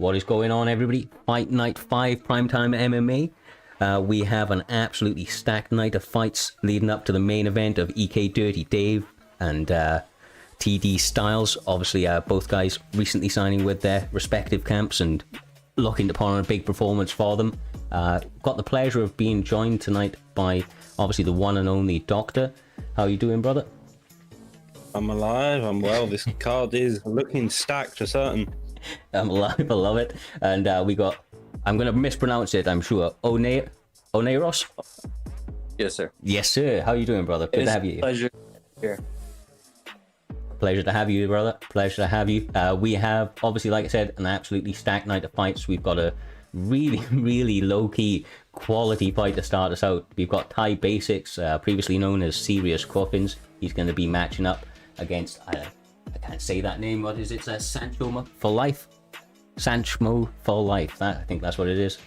What is going on, everybody? Fight Night 5 Primetime MMA. We have an absolutely stacked night of fights leading up to the main event of EK DirtyDave and TD Styles. Obviously, both guys recently signing with their respective camps and looking to put on a big performance for them. Got the pleasure of being joined tonight by, obviously, the one and only Doctor. How are you doing, brother? I'm alive, I'm well. This card is looking stacked for certain. I'm alive, I love it. And we got, I'm going to mispronounce it, I'm sure, Oneiros? Yes, sir. Yes, sir. How are you doing, brother? Good to have you. Pleasure here. Pleasure to have you, brother. Pleasure to have you. We have, obviously, like I said, an absolutely stacked night of fights. We've got a really, really low-key quality fight to start us out. We've got Thai Basics, previously known as Serious Coffins. He's going to be matching up against, I can't say that name. What is it? Sancho for life. Sancho for life. I think that's what it is.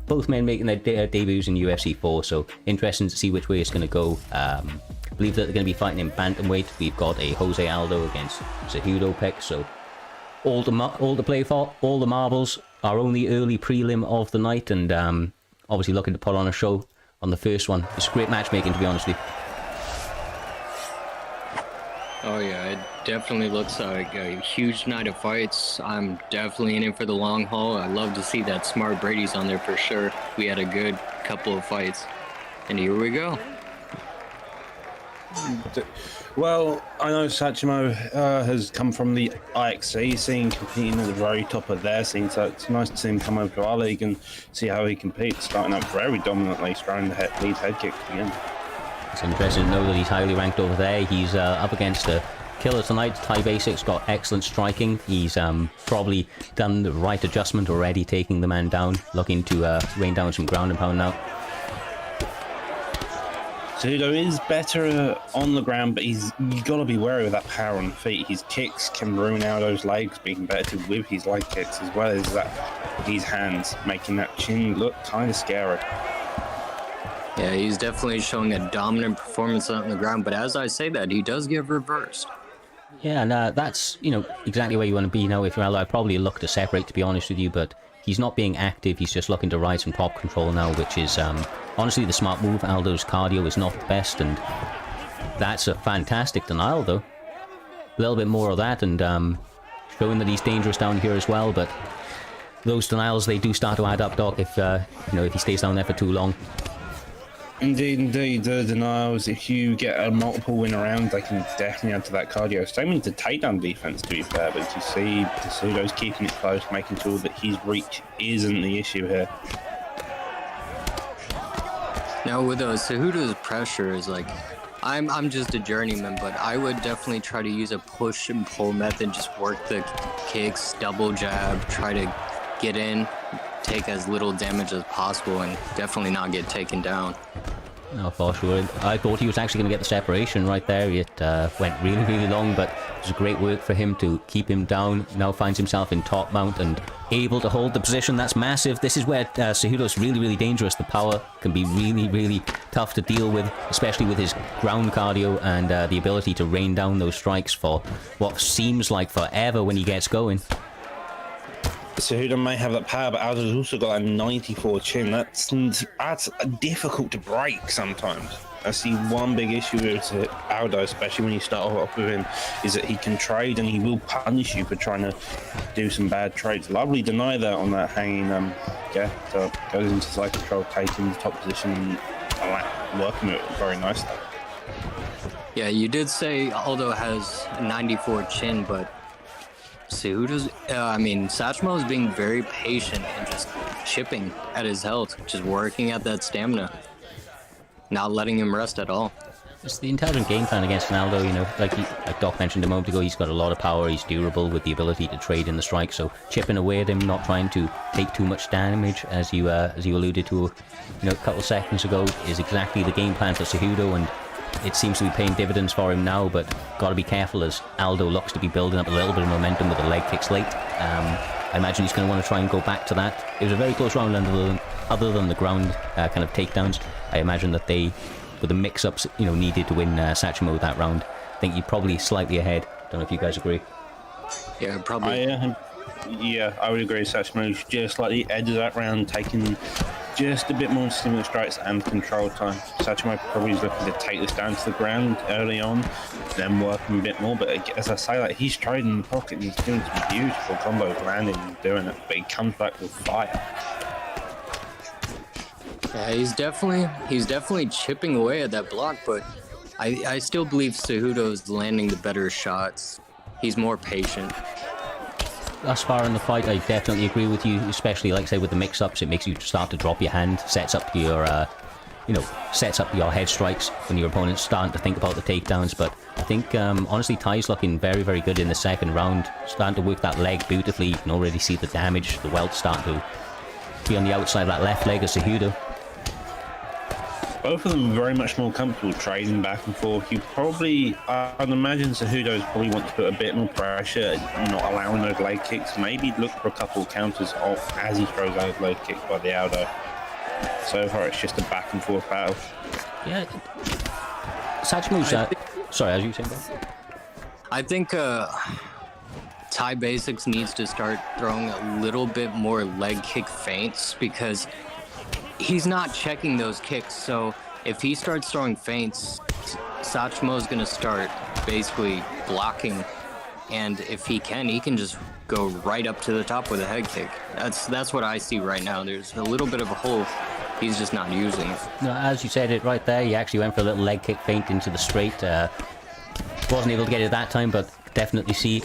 Both men making their debuts in UFC 4, so interesting to see which way it's going to go. I believe that they're going to be fighting in Bantamweight. We've got a Jose Aldo against Cejudo pick, so all to play for, all the marbles. Our only early prelim of the night, and obviously looking to put on a show on the first one. It's great matchmaking, to be honest with you. Oh yeah, it definitely looks like a huge night of fights. I'm definitely in it for the long haul. I love to see that Smart Brady's on there for sure. We had a good couple of fights, and here we go. Well, I know Sachimo has come from the IXC scene, competing at the very top of their scene, so it's nice to see him come over to our league and see how he competes, starting out very dominantly, throwing the lead head kick again. It's interesting to know that he's highly ranked over there. He's up against a killer tonight. Thai Basics got excellent striking. He's probably done the right adjustment already, taking the man down, looking to rain down some ground and pound now. Cejudo is better on the ground, but you got to be wary with that power on the feet. His kicks can ruin Aldo's legs, being better with his leg kicks as well as his hands, making that chin look kind of scary. Yeah, he's definitely showing a dominant performance on the ground, but as I say that, he does get reversed. Yeah, and that's, you know, exactly where you want to be now. If you're Aldo, I'd probably look to separate, to be honest with you, but he's not being active. He's just looking to ride some top control now, which is honestly the smart move. Aldo's cardio is not the best, and that's a fantastic denial, though. A little bit more of that, and showing that he's dangerous down here as well, but those denials, they do start to add up, Doc, if, you know, if he stays down there for too long. Indeed, the denials, if you get a multiple win around, they can definitely add to that cardio. Same with the takedown defense, to be fair, but you see Cejudo's keeping it close, making sure that his reach isn't the issue here. Now with Cejudo's pressure is like, I'm just a journeyman, but I would definitely try to use a push and pull method, just work the kicks, double jab, try to get in, take as little damage as possible, and definitely not get taken down. No, for sure. I thought he was actually going to get the separation right there. It went really, really long, but it was great work for him to keep him down. Now finds himself in top mount and able to hold the position. That's massive. This is where Cejudo's really, really dangerous. The power can be really, really tough to deal with, especially with his ground cardio and the ability to rain down those strikes for what seems like forever when he gets going. Cejudo may have that power, but Aldo's also got a 94 chin. That's difficult to break sometimes. I see one big issue with Aldo, especially when you start off with him, is that he can trade and he will punish you for trying to do some bad trades. Lovely deny that on that hanging so goes into side control, taking the top position and working it very nicely. Yeah, you did say Aldo has a 94 chin, but Cejudo's, Satchmo is being very patient and just chipping at his health, just working at that stamina, not letting him rest at all. It's the intelligent game plan against Aldo, you know, like Doc mentioned a moment ago, he's got a lot of power, he's durable with the ability to trade in the strike, so chipping away at him, not trying to take too much damage, as you alluded to, a couple seconds ago, is exactly the game plan for Cejudo, and it seems to be paying dividends for him now, but got to be careful as Aldo looks to be building up a little bit of momentum with the leg kicks late. I imagine he's going to want to try and go back to that. It was a very close round other than the ground kind of takedowns. I imagine that they, with the mix-ups, needed to win Satchmo that round. I think he's probably slightly ahead. Don't know if you guys agree. Yeah, probably. I would agree. Satchmo just slightly edge of that round, taking just a bit more stimulus strikes and control time. Satchmo probably is looking to take this down to the ground early on, then working a bit more. But as I say, he's trading in the pocket and he's doing some beautiful combos, landing and doing it. But he comes back with fire. Yeah, he's definitely chipping away at that block, but I still believe Cejudo's landing the better shots. He's more patient. Thus far in the fight, I definitely agree with you, especially, like I say, with the mix-ups, it makes you start to drop your hand, sets up your head strikes when your opponent's starting to think about the takedowns, but I think, honestly, Ty's looking very, very good in the second round, starting to work that leg beautifully. You can already see the damage, the welt starting to be on the outside of that left leg of Cejudo. Both of them are very much more comfortable trading back and forth. You probably, I'd imagine Cejudo's probably want to put a bit more pressure, not allowing those leg kicks. Maybe look for a couple of counters off as he throws those leg kicks by the Aldo. So far, it's just a back and forth battle. Yeah. Satchmo's sorry, as you were saying, Ben? I think Ty Basics needs to start throwing a little bit more leg kick feints, because he's not checking those kicks. So if he starts throwing feints, Satchmo's going to start basically blocking, and if he can just go right up to the top with a head kick. That's what I see right now. There's a little bit of a hole he's just not using. No, as you said it right there, he actually went for a little leg kick feint into the straight. Wasn't able to get it that time, but definitely see,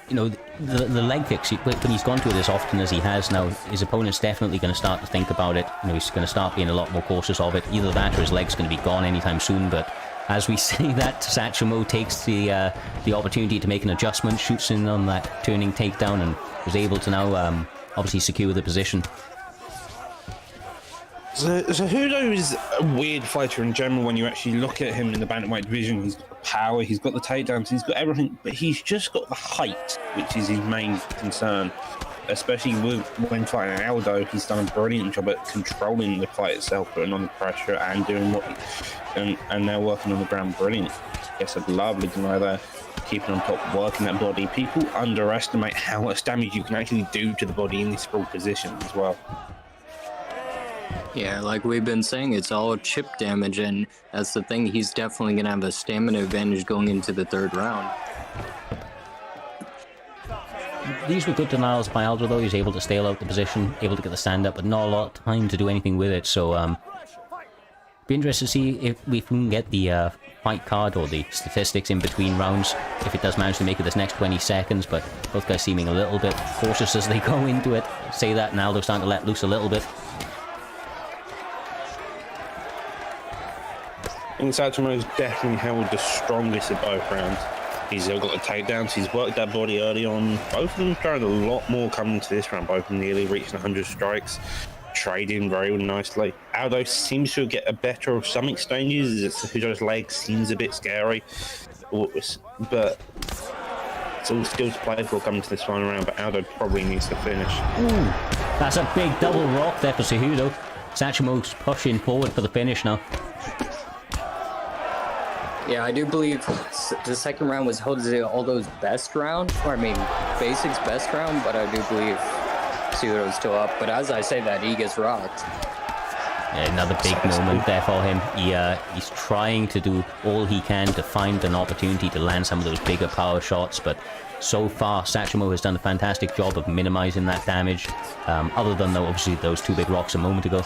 the leg kicks, when he's gone to it as often as he has now, his opponent's definitely going to start to think about it. He's going to start being a lot more cautious of it. Either that or his leg's going to be gone anytime soon, but as we say that, Satchmo takes the opportunity to make an adjustment, shoots in on that turning takedown, and was able to now obviously secure the position. Cejudo is a weird fighter in general when you actually look at him in the Bantamweight division. He's got power, he's got the takedowns, he's got everything, but he's just got the height, which is his main concern. Especially when fighting Aldo, he's done a brilliant job at controlling the fight itself, putting on the pressure and doing and now working on the ground brilliant. Yes, a lovely deny there, keeping on top, working that body. People underestimate how much damage you can actually do to the body in this full position as well. Yeah, like we've been saying, it's all chip damage, and that's the thing. He's definitely going to have a stamina advantage going into the third round. These were good denials by Aldo, though. He was able to stay out the position, able to get the stand up, but not a lot of time to do anything with it. So, Be interested to see if we can get the fight card or the statistics in between rounds, if it does manage to make it this next 20 seconds, but both guys seeming a little bit cautious as they go into it. Say that, and Aldo's starting to let loose a little bit. Sachamo's definitely held the strongest of both rounds. He's got the takedowns, he's worked that body early on. Both of them throwing a lot more coming to this round, both of them nearly reaching 100 strikes. Trading very nicely. Aldo seems to get a better of some exchanges. Cejudo's leg seems a bit scary, but it's all still to play for coming to this final round. But Aldo probably needs to finish. Ooh, that's a big double rock there for Cejudo. Sachamo's pushing forward for the finish now. Yeah, I do believe the second round was Aldo's best round, or I mean, Basic's best round, but I do believe Cejudo's still up. But as I say that, he gets rocked. Yeah, another big moment there for him. He's trying to do all he can to find an opportunity to land some of those bigger power shots, but so far Sachamo has done a fantastic job of minimizing that damage, other than though obviously those two big rocks a moment ago.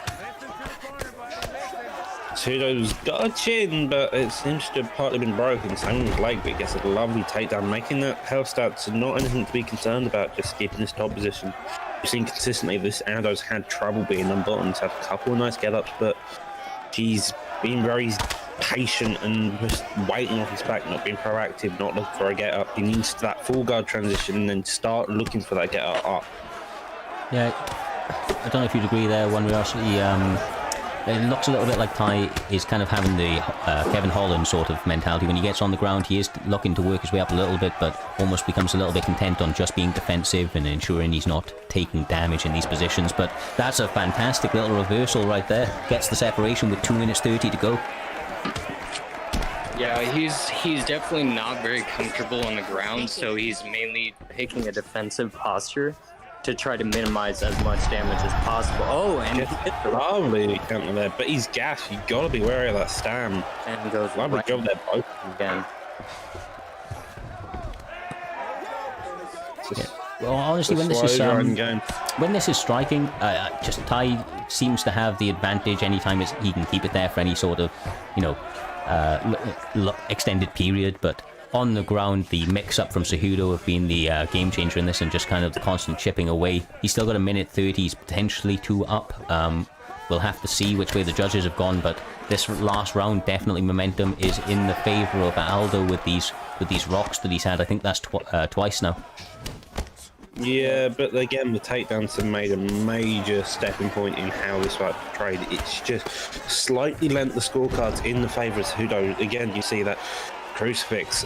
Cejudo's got a chin, but it seems to have partly been broken. Same with his leg, but he gets a lovely takedown, making that health stats not anything to be concerned about, just keeping his top position. We've seen consistently this Aldo's had trouble being on bottom. He's had a couple of nice get-ups, but he's been very patient and just waiting off his back, not being proactive, not looking for a get-up. He needs that full guard transition and then start looking for that get-up. Yeah, I don't know if you'd agree there, One Real. It looks a little bit like Ty is kind of having the Kevin Holland sort of mentality. When he gets on the ground, he is looking to work his way up a little bit, but almost becomes a little bit content on just being defensive and ensuring he's not taking damage in these positions. But that's a fantastic little reversal right there. Gets the separation with 2 minutes 30 to go. Yeah, he's definitely not very comfortable on the ground, so he's mainly taking a defensive posture to try to minimize as much damage as possible. Oh, and lovely counter there, but he's gassed. You gotta be wary of that stam. And goes lovely job there, both again. Yeah. Well, honestly, when this is striking, just Ty seems to have the advantage anytime he can keep it there for any sort of, you know, extended period. But on the ground, the mix-up from Cejudo have been the game changer in this, and just kind of the constant chipping away. He's still got 1 minute 30, he's potentially 2 up. We'll have to see which way the judges have gone, but this last round, definitely momentum is in the favor of Aldo with these rocks that he's had. I think that's twice now. Yeah, but again, the takedowns have made a major stepping point in how this fight portrayed. It's just slightly lent the scorecards in the favor of Cejudo. Again, you see that crucifix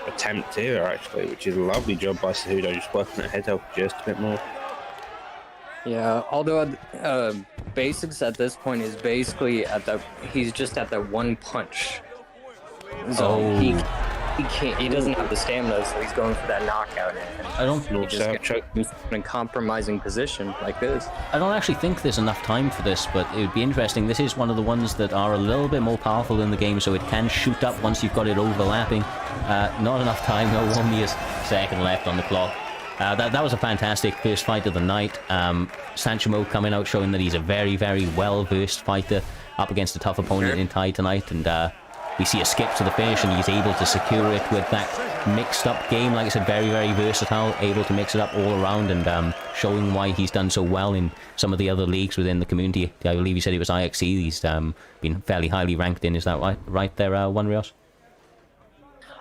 attempt here, actually, which is a lovely job by Cejudo, just working at head health just a bit more. Yeah, although Basics at this point is basically he's just at that one punch. So he doesn't have the stamina, so he's going for that knockout. And I don't know. He's in a compromising position like this. I don't actually think there's enough time for this, but it would be interesting. This is one of the ones that are a little bit more powerful in the game, so it can shoot up once you've got it overlapping. Not enough time, though. 1 minute second left on the clock. That was a fantastic first fight of the night. Sanchimo coming out showing that he's a very, very well-versed fighter up against a tough opponent in Thai tonight, and we see a skip to the finish, and he's able to secure it with that mixed-up game. Like I said, very, very versatile, able to mix it up all around, and showing why he's done so well in some of the other leagues within the community. I believe he said it was IXC. He's been fairly highly ranked in. Is that right there, One Rios?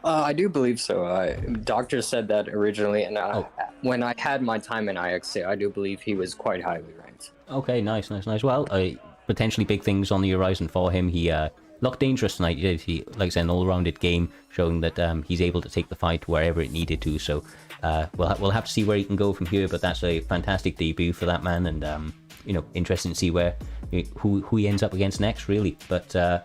I do believe so. Doctor said that originally, and when I had my time in IXC, I do believe he was quite highly ranked. Okay, nice. Well, potentially big things on the horizon for him. He looked dangerous tonight. He, like I said, an all-rounded game, showing that he's able to take the fight wherever it needed to. So we'll have to see where he can go from here. But that's a fantastic debut for that man, and you know, interesting to see who he ends up against next, really. But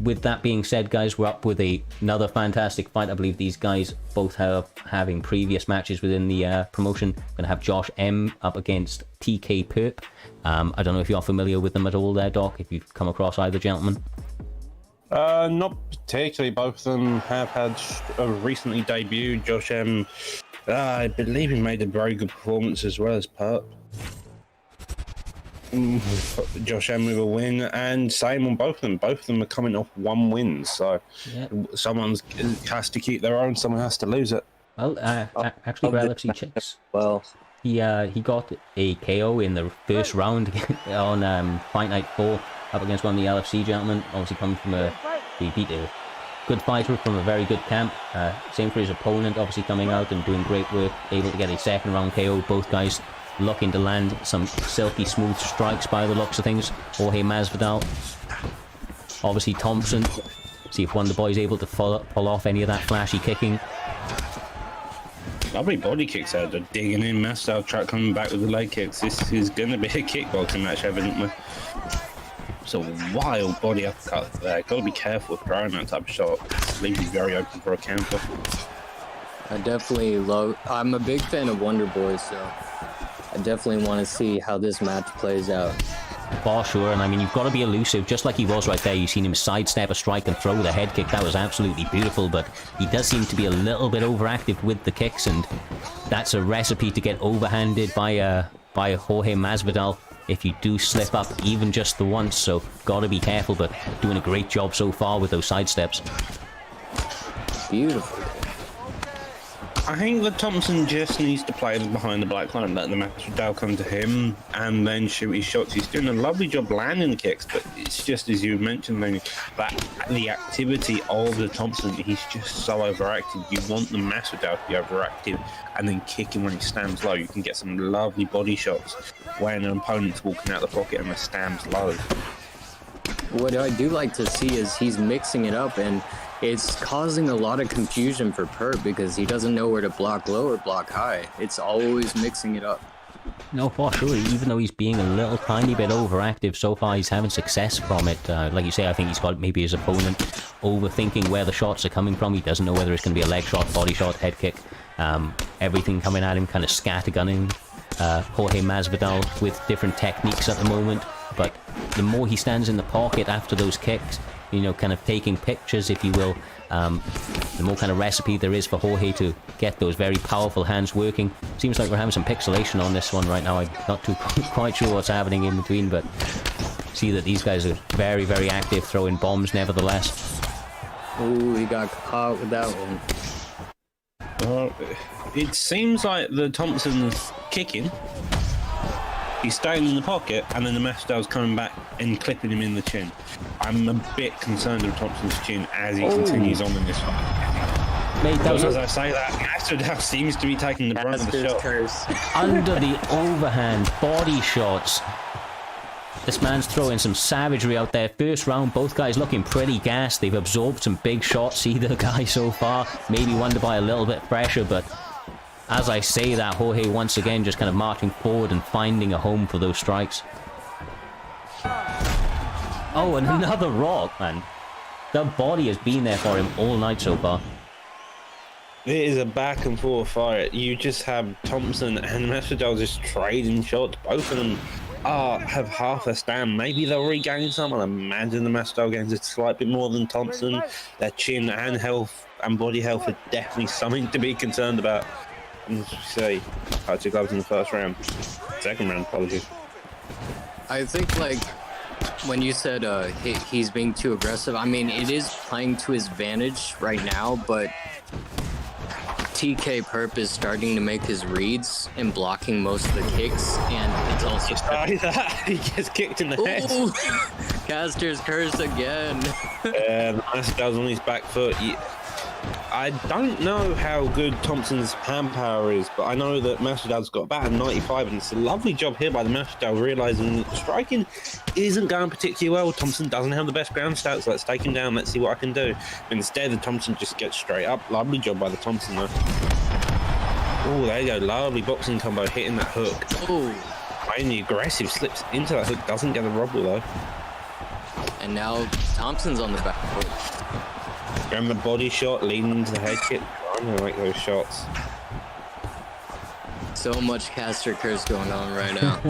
with that being said, guys, we're up with another fantastic fight. I believe these guys both having previous matches within the promotion. We're going to have Josh M up against TK Perp. I don't know if you're familiar with them at all there, Doc, if you've come across either gentleman. Not particularly. Both of them have had recently debuted. Josh M, I believe he made a very good performance as well as Perp. Josh M with a win, and same on both of them. Both of them are coming off 1 win, so someone has to keep their own, someone has to lose it. Well, actually, LFC Chicks. Well, He got a KO in the first round on Fight Night 4 up against one of the LFC gentlemen. Obviously coming from he beat a good fighter from a very good camp. Same for his opponent, obviously coming out and doing great work, able to get a second round KO. Both guys looking to land some silky smooth strikes by the looks of things. Jorge Masvidal, obviously Thompson. See if one of the boys able to pull off any of that flashy kicking. Lovely body kicks out there, digging in. Masvidal track coming back with the leg kicks. This is going to be a kickboxing match, evidently. It's a wild body uppercut there. Got to be careful with throwing that type of shot. Leaves you very open for a counter. I'm a big fan of Wonder Boy, so I definitely want to see how this match plays out. For sure, and I mean, you've got to be elusive, just like he was right there. You've seen him sidestep a strike and throw the head kick. That was absolutely beautiful, but he does seem to be a little bit overactive with the kicks, and that's a recipe to get overhanded by Jorge Masvidal if you do slip up even just the once, so got to be careful, but doing a great job so far with those sidesteps. Beautiful. I think that Thompson just needs to play behind the black line, let the Masvidal come to him, and then shoot his shots. He's doing a lovely job landing the kicks, but it's just as you mentioned, that the activity of the Thompson, he's just so overactive. You want the Masvidal to be overactive, and then kick him when he stands low. You can get some lovely body shots when an opponent's walking out the pocket and the stands low. What I do like to see is he's mixing it up, and it's causing a lot of confusion for Perp because he doesn't know where to block low or block high. It's always mixing it up. No, for sure. Even though he's being a little tiny bit overactive, so far he's having success from it. Like you say, I think he's got maybe his opponent overthinking where the shots are coming from. He doesn't know whether it's going to be a leg shot, body shot, head kick. Everything coming at him, kind of scattergunning Jorge Masvidal with different techniques at the moment. But the more he stands in the pocket after those kicks, you know, kind of taking pictures, if you will, the more kind of recipe there is for Jorge to get those very powerful hands working. Seems like we're having some pixelation on this one right now. I'm not quite sure what's happening in between, but see that these guys are very, very active, throwing bombs nevertheless. Ooh, he got caught with that one. Well, it seems like the Thompson's kicking. He's staying in the pocket, and then the Masvidal's coming back and clipping him in the chin. I'm a bit concerned with Thompson's chin as he continues on in this fight. Mate, that was as I say that, Masvidal seems to be taking the brunt of the shot. Curse. Under the overhand body shots. This man's throwing some savagery out there. First round, both guys looking pretty gassed. They've absorbed some big shots, either guy so far. Maybe one to buy a little bit fresher, but as I say that, Jorge once again just kind of marching forward and finding a home for those strikes. Oh, and another rock, man. The body has been there for him all night so far. It is a back and forth fight. You just have Thompson and Masvidal just trading shots. Both of them have half a stand. Maybe they'll regain some. I imagine the Masvidal gains a slight bit more than Thompson. Their chin and health and body health are definitely something to be concerned about. And say, I took gloves in the first round. Second round, apologies. I think, like, when you said he's being too aggressive, I mean, it is playing to his advantage right now, but TK Perp is starting to make his reads and blocking most of the kicks, and it's also... He gets kicked in the head. Caster's curse again. The Masvidal's on his back foot. I don't know how good Thompson's hand power is, but I know that Masvidal's got about a 95, and it's a lovely job here by the Masvidal, realising that striking isn't going particularly well. Thompson doesn't have the best ground stats. Let's take him down. Let's see what I can do. Instead, the Thompson just gets straight up. Lovely job by the Thompson, though. Oh, there you go. Lovely boxing combo, hitting that hook. Oh, Playing the aggressive, slips into that hook, doesn't get a robble, though. and now Thompson's on the back foot. And the body shot leading into the head kick. I'm gonna make those shots. So much caster curse going on right now.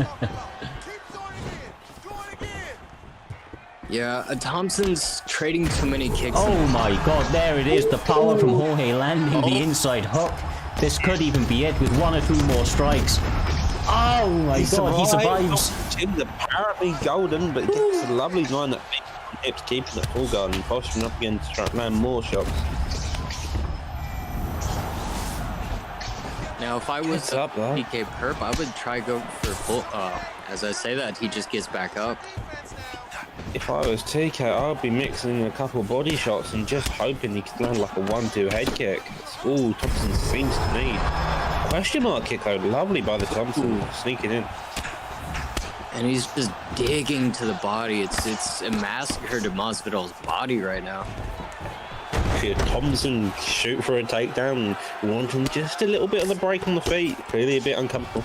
Yeah, Thompson's trading too many kicks. Oh my god, there it is. The power from Jorge landing the inside hook. This could even be it with one or two more strikes. Oh my god, he survives. is apparently golden, but gets a lovely line that keeps keeping it full guard and posturing up again to try and land more shots. Now, if I was up, TK Perp, I would try go for full. As I say that, he just gets back up. If I was TK, I'd be mixing a couple of body shots and just hoping he could land like a 1-2 head kick. Ooh, Thompson seems to need. Question mark kick though, lovely by the Thompson, sneaking in. And he's just digging to the body. It's a massacre to Masvidal's body right now. Thompson shoot for a takedown, wanting just a little bit of the break on the feet. Clearly a bit uncomfortable.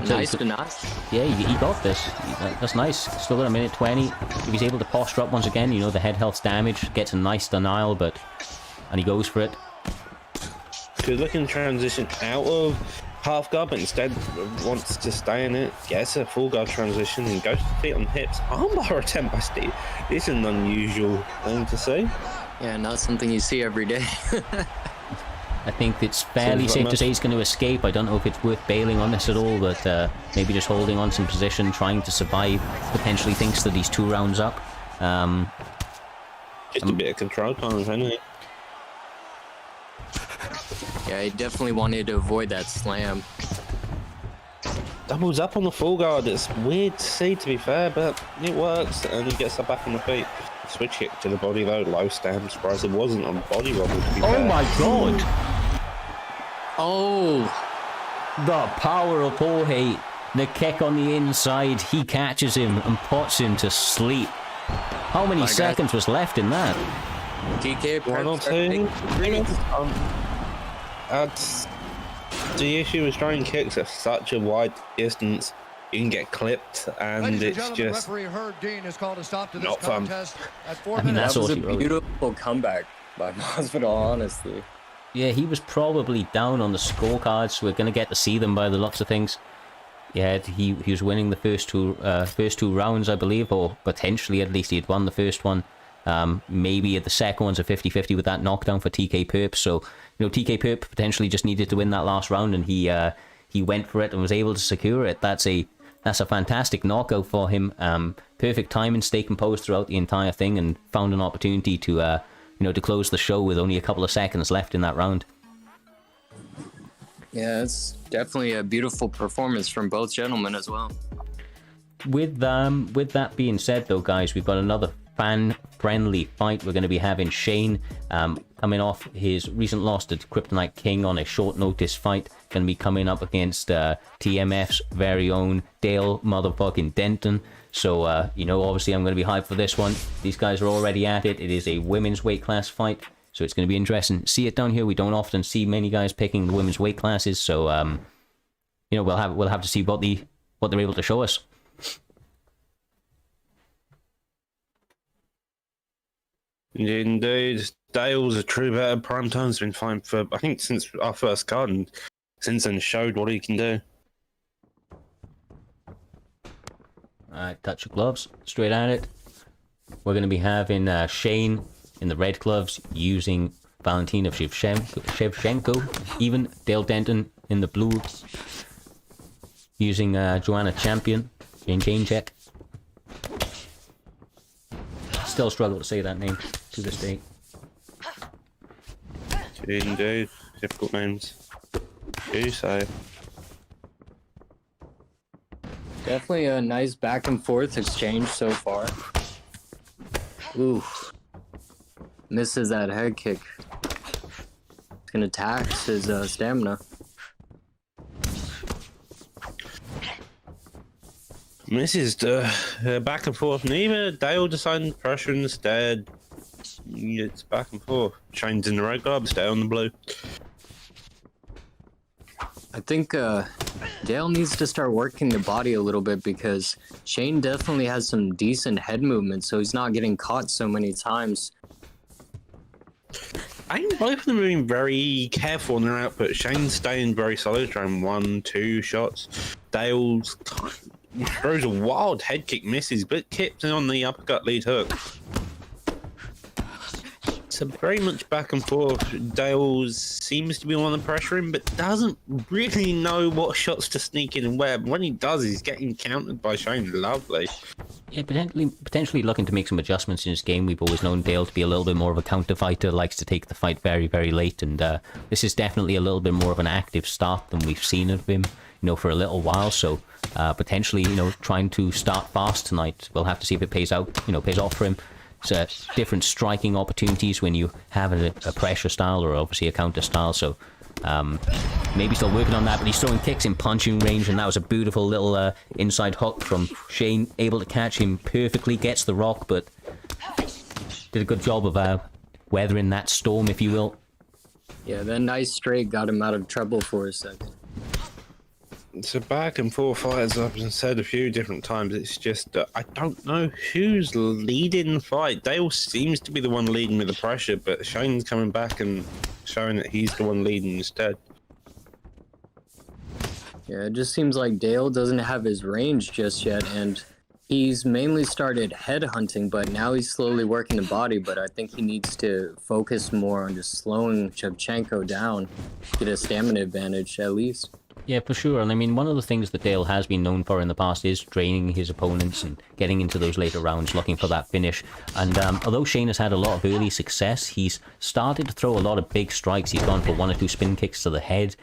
Nice to not. Yeah, he got this. That's nice. Still got a minute 20. If he's able to posture up once again, you know, the head health's damage, gets a nice denial, and he goes for it. Good looking transition out of half guard, but instead wants to stay in it, gets a full guard transition and goes to feet on hips. Armbar attempt by Steve. This is an unusual thing to see. Yeah, not something you see every day. I think it's fairly safe to say he's going to escape. I don't know if it's worth bailing on this at all, but maybe just holding on some position, trying to survive. Potentially thinks that he's 2 rounds up. Just a bit of control time, anyway. Yeah, he definitely wanted to avoid that slam. Doubles up on the full guard. It's weird to see, to be fair, but it works, and he gets up back on the feet. Switch kick to the body, though. Low stand. Surprised it wasn't on body wobble, to be fair. Oh my god! Oh! The power of Jorge. The kick on the inside. He catches him and puts him to sleep. How many seconds was left in that? TK 1 or 2. That's the issue with throwing kicks at such a wide distance. You can get clipped, and it's just not fun. I mean, that was a beautiful comeback by Masvidal, honestly. Yeah, he was probably down on the scorecards. We're going to get to see them by the looks of things. Yeah, he was winning the first two rounds, I believe, or potentially at least he had won the first one. Maybe the second one's a 50-50 with that knockdown for TK Perp. So, you know, TK Perp potentially just needed to win that last round, and he went for it and was able to secure it. That's a fantastic knockout for him. Perfect timing, stay composed throughout the entire thing, and found an opportunity to to close the show with only a couple of seconds left in that round. Yeah, it's definitely a beautiful performance from both gentlemen as well. With that being said, though, guys, we've got another fan-friendly fight. We're going to be having Shane coming off his recent loss to Kryptonite King on a short notice fight. Going to be coming up against TMF's very own Dale motherfucking Denton. So, obviously I'm going to be hyped for this one. These guys are already at it. It is a women's weight class fight, so it's going to be interesting. See it down here. We don't often see many guys picking the women's weight classes, so we'll have to see what they're able to show us. Indeed, Dale's a true better. PrimeTime's been fine for, I think, since our first card, and since then showed what he can do. Alright, touch of gloves, straight at it. We're going to be having Shane in the red gloves using Valentina Shevchenko, even Dale Denton in the blue using Joanna Champion, Jane Check. Still struggle to say that name to this day. Indeed, difficult names to say. Definitely a nice back and forth exchange so far. Ooh. Misses that head kick. It's gonna tax his stamina. Misses the back and forth. Neither Dale deciding to pressure instead. It's back and forth. Shane's in the red gloves, Dale on the blue. I think Dale needs to start working the body a little bit, because Shane definitely has some decent head movement, so he's not getting caught so many times. I think both of them are being very careful in their output. Shane's staying very solid, throwing 1-2 shots. Dale's throws a wild head kick, misses, but keeps on the uppercut lead hook. It's a very much back and forth. Dale seems to be on the pressuring, but doesn't really know what shots to sneak in and where. When he does, he's getting countered by Shane. Lovely. Yeah, potentially looking to make some adjustments in his game. We've always known Dale to be a little bit more of a counter fighter, likes to take the fight very, very late, and this is definitely a little bit more of an active start than we've seen of him, for a little while. So potentially, trying to start fast tonight. We'll have to see if it pays out, pays off for him. So different striking opportunities when you have a pressure style or obviously a counter style. So maybe still working on that, but he's throwing kicks in punching range, and that was a beautiful little inside hook from Shane, able to catch him perfectly, gets the rock, but did a good job of weathering that storm, if you will. Yeah, that nice straight got him out of trouble for a second. It's a back and forth fight, as I've said a few different times. It's just, I don't know who's leading the fight. Dale seems to be the one leading with the pressure, but Shane's coming back and showing that he's the one leading instead. Yeah, it just seems like Dale doesn't have his range just yet, and he's mainly started head hunting, but now he's slowly working the body, but I think he needs to focus more on just slowing Shevchenko down, get a stamina advantage at least. Yeah, for sure. And I mean, one of the things that Dale has been known for in the past is draining his opponents and getting into those later rounds, looking for that finish. And although Shane has had a lot of early success, he's started to throw a lot of big strikes. He's gone for 1 or 2 spin kicks to the head.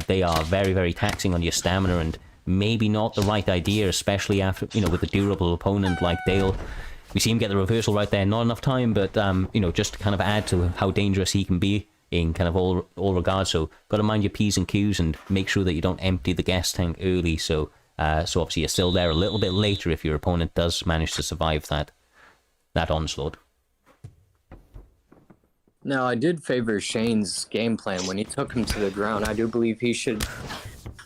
They are very, very taxing on your stamina and maybe not the right idea, especially after, with a durable opponent like Dale. We see him get the reversal right there, not enough time, but, just to kind of add to how dangerous he can be in kind of all regards. So got to mind your P's and Q's and make sure that you don't empty the gas tank early. So obviously you're still there a little bit later if your opponent does manage to survive that onslaught. Now, I did favor Shane's game plan when he took him to the ground. I do believe he should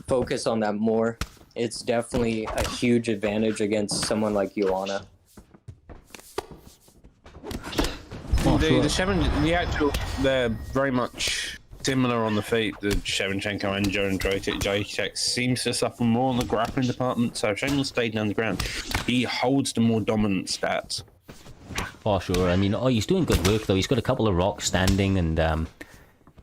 focus on that more. It's definitely a huge advantage against someone like Joanna. They're very much similar on the feet. The Shevchenko and Jacek seems to suffer more on the grappling department, so Shane will stay down the ground. He holds the more dominant stats. For sure. I mean, he's doing good work, though. He's got a couple of rocks standing, and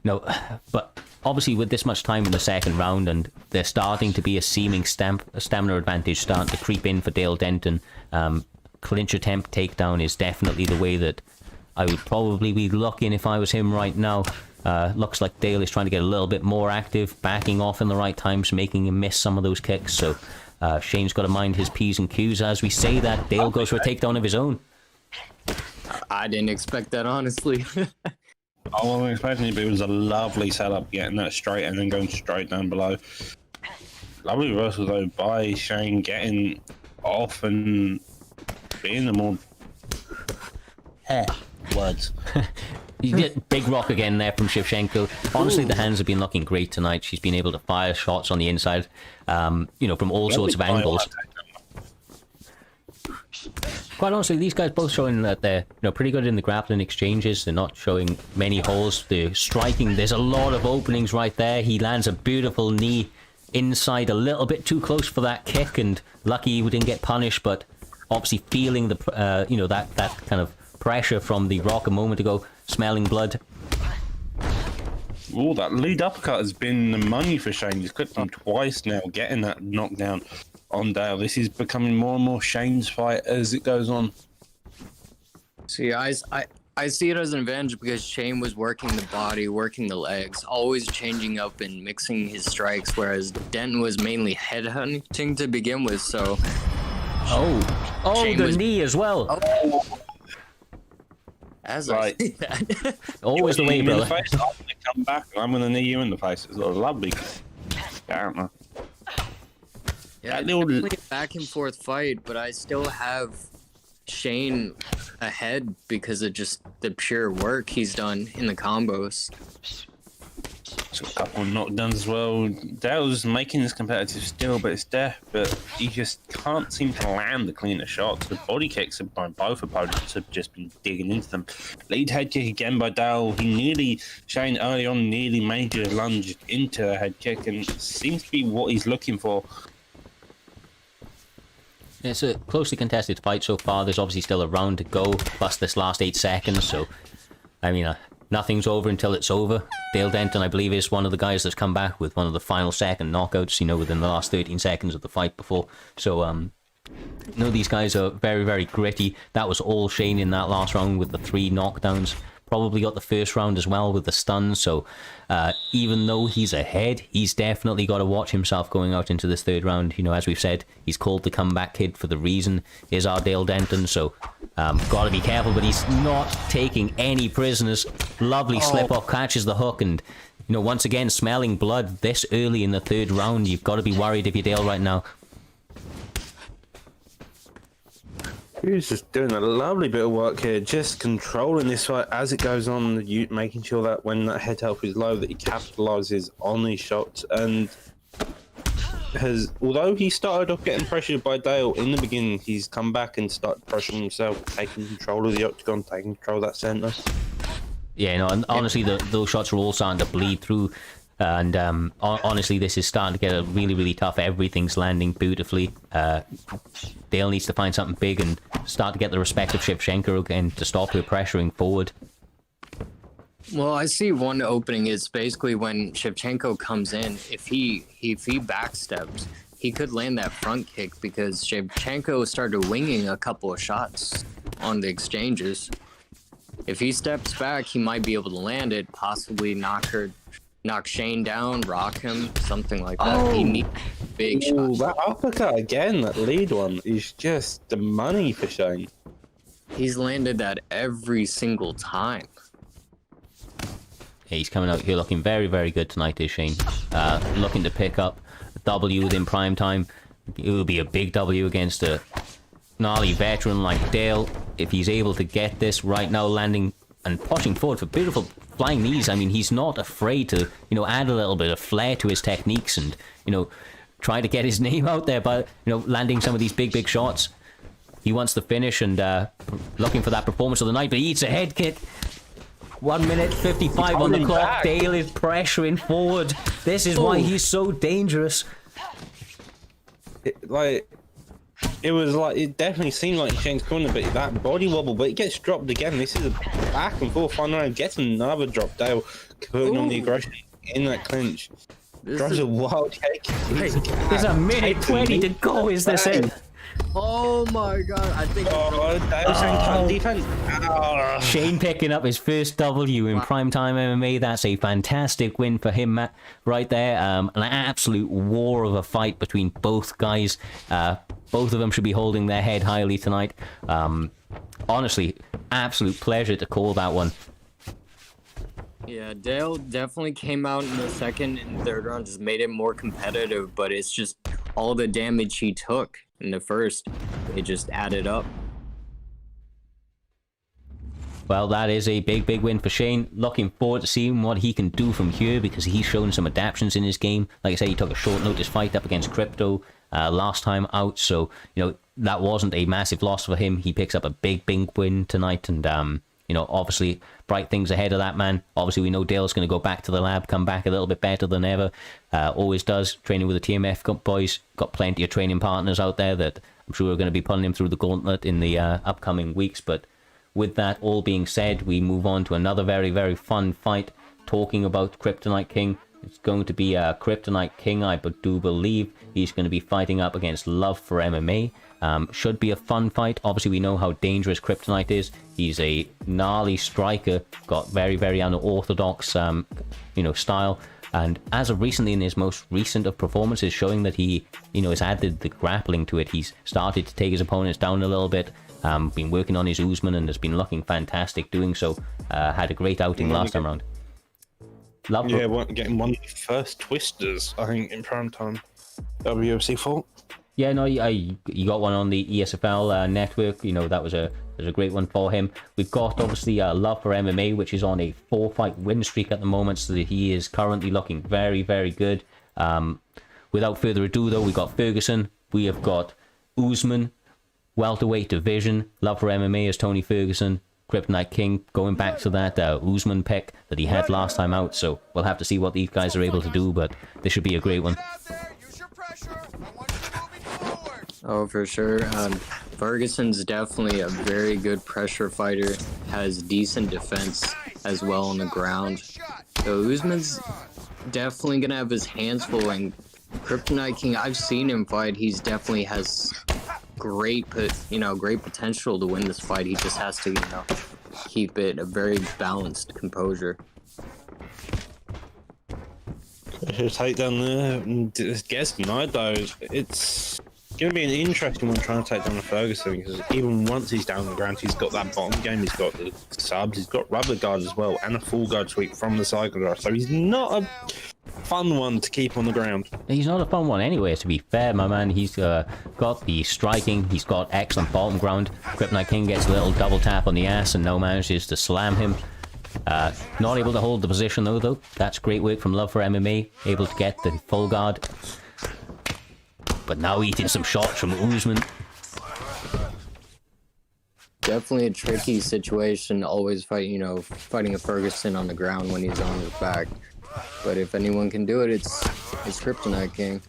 but obviously with this much time in the second round, and there starting to be a seeming stamina advantage starting to creep in for Dale Denton, clinch attempt takedown is definitely the way that I would probably be looking if I was him right now. Looks like Dale is trying to get a little bit more active, backing off in the right times, making him miss some of those kicks. So Shane's got to mind his P's and Q's. As we say that, Dale goes for a takedown of his own. I didn't expect that, honestly. I wasn't expecting it, but it was a lovely setup, getting that straight and then going straight down below. Lovely reversal, though, by Shane, getting off and being the more... words. You get big rock again there from Shevchenko. Honestly, the hands have been looking great tonight. She's been able to fire shots on the inside, from all sorts of angles. Quite honestly, these guys both showing that they're pretty good in the grappling exchanges. They're not showing many holes. They're striking. There's a lot of openings right there. He lands a beautiful knee inside, a little bit too close for that kick, and lucky we didn't get punished. But obviously feeling the that kind of pressure from the rock a moment ago, smelling blood. Oh, that lead uppercut has been the money for Shane. He's clipped him twice now, getting that knockdown on Dale. This is becoming more and more Shane's fight as it goes on. See, I see it as an advantage because Shane was working the body, working the legs, always changing up and mixing his strikes, whereas Denton was mainly headhunting to begin with, so... Oh, Shane the knee as well. Oh. As right. I say that. Always the way, brother. I'm going to come back and I'm going to knee you in the face. It's a lovely... Yeah, yeah, definitely a back and forth fight, but I still have Shane ahead because of just the pure work he's done in the combos. So a couple of knockdowns as well. Dale's making this competitive still, but it's there. But he just can't seem to land the cleaner shots. The body kicks by both opponents have just been digging into them. Lead head kick again by Dale. Shane early on nearly made a lunge into a head kick, and it seems to be what he's looking for. It's a closely contested fight so far. There's obviously still a round to go, plus this last 8 seconds, so I mean, nothing's over until it's over. Dale Denton, I believe, is one of the guys that's come back with one of the final second knockouts, you know, within the last 13 seconds of the fight before. So, no, these guys are very, very gritty. That was all Shane in that last round with the 3 knockdowns. Probably got the first round as well with the stuns. So even though he's ahead, he's definitely got to watch himself going out into this third round. You know, as we've said, he's called the comeback kid for the reason, is our Dale Denton. So got to be careful, but he's not taking any prisoners. Lovely slip off, catches the hook, and you know, once again, smelling blood this early in the third round. You've got to be worried if you're Dale right now. He's just doing a lovely bit of work here, just controlling this fight as it goes on, making sure that when that head health is low, that he capitalizes on these shots. And although he started off getting pressured by Dale in the beginning, he's come back and started pressuring himself, taking control of the octagon, taking control of that center. Yeah, no, and honestly, those shots are all starting to bleed through. And honestly, this is starting to get a really, really tough. Everything's landing beautifully. Dale needs to find something big and start to get the respect of Shevchenko again to stop her pressuring forward. Well, I see one opening is basically when Shevchenko comes in. If he backsteps, he could land that front kick because Shevchenko started winging a couple of shots on the exchanges. If he steps back, he might be able to land it, possibly knock Shane down, rock him, something like that. He needs big shots. That uppercut again, that lead one, is just the money for Shane. He's landed that every single time. Yeah, he's coming out here looking very, very good tonight, is Shane. Looking to pick up a W within prime time. It will be a big W against a gnarly veteran like Dale. If he's able to get this right now, landing and pushing forward for beautiful flying knees. I mean, he's not afraid to, you know, add a little bit of flair to his techniques and, you know, try to get his name out there by, you know, landing some of these big, big shots. He wants to finish and looking for that performance of the night, but he eats a head kick. 1 minute 55 on the clock. Back. Dale is pressuring forward. This is why he's so dangerous. It was like, it definitely seemed like Shane's corner, but that body wobble, but it gets dropped again. This is a back and forth final round. Gets another drop. Dale putting on the aggression in that clinch. Drops a wild kick. There's a minute 20 to go. Is this it? Oh my god, I think... Dale's defense. Shane picking up his first W in Primetime MMA. That's a fantastic win for him, Matt, right there. An absolute war of a fight between both guys. Both of them should be holding their head highly tonight. Honestly, absolute pleasure to call that one. Yeah, Dale definitely came out in the second and third round, just made it more competitive, but it's just all the damage he took in the first, it just added up. Well, that is a big, big win for Shane. Looking forward to seeing what he can do from here because he's shown some adaptations in his game. Like I said, he took a short notice fight up against Crypto last time out, so, you know, that wasn't a massive loss for him. He picks up a big, big win tonight, and, you know, obviously, bright things ahead of that man. Obviously, we know Dale's going to go back to the lab, come back a little bit better than ever. Always does, training with the TMF boys. Got plenty of training partners out there that I'm sure are going to be pulling him through the gauntlet in the upcoming weeks. But with that all being said, we move on to another very, very fun fight. Talking about Kryptonite King. It's going to be Kryptonite King, I do believe. He's going to be fighting up against Love for MMA. Should be a fun fight. Obviously, we know how dangerous Kryptonite is. He's a gnarly striker, got very, very unorthodox, you know, style. And as of recently, in his most recent of performances, showing that he, you know, has added the grappling to it. He's started to take his opponents down a little bit. Been working on his Usman and has been looking fantastic doing so. Had a great outing last time around. Getting one of the first twisters, I think, in prime time. WFC Volk. Yeah, no, you got one on the ESFL network. You know, that was a great one for him. We've got, obviously, Love for MMA, which is on a 4-fight win streak at the moment, so that he is currently looking very, very good. Without further ado, though, we've got Ferguson. We have got Usman, welterweight division. Love for MMA is Tony Ferguson. Kryptonite King, going back to that Usman pick that he had last time out. So we'll have to see what these guys are able to do, but this should be a great one. Oh, for sure. Ferguson's definitely a very good pressure fighter, has decent defense. as well on the ground. So Usman's definitely gonna have his hands full, and Kryptonite King, I've seen him fight. He's definitely has great potential to win this fight. He just has to, keep it a very balanced composure. Take down the guess tonight though. It's going to be an interesting one trying to take down the Ferguson, because even once he's down on the ground, he's got that bottom game, he's got the subs, he's got rubber guard as well, and a full guard sweep from the cycle guard. So he's not a fun one to keep on the ground. He's not a fun one anyway, to be fair, my man. He's got the striking, he's got excellent bottom ground. Kryptonite King gets a little double tap on the ass and no manages to slam him. Not able to hold the position though. That's great work from Love for MMA, able to get the full guard. But now eating some shots from Usman. Definitely a tricky situation, always fighting a Ferguson on the ground when he's on his back. But if anyone can do it, it's Kryptonite King.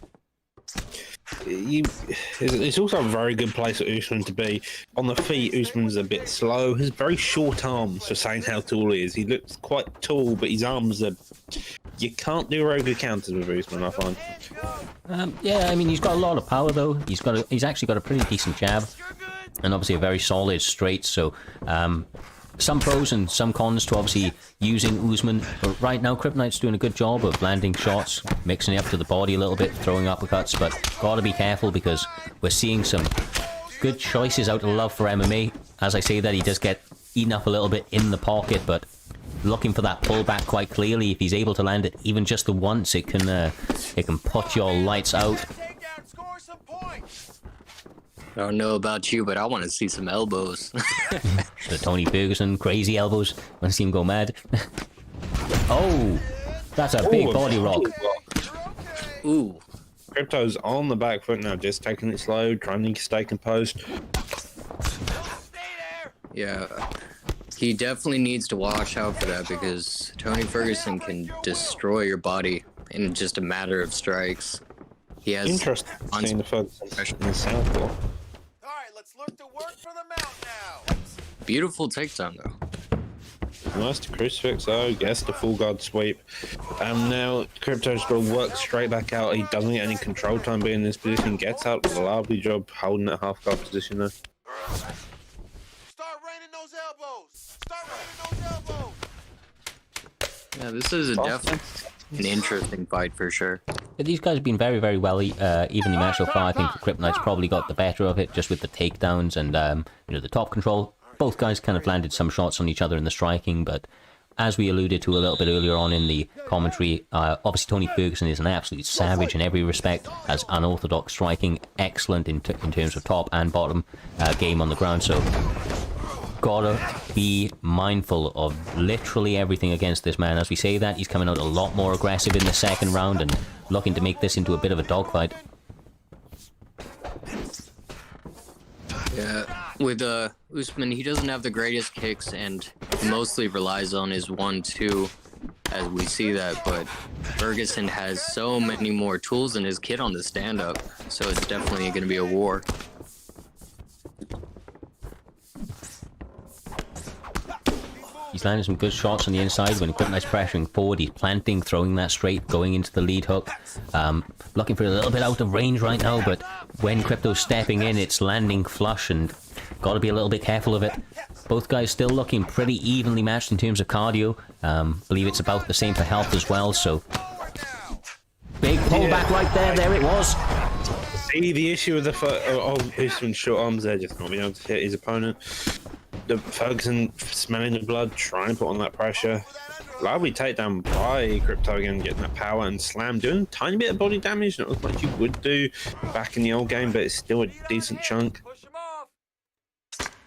It's also a very good place for Usman to be. On the feet, Usman's a bit slow. He has very short arms for saying how tall he is. He looks quite tall, but his arms are... You can't do very good counters with Usman, I find. Yeah, I mean, he's got a lot of power, though. He's actually got a pretty decent jab. And obviously a very solid straight, so... some pros and some cons to obviously using Usman, but right now Kryptonite's doing a good job of landing shots, mixing it up to the body a little bit, throwing uppercuts, but gotta be careful because we're seeing some good choices out of Love for MMA. As I say that, he does get eaten up a little bit in the pocket, but looking for that pullback quite clearly. If he's able to land it even just the once, it can put your lights out. I don't know about you, but I want to see some elbows. The Tony Ferguson crazy elbows. Want to see him go mad? Oh, that's a big body rock. Ooh. Crypto's on the back foot now, just taking it slow, trying to stay composed. Yeah, he definitely needs to watch out for that, because Tony Ferguson can destroy your body in just a matter of strikes. He has interesting seeing the Ferguson in the southpaw. Let's look to work for the mount now. Beautiful takedown though. Nice to crucifix though, gets the full guard sweep. Now Crypto's got to work straight back out. He doesn't get any control time being in this position. Gets out with a lovely job holding that half guard position there. Start raining those elbows. Yeah, this is definitely an interesting fight for sure. These guys have been very, very well evenly matched so far. I think Kryptonite's probably got the better of it, just with the takedowns and the top control. Both guys kind of landed some shots on each other in the striking, but as we alluded to a little bit earlier on in the commentary, obviously Tony Ferguson is an absolute savage in every respect, has unorthodox striking, excellent in terms of top and bottom game on the ground, so gotta be mindful of literally everything against this man. As we say that, he's coming out a lot more aggressive in the second round and looking to make this into a bit of a dogfight. Yeah, with Usman, he doesn't have the greatest kicks and mostly relies on his 1-2, as we see that, but Ferguson has so many more tools in his kit on the stand-up, so it's definitely going to be a war. He's landing some good shots on the inside when Kryptonite's pressuring forward. He's planting, throwing that straight, going into the lead hook. Looking for a little bit out of range right now, but when Crypto's stepping in, it's landing flush and got to be a little bit careful of it. Both guys still looking pretty evenly matched in terms of cardio. Believe it's about the same for health as well, so... Big pullback right there, there it was. See the issue with the Usman's short arms there, just not being able to hit his opponent. The Ferguson smelling the blood, trying to put on that pressure. Lovely takedown by Crypto again, getting that power and slam, doing a tiny bit of body damage, not as much you would do back in the old game, but it's still a decent chunk.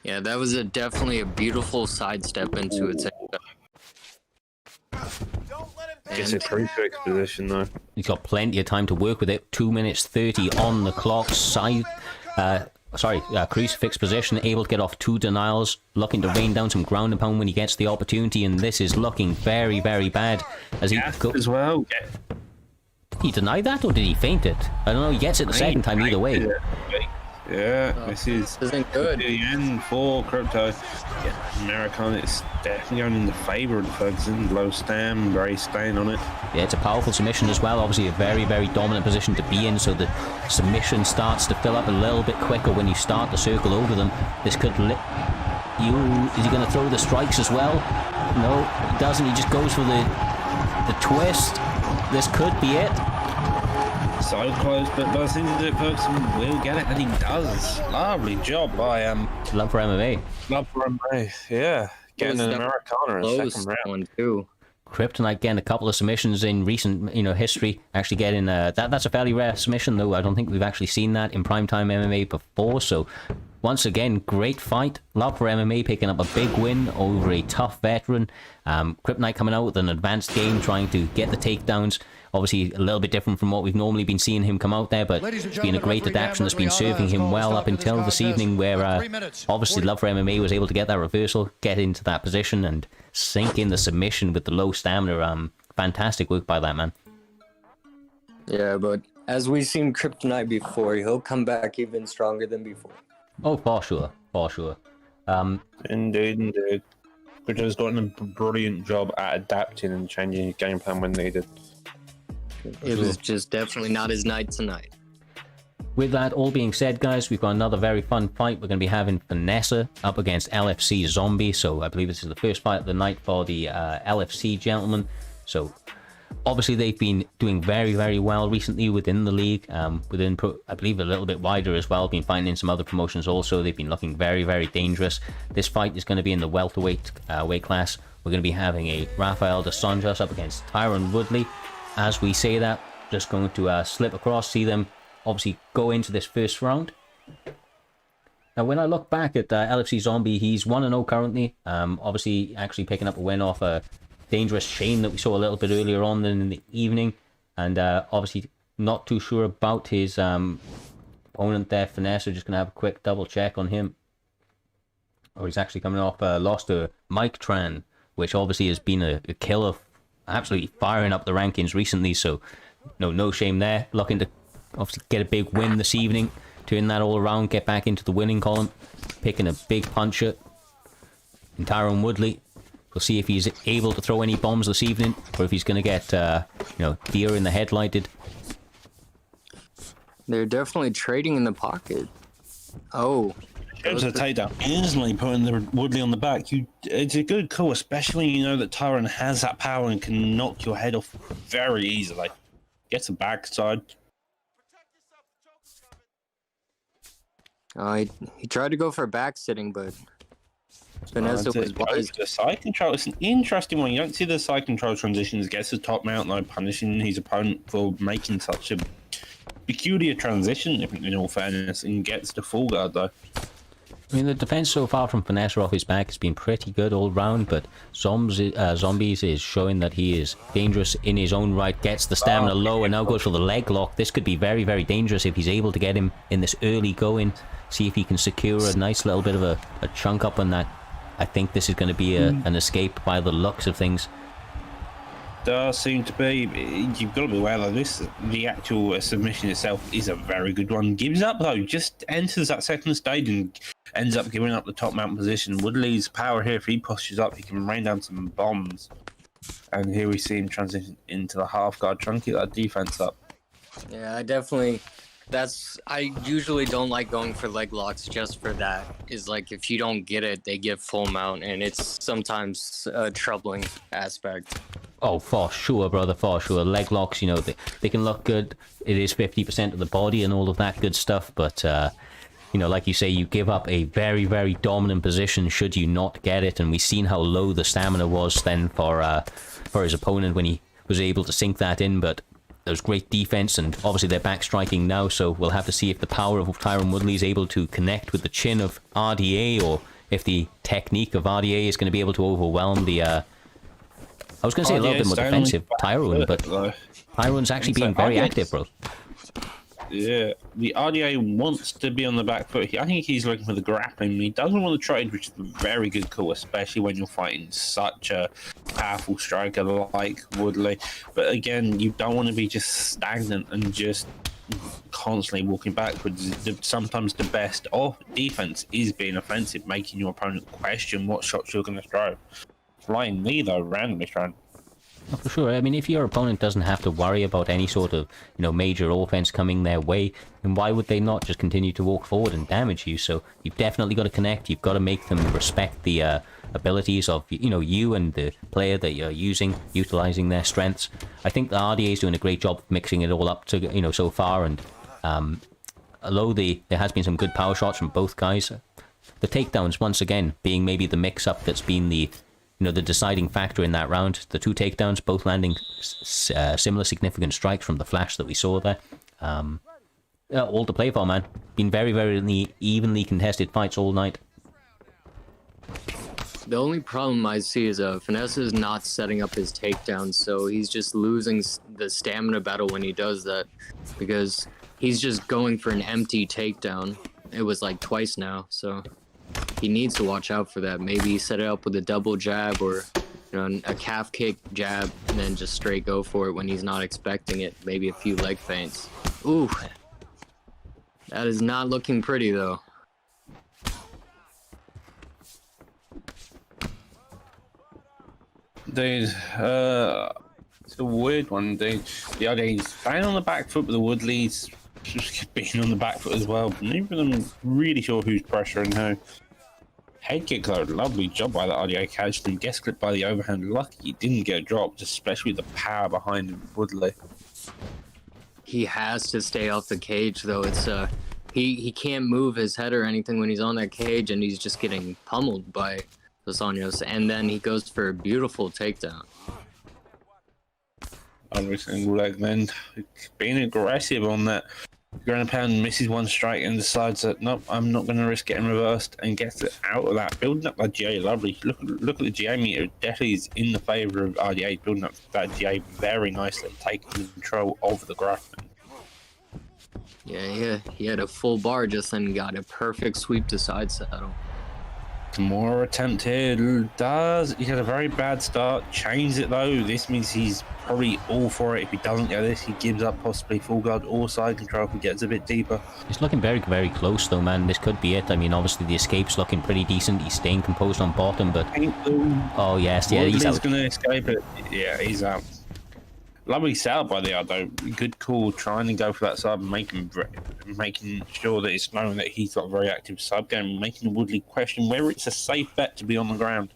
Yeah, that was definitely a beautiful sidestep into a takedown. It's a crucifix position though. He's got plenty of time to work with it. 2 minutes 30 on the clock. Crucifix position, able to get off 2 denials, looking to rain down some ground and pound when he gets the opportunity, and this is looking very, very bad. As he as well. He denied that, or did he feint it? I don't know, he gets it the second time either way. Yeah, this isn't good. The end for Crypto. Yeah, Americana is definitely going in the favour of the Ferguson. Low stam, very staying on it. Yeah, it's a powerful submission as well. Obviously, a very, very dominant position to be in. So the submission starts to fill up a little bit quicker when you start to circle over them. This could lit you. Is he going to throw the strikes as well? No, he doesn't. He just goes for the twist. This could be it. So close, but does seem to do it. Ferguson will get it, and he does. Lovely job by Love for MMA. Love for MMA. Yeah, getting an Americana in the second round. One too. Kryptonite getting a couple of submissions in recent, history. Actually getting that's a fairly rare submission, though. I don't think we've actually seen that in primetime MMA before. So, once again, great fight. Love for MMA picking up a big win over a tough veteran. Kryptonite coming out with an advanced game, trying to get the takedowns. Obviously, a little bit different from what we've normally been seeing him come out there, but it's been a great adaptation that's been serving him well up until this evening, where obviously Love for MMA was able to get that reversal, get into that position, and sink in the submission with the low stamina. Fantastic work by that man. Yeah, but as we've seen Kryptonite before, he'll come back even stronger than before. Oh, for sure, for sure. Indeed. Crypto's gotten a brilliant job at adapting and changing his game plan when needed. It was just definitely not his night tonight. With that all being said, guys, we've got another very fun fight. We're going to be having Vanessa up against LFC Zombie. So I believe this is the first fight of the night for the LFC gentlemen. So obviously they've been doing very, very well recently within the league. I believe a little bit wider as well. Been fighting in some other promotions also. They've been looking very, very dangerous. This fight is going to be in the welterweight weight class. We're going to be having a Rafael dos Anjos up against Tyron Woodley. As we say that, just going to slip across, see them obviously go into this first round. Now, when I look back at LFC Zombie, he's 1-0 currently. Obviously, actually picking up a win off a dangerous Shane that we saw a little bit earlier on in the evening. And obviously, not too sure about his opponent there, Finesse. Just going to have a quick double check on him. Oh, he's actually coming off a loss to Mike Tran, which obviously has been a killer, absolutely firing up the rankings recently. So, no shame there. Looking to obviously get a big win this evening, turn that all around, get back into the winning column, picking a big puncher in Tyron Woodley. We'll see if he's able to throw any bombs this evening, or if he's going to get deer in the headlighted. They're definitely trading in the pocket. Oh, It was a takedown. Instantly putting the Woodley on the back. It's a good call, especially when you know that Tyron has that power and can knock your head off very easily. Gets a backside. He tried to go for a back sitting, but Vanessa was wise. The side control. It's an interesting one. You don't see the side control transitions. Gets the top mount, though, punishing his opponent for making such a peculiar transition, in all fairness, and gets the full guard, though. I mean, the defense so far from Finesse off his back has been pretty good all round, but Zombies is showing that he is dangerous in his own right, gets the stamina low, and now goes for the leg lock. This could be very, very dangerous if he's able to get him in this early going, see if he can secure a nice little bit of a chunk up on that. I think this is going to be an escape by the looks of things. Does seem to be. You've got to be aware though, the actual submission itself is a very good one. Gives up though, just enters that second stage and ends up giving up the top mount position. Woodley's power here, if he pushes up, he can rain down some bombs. And here we see him transition into the half guard, trying to keep that defense up. Yeah, I usually don't like going for leg locks just for that. Is like if you don't get it, they get full mount, and it's sometimes a troubling aspect. Oh, for sure, brother, for sure. Leg locks, they can look good. It is 50% of the body and all of that good stuff, but, like you say, you give up a very, very dominant position should you not get it, and we've seen how low the stamina was then for his opponent when he was able to sink that in, but there was great defense, and obviously they're back striking now, so we'll have to see if the power of Tyron Woodley is able to connect with the chin of RDA, or if the technique of RDA is going to be able to overwhelm the... I was going to say a little bit more defensive, Tyron, but Tyron's actually being very active, bro. Yeah, the RDA wants to be on the back foot. I think he's looking for the grappling. He doesn't want to trade, which is a very good call, especially when you're fighting such a powerful striker like Woodley. But again, you don't want to be just stagnant and just constantly walking backwards. Sometimes the best of defense is being offensive, making your opponent question what shots you're going to throw. Flying knee though, randomly thrown. Oh, for sure. I mean, if your opponent doesn't have to worry about any sort of, major offense coming their way, then why would they not just continue to walk forward and damage you? So you've definitely got to connect. You've got to make them respect the abilities of, you and the player that you're utilizing their strengths. I think the RDA is doing a great job of mixing it all up to, so far. And although there has been some good power shots from both guys, the takedowns once again being maybe the mix-up that's been the the deciding factor in that round. The two takedowns both landing similar significant strikes from the flash that we saw there. All to play for, man. Been very, very evenly contested fights all night. The only problem I see is Finesse is not setting up his takedowns, so he's just losing the stamina battle when he does that, because he's just going for an empty takedown. It was like twice now, so he needs to watch out for that. Maybe set it up with a double jab or a calf kick jab, and then just straight go for it when he's not expecting it. Maybe a few leg feints. Ooh, that is not looking pretty though. Dude, it's a weird one, dude. The other he's staying on the back foot, but the Woodley's just being on the back foot as well. Neither of them really sure who's pressuring who. Head kick though, lovely job by the RDA, catched him, guest clipped by the overhand. Lucky he didn't get dropped, especially with the power behind him, Woodley. He has to stay off the cage though. It's he can't move his head or anything when he's on that cage, and he's just getting pummeled by Dos Anjos, and then he goes for a beautiful takedown. Every single leg, man. Being aggressive on that. Ground pound, misses one strike and decides that nope, I'm not going to risk getting reversed, and gets it out of that. Building up that GA, lovely. Look at the GA meter. Definitely is in the favour of RDA, building up that GA very nicely, taking control of the grappling. Yeah, he had a full bar just then, got a perfect sweep to side saddle. More attempt here. He had a very bad start. Changed it though. This means he's probably all for it. If he doesn't get this, he gives up possibly full guard or side control if he gets a bit deeper. He's looking very, very close though, man. This could be it. I mean, obviously the escape's looking pretty decent. He's staying composed on bottom, but oh yes, yeah, he's out. He's going to escape it. Yeah, he's out. Lovely setup by the Aldo. Good call, trying to go for that sub, making sure that it's known that he's got a very active sub game, making Woodley question whether it's a safe bet to be on the ground.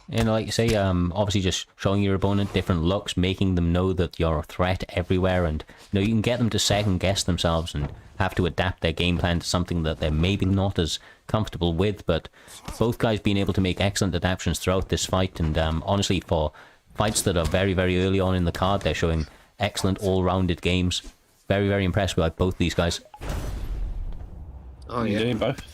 And like you say, obviously just showing your opponent different looks, making them know that you're a threat everywhere, and you can get them to second guess themselves and have to adapt their game plan to something that they're maybe not as comfortable with. But both guys being able to make excellent adaptations throughout this fight, and honestly, for fights that are very, very early on in the card, they're showing excellent all-rounded games. Very, very impressed with both these guys. Oh yeah, doing both.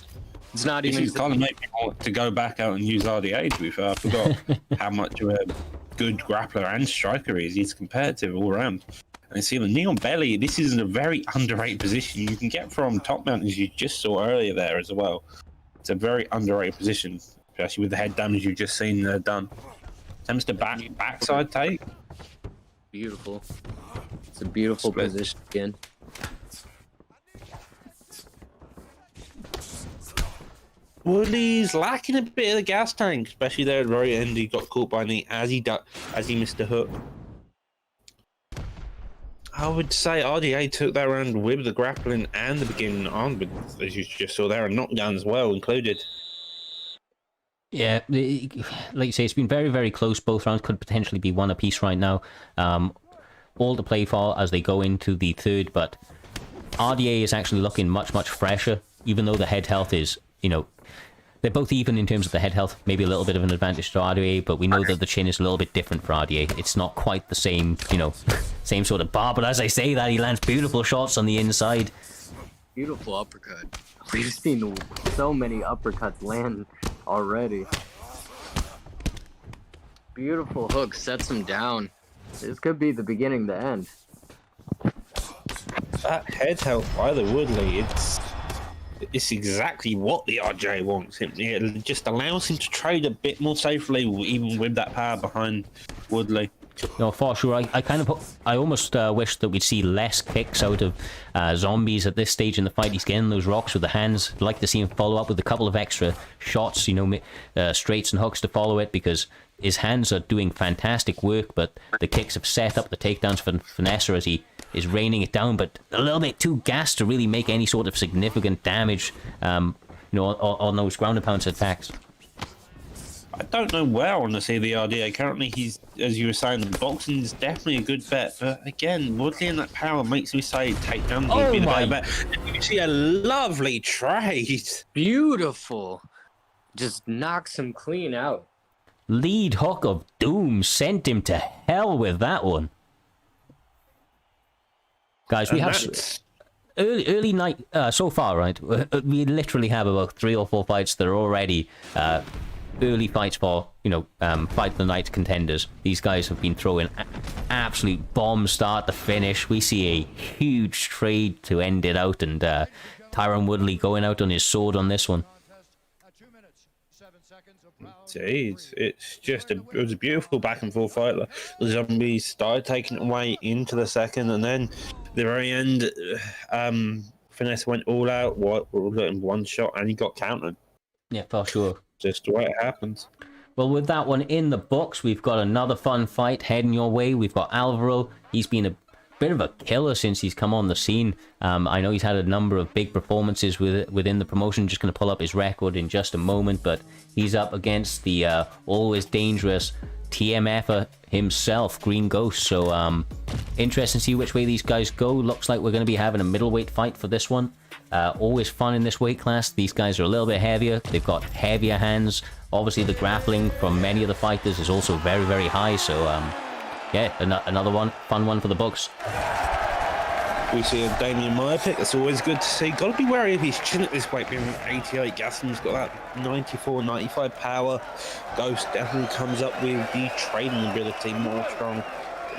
It's not even. It's kind of make me want to go back out and use RDA. To be fair, I forgot how much of a good grappler and striker he is. He's competitive all around. And see the knee on belly. This is a very underrated position you can get from top mountains. You just saw earlier there as well. It's a very underrated position, especially with the head damage you've just seen done. Attempts to backside take. Beautiful. It's a beautiful position again. Woodley's lacking a bit of the gas tank, especially there at the very end. He got caught by knee as he missed a hook. I would say RDA took that round with the grappling and the beginning on, but as you just saw there, a knockdown as well included. Yeah, like you say, it's been very, very close. Both rounds could potentially be one apiece right now. All to play for as they go into the third, but RDA is actually looking much, much fresher, even though the head health is, they're both even in terms of the head health, maybe a little bit of an advantage to RDA, but we know that the chin is a little bit different for RDA. It's not quite the same, same sort of bar, but as I say that, he lands beautiful shots on the inside. Beautiful uppercut. We've seen so many uppercuts land already. Beautiful hook, sets him down. This could be the beginning to end. That head health by the Woodley, it's exactly what the RJ wants. It just allows him to trade a bit more safely, even with that power behind Woodley. No, for sure. I almost wish that we'd see less kicks out of Zombies at this stage in the fight. He's getting those rocks with the hands. I'd like to see him follow up with a couple of extra shots, you know, straights and hooks to follow it, because his hands are doing fantastic work, but the kicks have set up the takedowns for Finesse as he is raining it down, but a little bit too gassed to really make any sort of significant damage, you know, on those ground and pound attacks. I don't know where I want to see the RDA. Currently, he's, as you were saying, the boxing is definitely a good bet. But again, Woodley and that power makes me say takedown would be the better bet. You see a lovely trade. Beautiful. Just knocks him clean out. Lead hook of doom sent him to hell with that one. Guys, we have early night so far, right? We literally have about 3 or 4 fights that are already early fights for, you know, fight of the night contenders. These guys have been throwing absolute bombs start to finish. We see a huge trade to end it out, and Tyron Woodley going out on his sword on this one. Jeez, it's just it was a beautiful back and forth fight. The Zombies started taking it away into the second, and then the very end, Finesse went all out, in one shot, and he got countered. Yeah, for sure. Just the way it happens. Well, with that one in the books, we've got another fun fight heading your way. We've got Alvaro. He's been a bit of a killer since he's come on the scene. I know he's had a number of big performances within the promotion. Just going to pull up his record in just a moment, but he's up against the always dangerous TMFer himself, Green Ghost. So interesting to see which way these guys go. Looks like we're going to be having a middleweight fight for this one. Always fun in this weight class. These guys are a little bit heavier. They've got heavier hands. Obviously, the grappling from many of the fighters is also very, very high. So yeah, another one, fun one for the books. We see a DateMyPig. That's always good to see. Got to be wary of his chin at this weight, being 88. Gaston's got that 94, 95 power. Ghost definitely comes up with the trading ability more strong.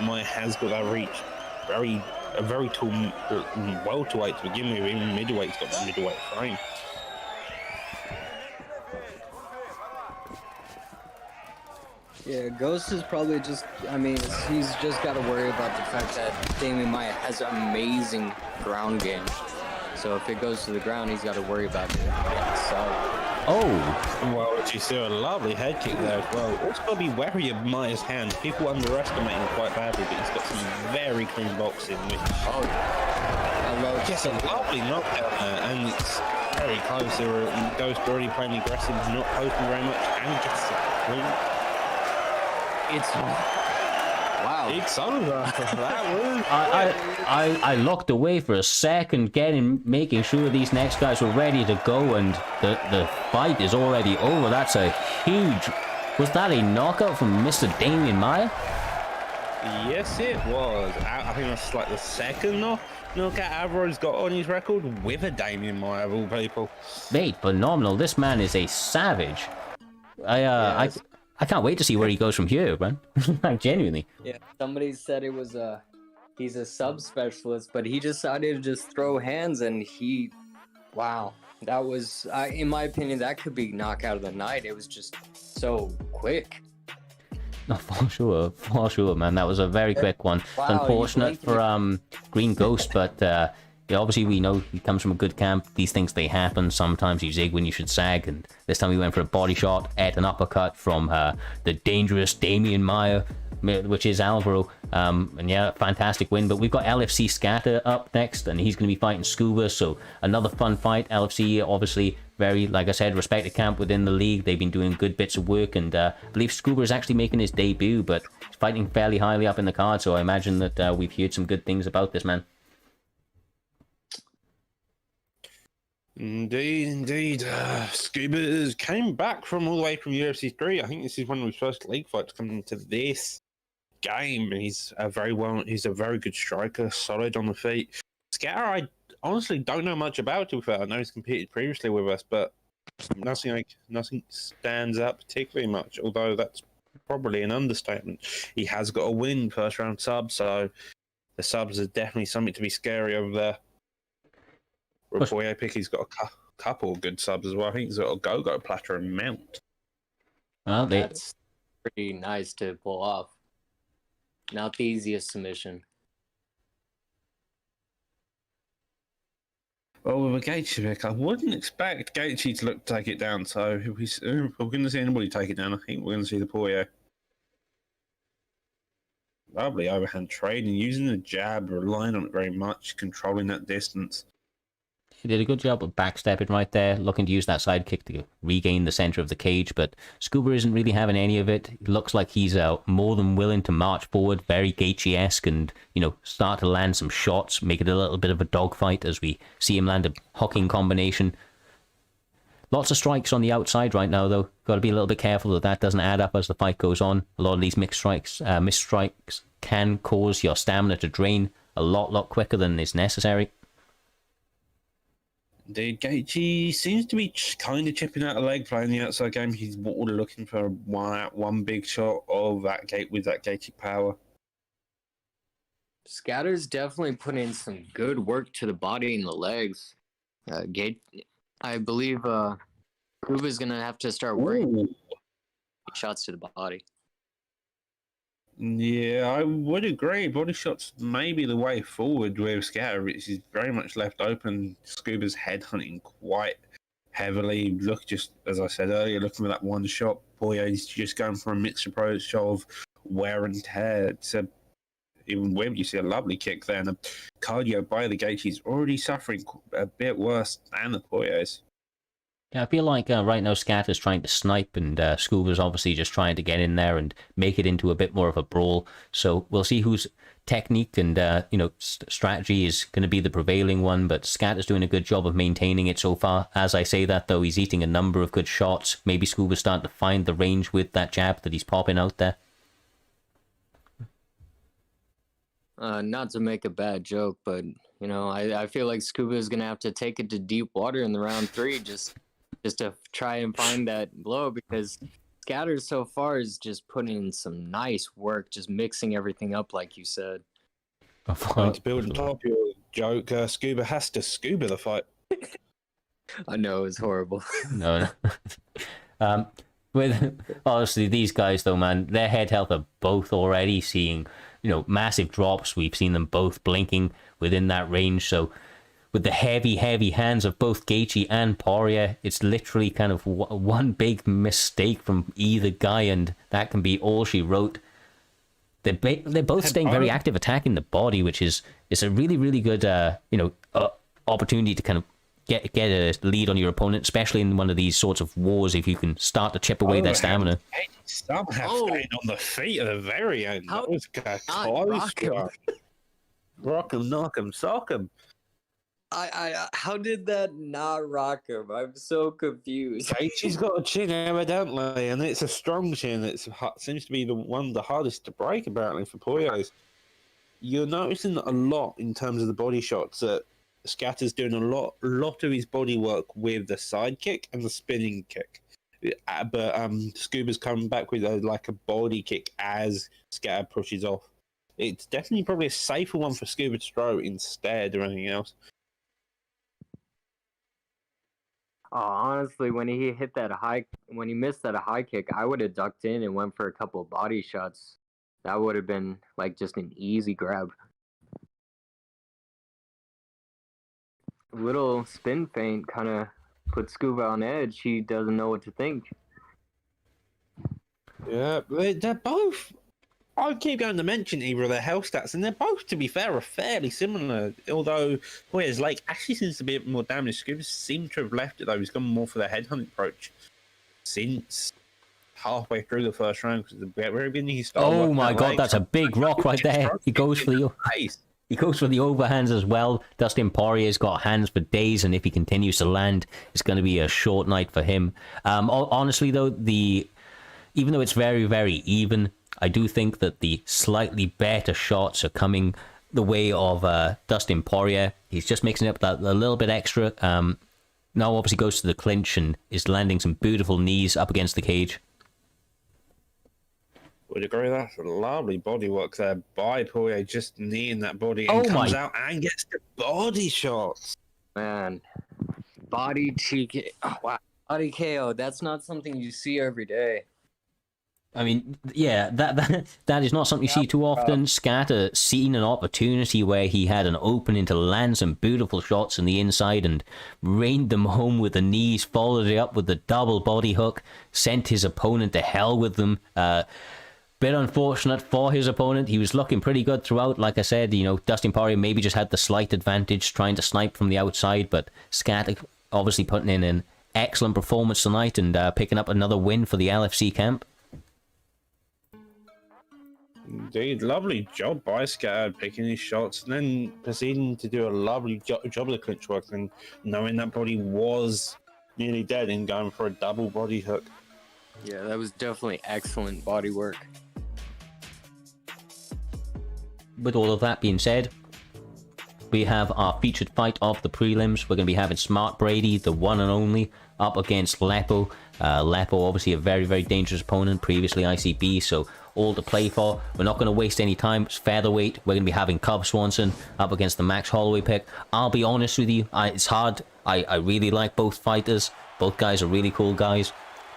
Maya has got that reach. A very tall welterweight to begin with. Even middleweight's got the middleweight frame. Yeah, Ghost is probably just, I mean, he's just got to worry about the fact that DateMyMMA has amazing ground game. So if it goes to the ground, he's got to worry about it. Oh! Well, you see a lovely head kick there as well. Also got to be wary of Maya's hand. People underestimate him quite badly, but he's got some very clean boxing. Which, gets a lovely knockdown there, and it's very close. Ghost already playing aggressive, not posting very much, and gets a clean. Wow. It's over. That was. I looked away for a second, making sure these next guys were ready to go, and the fight is already over. That's a huge. Was that a knockout from Mr. DateMyMMA? Yes, it was. I think that's like the second knockout Alvaro's got on his record with a DateMyMMA of all people. Mate, phenomenal. This man is a savage. I can't wait to see where he goes from here, man. Genuinely. Yeah, somebody said it was he's a sub specialist, but he decided to just throw hands, and wow, that was, in my opinion, that could be knockout of the night. It was just so quick. No, for sure, man. That was a very quick one. Wow, unfortunate for Green Ghost, but yeah, obviously we know he comes from a good camp. These things, they happen. Sometimes you zig when you should sag, and this time he went for a body shot at an uppercut from the dangerous DateMyMMA, which is Alvaro. And yeah, fantastic win. But we've got LFC Scatter up next, and he's going to be fighting Scuba. So another fun fight. LFC, obviously, very, like I said, respected camp within the league. They've been doing good bits of work, and I believe Scuba is actually making his debut, but he's fighting fairly highly up in the card. So I imagine that we've heard some good things about this man. Indeed. Scuba came back from all the way from UFC 3. I think this is one of his first league fights coming into this game. He's a very good striker, solid on the feet. Scatter, I honestly don't know much about him. I know he's competed previously with us, but nothing stands out particularly much, although that's probably an understatement. He has got a win first round sub, so the subs are definitely something to be scary over there. PrimeTime, he's got a couple of good subs as well. I think he's got a Go-Go Platter and Mount. Well, That's pretty nice to pull off. Not the easiest submission. Well, with a Gaethje pick, I wouldn't expect Gaethje to look to take it down. So if we're going to see anybody take it down, I think we're going to see the Poirier. Lovely overhand trading, using the jab, relying on it very much, controlling that distance. He did a good job of backstepping right there, looking to use that side kick to regain the center of the cage, but Scuba isn't really having any of it. It looks like he's more than willing to march forward, very Gaethje-esque, and, you know, start to land some shots, make it a little bit of a dogfight as we see him land a hooking combination. Lots of strikes on the outside right now, though. Got to be a little bit careful that that doesn't add up as the fight goes on. A lot of these missed strikes can cause your stamina to drain a lot quicker than is necessary. Indeed, Gaethje seems to be kind of chipping out a leg, playing the outside game. He's looking for one big shot of that gate with that Gaethje power. Scatter's definitely putting in some good work to the body and the legs. I believe Kuba's going to have to start working shots to the body. Yeah, I would agree. Body shots may be the way forward with Scatter, which is very much left open. Scuba's headhunting quite heavily. Look, just as I said earlier, looking for that one shot. Poirier's just going for a mixed approach of wear and tear. Even with you see a lovely kick there, and the cardio by the Gaethje's already suffering a bit worse than the Poirier's. Yeah, I feel like right now Scatter's trying to snipe, and Scuba's obviously just trying to get in there and make it into a bit more of a brawl. So we'll see whose technique and strategy is going to be the prevailing one. But Scatter's doing a good job of maintaining it so far. As I say that, though, he's eating a number of good shots. Maybe Scuba's starting to find the range with that jab that he's popping out there. Not to make a bad joke, but I feel like Scuba is gonna have to take it to deep water in the round 3 just to try and find that blow, because Scatter so far is just putting in some nice work, just mixing everything up like you said. To build on top of your joke, Scuba has to scuba the fight. I know, it's horrible. No. With honestly, these guys though, man, their head health are both already seeing massive drops. We've seen them both blinking within that range. So with the heavy hands of both Gaethje and Poirier, it's literally kind of one big mistake from either guy, and that can be all she wrote. They're both staying very active, attacking the body, which is a really good opportunity to kind of get a lead on your opponent, especially in one of these sorts of wars. If you can start to chip away their stamina. Some have stayed on the feet at the very end. That was close. Rock 'em, knock 'em, sock 'em. How did that not rock him? I'm so confused. Gaethje's got a chin, evidently, and it's a strong chin. It seems to be the hardest to break, apparently, for Poirier's. You're noticing a lot in terms of the body shots that Scatter's doing a lot of his body work with the side kick and the spinning kick. But Scuba's coming back with a body kick as Scatter pushes off. It's definitely probably a safer one for Scuba to throw instead of anything else. Honestly, when he missed that high kick, I would have ducked in and went for a couple of body shots. That would have been just an easy grab. Little spin feint kind of put Scuba on edge. He doesn't know what to think. Yeah, they're both. I keep going to mention either of their health stats, and they're both, to be fair, are fairly similar. Although Poirier's leg actually seems to be a bit more damaged. Scuba seems to have left it, though. He's gone more for the headhunt approach since halfway through the first round. Because the very beginning he started. Oh my god, that's a big rock right there. He goes for the overhands as well. Dustin Poirier's got hands for days, and if he continues to land, it's going to be a short night for him. Honestly, though, even though it's very, very even, I do think that the slightly better shots are coming the way of Dustin Poirier. He's just mixing up that a little bit extra. Now obviously goes to the clinch and is landing some beautiful knees up against the cage. Would agree. That's a lovely body work there by Poirier, just kneeing that body and comes out and gets the body shots. Man, body TK. Oh, wow. Body KO. That's not something you see every day. I mean, yeah, that is not something you see too often. Scatter seen an opportunity where he had an opening to land some beautiful shots in the inside and rained them home with the knees, followed it up with the double body hook, sent his opponent to hell with them. Bit unfortunate for his opponent. He was looking pretty good throughout. Like I said, you know, Dustin Poirier maybe just had the slight advantage trying to snipe from the outside, but Scatter obviously putting in an excellent performance tonight and picking up another win for the LFC camp. Indeed, lovely job by Scatter picking his shots and then proceeding to do a lovely job of the clinch work and knowing that body was nearly dead and going for a double body hook. Yeah, that was definitely excellent body work. With all of that being said, we have our featured fight of the prelims. We're going to be having Smart Brady, the one and only, up against Lepo. Lepo, obviously a very, very dangerous opponent, previously ICB, so all to play for. We're not going to waste any time. It's featherweight. We're going to be having Cub Swanson up against the Max Holloway pick. I'll be honest with you, it's hard. I really like both fighters. Both guys are really cool guys.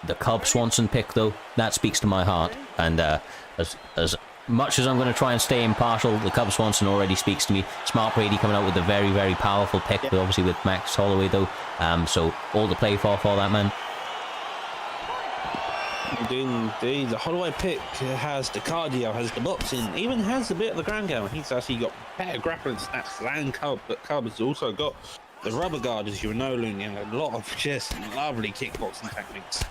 The Cub Swanson pick, though, that speaks to my heart. And as much as I'm going to try and stay impartial, the Cub Swanson already speaks to me. Smart Brady coming out with a very, very powerful pick, but obviously with Max Holloway, though. So all to play for that man. Indeed, the Holloway pick has the cardio, has the boxing, even has a bit of the ground game. He's actually got better grappling stats than Cub, but Cub has also got the rubber guard, as you know, Looney, and a lot of just lovely kickboxing techniques.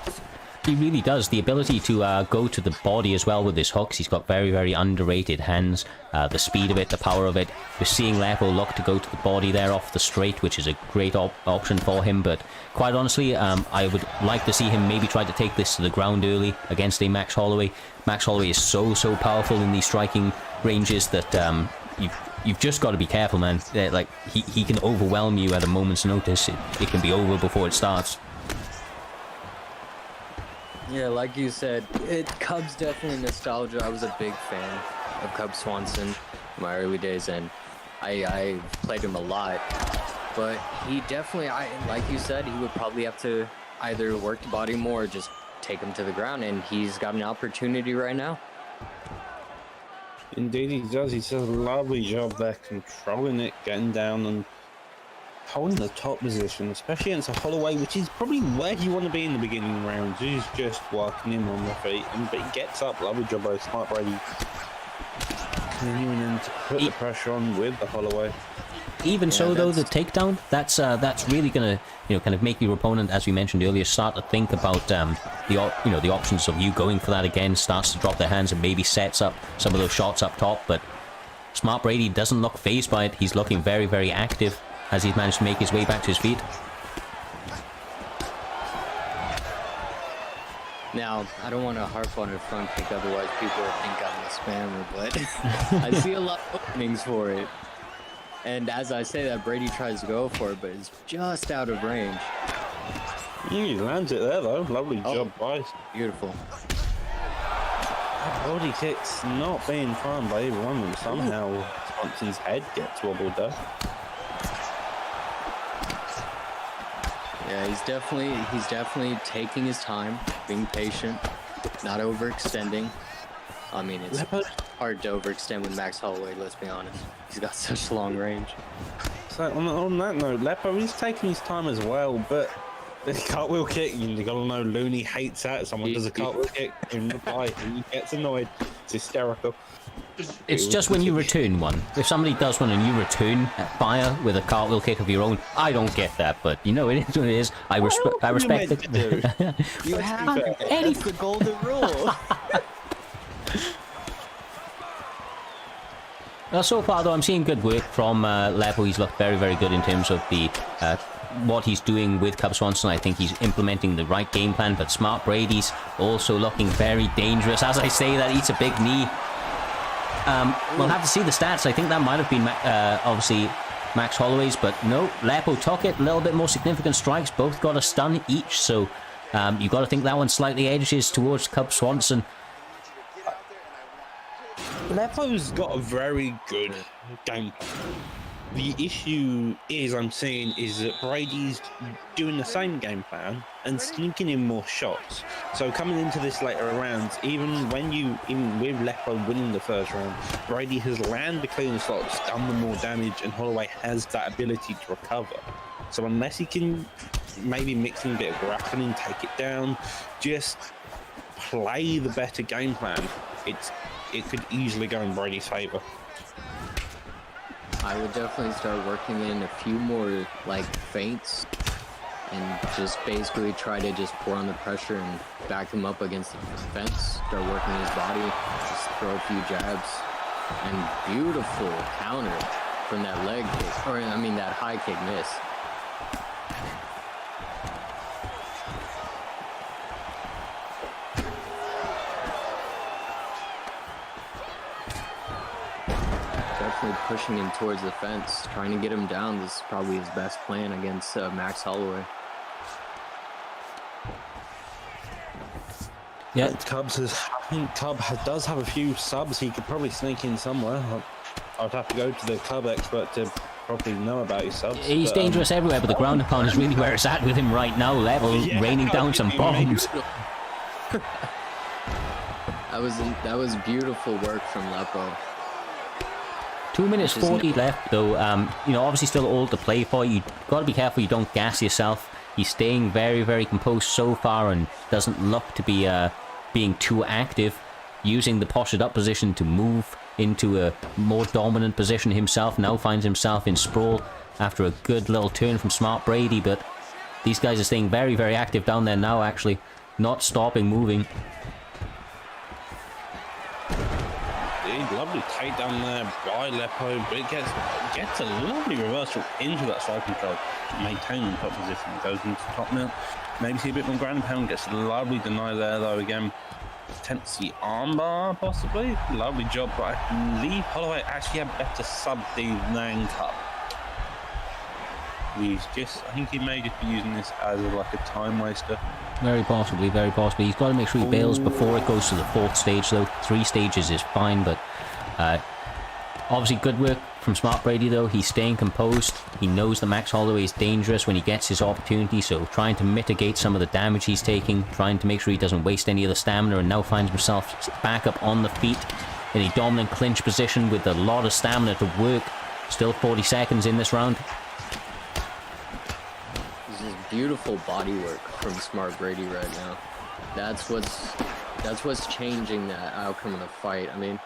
He really does. The ability to go to the body as well with his hooks. He's got very, very underrated hands. The speed of it, the power of it. We're seeing Lepo look to go to the body there off the straight, which is a great option for him. But quite honestly, I would like to see him maybe try to take this to the ground early against a Max Holloway. Max Holloway is so powerful in these striking ranges that you've just got to be careful, man. Like he can overwhelm you at a moment's notice. It can be over before it starts. Yeah, like you said, Cub's definitely nostalgia. I was a big fan of Cub Swanson in my early days, and I played him a lot. But he definitely, like you said, he would probably have to either work the body more or just take him to the ground, and he's got an opportunity right now. Indeed he does. He does a lovely job there controlling it, getting down and holding the top position, especially against a Holloway, which is probably where you want to be in the beginning rounds. He's just working him on the feet, but he gets up. Lovely job by Smart Brady. Continuing to put the pressure on with the Holloway. Even so, though, the takedown, that's really gonna, kind of make your opponent, as we mentioned earlier, start to think about the options of you going for that again. Starts to drop their hands and maybe sets up some of those shots up top. But Smart Brady doesn't look fazed by it. He's looking very, very active as he's managed to make his way back to his feet. Now, I don't want to harp on a front kick, otherwise people will think I'm a spammer, but I see a lot of openings for it. And as I say that, Brady tries to go for it, but it's just out of range. He lands it there, though. Lovely job, boys. Beautiful. That body kick's not being found by either one of them. Somehow, Swансon's head gets wobbled there. Yeah, he's definitely taking his time, being patient, not overextending. I mean, it's hard to overextend with Max Holloway, let's be honest. He's got such long range. So on that note, Lepo is taking his time as well, but the cartwheel kick, you gotta know Looney hates that. Someone does a cartwheel kick in reply, and he gets annoyed. It's hysterical. It's just when you return one. If somebody does one and you return fire with a cartwheel kick of your own, I don't get that, but it is what it is. I respect it. You have to. That's the golden rule. So far, though, I'm seeing good work from Lepo. He's looked very, very good in terms of the what he's doing with Cub Swanson. I think he's implementing the right game plan, but Smart Brady's also looking very dangerous. As I say, that eats a big knee. We'll have to see the stats. I think that might have been obviously Max Holloway's, but no, Lepo took it. A little bit more significant strikes. Both got a stun each, so you've got to think that one slightly edges towards Cub Swanson. Lepo's got a very good game plan. The issue is I'm seeing is that Brady's doing the same game plan and sneaking in more shots. So coming into this later rounds, even with Lepo winning the first round, Brady has landed the cleaner slots, done the more damage, and Holloway has that ability to recover. So unless he can maybe mix in a bit of grappling, take it down, just play the better game plan, it could easily go in Brady's favor. I would definitely start working in a few more like feints and just basically try to just pour on the pressure and back him up against the fence, start working his body, just throw a few jabs, and beautiful counter from that leg kick, or I mean that high kick miss. Pushing him towards the fence, trying to get him down. This is probably his best plan against Max Holloway. Yeah, I think Cub does have a few subs he could probably sneak in somewhere. I'd have to go to the Cub expert to probably know about his subs. He's dangerous everywhere, but the ground and pound is really where it's at with him right now. Level, raining down some bombs. That was beautiful work from Lepo. 2 minutes 40 left, though. You know, obviously still all to play for. You got to be careful you don't gas yourself. He's staying very, very composed so far and doesn't look to be being too active, using the postured up position to move into a more dominant position himself. Now finds himself in sprawl after a good little turn from Smart Brady, but these guys are staying very, very active down there now, actually. Not stopping moving. Lovely takedown there by Lepo, but it gets a lovely reversal into that side control, maintaining top position, goes into top mount, maybe see a bit more ground and pound, gets a lovely deny there though again, attempts the armbar possibly, lovely job, but I believe Holloway actually had better sub D than Cup. I think he may just be using this as like a time waster. Very possibly, very possibly. He's got to make sure he bails before it goes to the 4th stage though. 3 stages is fine, but obviously good work from Smart Brady though. He's staying composed. He knows that Max Holloway is dangerous when he gets his opportunity, so trying to mitigate some of the damage he's taking, trying to make sure he doesn't waste any of the stamina, and now finds himself back up on the feet in a dominant clinch position with a lot of stamina to work. Still 40 seconds in this round. Beautiful body work from Smart Brady right now. That's what's changing the outcome of the fight. I mean,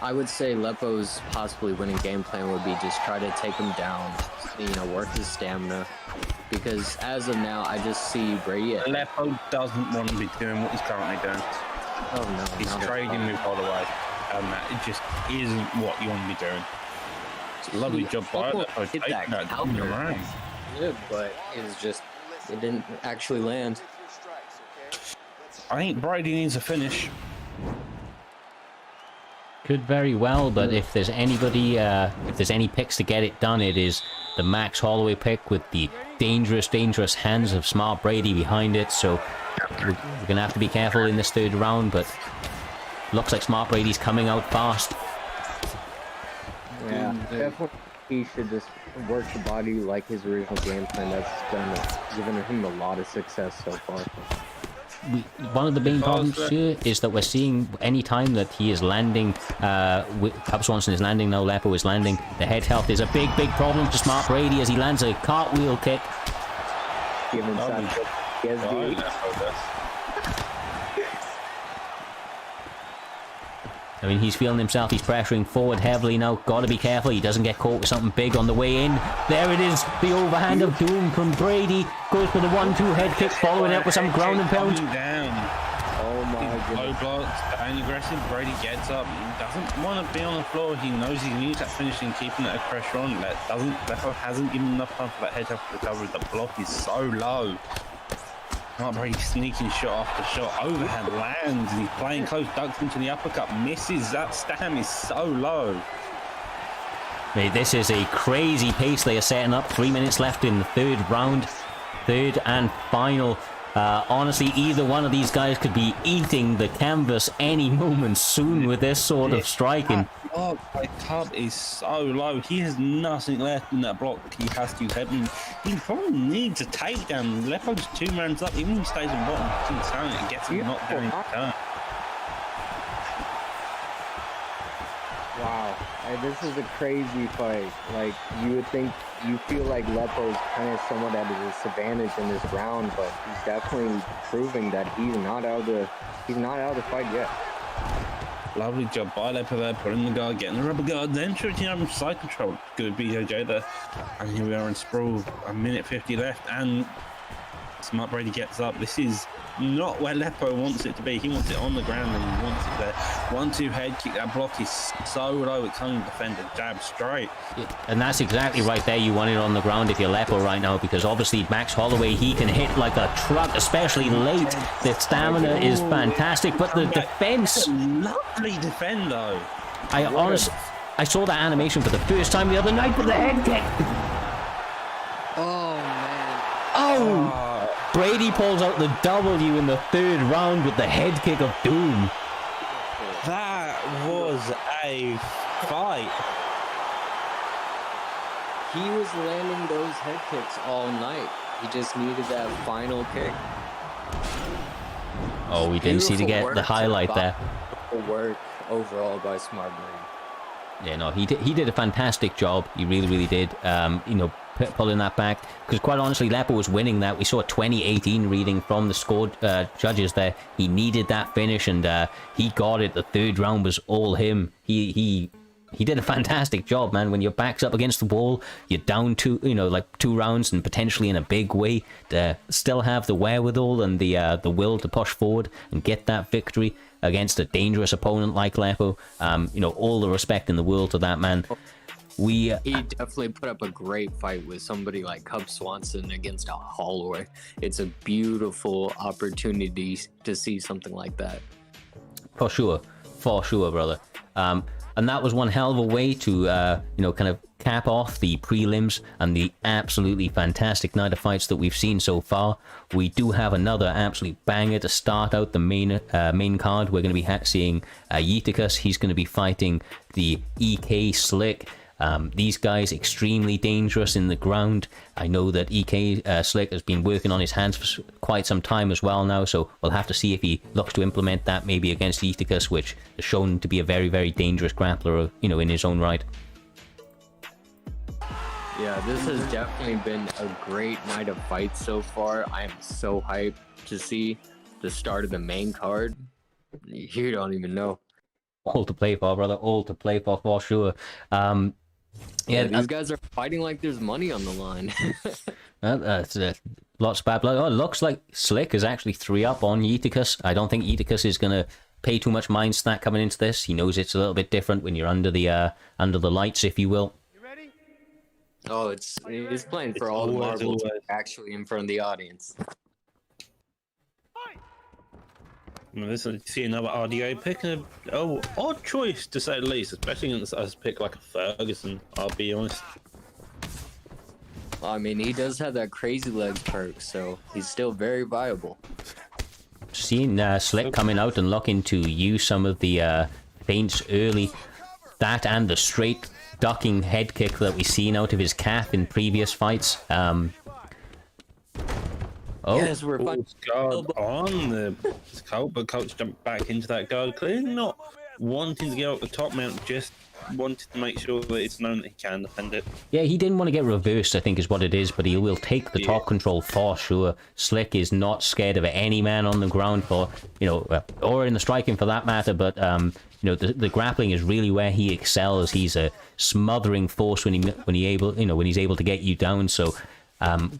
I would say Lepo's possibly winning game plan would be just try to take him down, you know, work his stamina. Because as of now, I just see Brady. Lepo doesn't want to be doing what he's currently doing. Oh no, he's trading with Holloway, and that just isn't what you want to be doing. It's a lovely job by Lepo taking that down around. Good, but it didn't actually land. I think Brady needs a finish. Could very well, but if there's anybody, if there's any picks to get it done, it is the Max Holloway pick with the dangerous, dangerous hands of Smart Brady behind it. So we're gonna have to be careful in this 3rd round, but looks like Smart Brady's coming out fast. Yeah, definitely. He should just work the body like his original game plan. That's given him a lot of success so far. One of the main problems here is that we're seeing any time that he is landing, Cub Swanson is landing now, Lepo is landing, the head health is a big, big problem to Smart Brady as he lands a cartwheel kick. I mean, he's feeling himself, he's pressuring forward heavily now, gotta be careful, he doesn't get caught with something big on the way in. There it is, the overhand of doom from Brady, goes for the 1-2 head kick, following it up with some ground and pound. Oh my god. Low blocks, staying aggressive, Brady gets up, he doesn't want to be on the floor, he knows he needs that finishing, keeping that pressure on, Lepo hasn't given enough time for that head to recover, the block is so low. Smart Brady sneaking shot after shot, overhand lands, and he's playing close, ducks into the uppercut, misses, that stam is so low. Mate, this is a crazy pace they are setting up, 3 minutes left in the 3rd round, 3rd and final Honestly, either one of these guys could be eating the canvas any moment soon with this sort of striking. Oh, my cub is so low. He has nothing left in that block. He has to head in. He probably needs a takedown. Lepo's 2 rounds up. Even if he stays on bottom, he's turn it gets him knocked down in turn. Wow, this is a crazy fight. Like, you would think, you feel like Lepo's kind of somewhat at a disadvantage in this round, but he's definitely proving that he's not out of the fight yet. Lovely job by Lepo there, putting the guard, getting the rubber guard, then shooting out from side control. Good BJJ there. And here we are in sprawl, a minute 50 left, and Smart Brady gets up. This is not where Lepo wants it to be. He wants it on the ground and he wants it there. 1-2 head kick. That block is so low it can't even defend a jab straight. And that's exactly right there. You want it on the ground if you're Lepo right now, because obviously Max Holloway, he can hit like a truck, especially late. The stamina is fantastic, but the defense... Lovely defend though. I saw that animation for the first time the other night with the head kick. Oh, man. Oh! Brady pulls out the W in the 3rd round with the head kick of doom. That was a fight. He was landing those head kicks all night. He just needed that final kick. Oh, we didn't see to get the highlight there. Work overall by Smart Brady. Yeah, no, he did a fantastic job. He really, really did. You know, pulling that back, because quite honestly, Lepo was winning that. We saw a 20-18 reading from the score judges there. He needed that finish, and he got it. The 3rd round was all him. He did a fantastic job, man. When your back's up against the wall, you're down 2 rounds, and potentially in a big way, to still have the wherewithal and the will to push forward and get that victory against a dangerous opponent like Lepo. You know, all the respect in the world to that man. He definitely put up a great fight with somebody like Cub Swanson against a Holloway. It's a beautiful opportunity to see something like that. For sure, brother. And that was one hell of a way to, you know, kind of cap off the prelims and the absolutely fantastic night of fights that we've seen so far. We do have another absolute banger to start out the main card. We're going to be seeing Whittaker. He's going to be fighting the EK Slick. These guys extremely dangerous in the ground. I know that EK Slick has been working on his hands for quite some time as well now, so we'll have to see if he looks to implement that maybe against Whittaker, which is shown to be a very, very dangerous grappler, you know, in his own right. Yeah, this has definitely been a great night of fights so far. I am so hyped to see the start of the main card. You don't even know. All to play for, brother. All to play for sure. Yeah, these guys are fighting like there's money on the line. Lots of bad blood. Oh, it looks like Slick is actually 3 up on Whittaker. I don't think Whittaker is going to pay too much mind to that coming into this. He knows it's a little bit different when you're under the lights, if you will. You ready? Oh, it's playing for all the marbles actually in front of the audience. This is see another RDA pick. Odd choice to say the least, especially against us pick like a Ferguson. I'll be honest. I mean, he does have that crazy legs perk, so he's still very viable. Seeing Slick coming out and looking to use some of the feints early, that and the straight ducking head kick that we've seen out of his calf in previous fights. Oh, yes, we're guard on the coach, but coach jumped back into that guard. Clearly not wanting to get out the top mount, just wanted to make sure that it's known that he can defend it. Yeah, he didn't want to get reversed, I think is what it is, but he will take the top control for sure. Slick is not scared of any man on the ground, for, you know, or in the striking for that matter, but you know, the grappling is really where he excels. He's a smothering force when he's able to get you down. So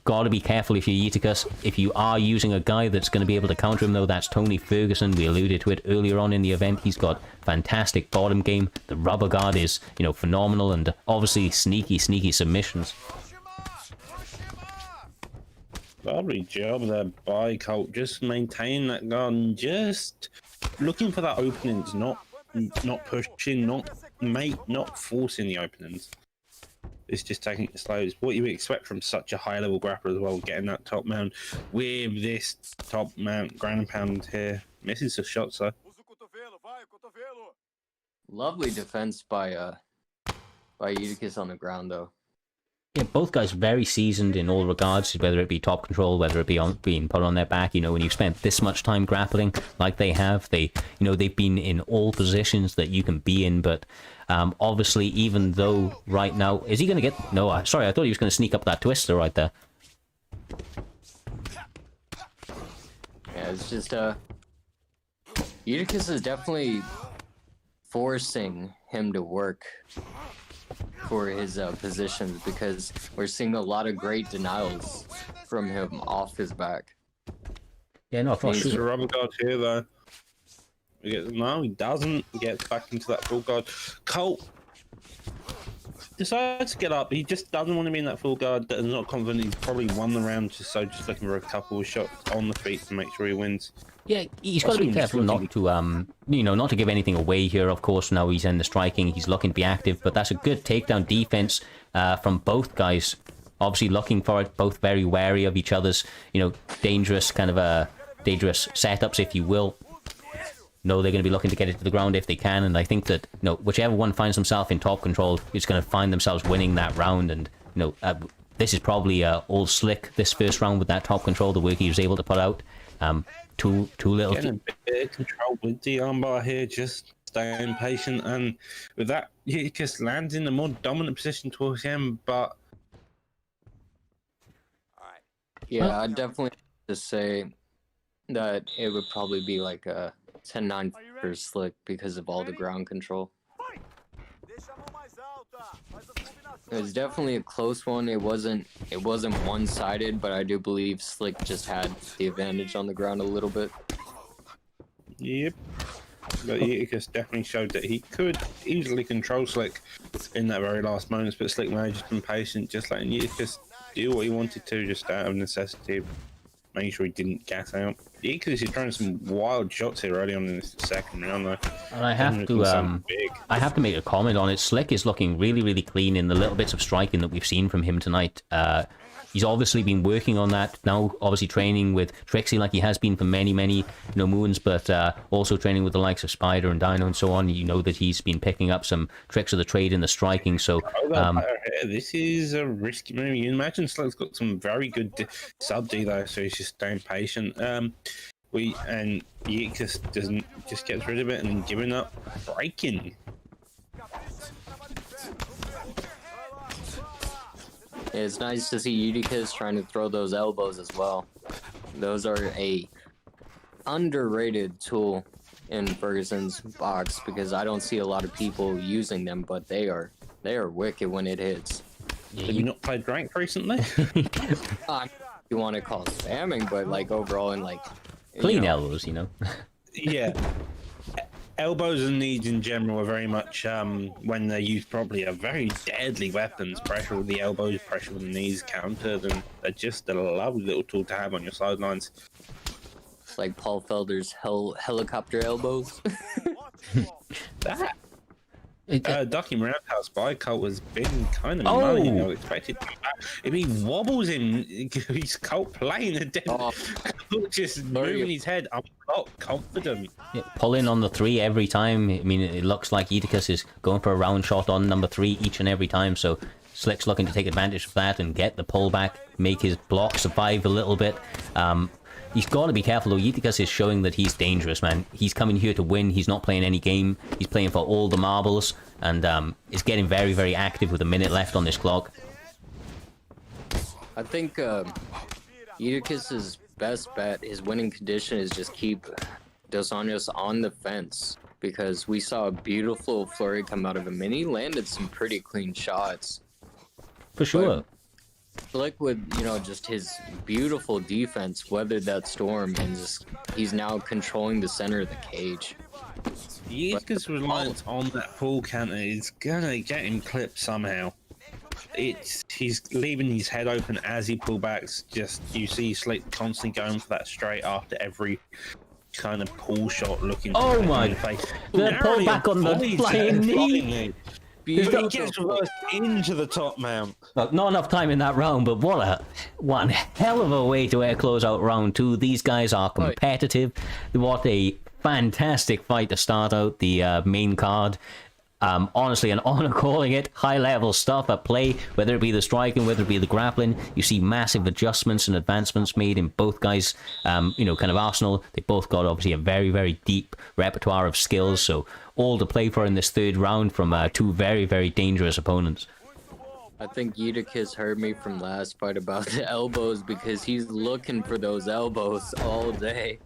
gotta be careful if you're Whittaker. If you are using a guy that's going to be able to counter him, though, that's Tony Ferguson. We alluded to it earlier on in the event. He's got fantastic bottom game. The rubber guard is, you know, phenomenal, and obviously sneaky submissions. Lovely job there by Colt, just maintaining that guard and just looking for that openings, not pushing, not forcing the openings. It's just taking it slow. It's what you would expect from such a high-level grappler as well, getting that top mount with this top mount ground and pound here. Misses the shots though. Lovely defense by Eutychus on the ground though. Yeah, both guys very seasoned in all regards, whether it be top control, whether it be on being put on their back. You know, when you've spent this much time grappling like they have, they've been in all positions that you can be in. But obviously, even though right now, is he going to get? No, sorry, I thought he was going to sneak up that twister right there. Yeah, it's just Eutychus is definitely forcing him to work for his positions, because we're seeing a lot of great denials from him off his back. Yeah, no, for He's a sure. rubber guard here though. No, he doesn't. He gets back into that full guard. Colt decides to get up. He just doesn't want to be in that full guard. Is not confident. He's probably won the round, just looking for a couple of shots on the feet to make sure he wins. Yeah, he's got to be careful not to, not to give anything away here. Of course, now he's in the striking, he's looking to be active, but that's a good takedown defense from both guys. Obviously looking for it, both very wary of each other's, dangerous dangerous setups, if you will. No, they're going to be looking to get it to the ground if they can, and I think that, whichever one finds himself in top control is going to find themselves winning that round, and, this is probably all Slick, this first round with that top control, the work he was able to put out. Too little. Getting a bit of control with the armbar here, just staying patient, and with that, he just lands in a more dominant position towards him. But Yeah, I'd definitely just say that it would probably be like a 10-9 for Slick because of all the ground control. It was definitely a close one. It wasn't one-sided, but I do believe Slick just had the advantage on the ground a little bit. yep, but Eutychus definitely showed that he could easily control Slick in that very last moments. But Slick managed to be patient, just letting Eutychus do what he wanted to, just out of necessity, making sure he didn't gas out. Eutychus is trying some wild shots here early on in the second round, though. And I have to make a comment on it. Slick is looking really, really clean in the little bits of striking that we've seen from him tonight. He's obviously been working on that now, obviously training with Trixie like he has been for many, many moons, but also training with the likes of Spider and Dyno and so on. You know that he's been picking up some tricks of the trade in the striking. So this is a risky move. You imagine Slick's got some very good sub D though, so he's just staying patient. And Eutychus just gets rid of it and then giving up breaking. It's nice to see Eutychus trying to throw those elbows as well. Those are a underrated tool in Ferguson's box, because I don't see a lot of people using them, but they are wicked when it hits. Have you not played ranked recently? You want to call it spamming, but like overall and like clean elbows, Yeah. Elbows and knees in general are very much, when they're used properly, are very deadly weapons. Pressure with the elbows, pressure with the knees countered, and they're just a lovely little tool to have on your sidelines. like Paul Felder's helicopter elbows. That Ducky Roundhouse by Colt has been kind of money, expected. If he wobbles in, he's Colt playing a Colt just moving his head. I'm not confident. Yeah, pulling on the 3 every time. I mean, it looks like Eutychus is going for a round shot on number 3 each and every time. So Slick's looking to take advantage of that and get the pullback, make his block survive a little bit. He's got to be careful though. Eutychus is showing that he's dangerous, man. He's coming here to win. He's not playing any game. He's playing for all the marbles, and is getting very, very active with a minute left on this clock. I think Eutychus's best bet, his winning condition, is just keep Dos Anjos on the fence, because we saw a beautiful flurry come out of him, and he landed some pretty clean shots. For sure. Slick with, just his beautiful defense, weathered that storm, and he's now controlling the center of the cage. Eutychus' reliance on that full counter is gonna get him clipped somehow. He's leaving his head open as he pullbacks. Just you see Slick constantly going for that straight after every kind of pull shot, looking. Oh my! face. The pullback on the flying knee. He gets reversed into the top mount. Look, not enough time in that round, but what one hell of a way to close out round 2. These guys are competitive. What a fantastic fight to start out the main card. Honestly, an honor calling it. High level stuff at play, whether it be the striking, whether it be the grappling. You see massive adjustments and advancements made in both guys, kind of arsenal. They both got obviously a very, very deep repertoire of skills, so all to play for in this third round from two very, very dangerous opponents. I think Whittaker's heard me from last fight about the elbows because he's looking for those elbows all day.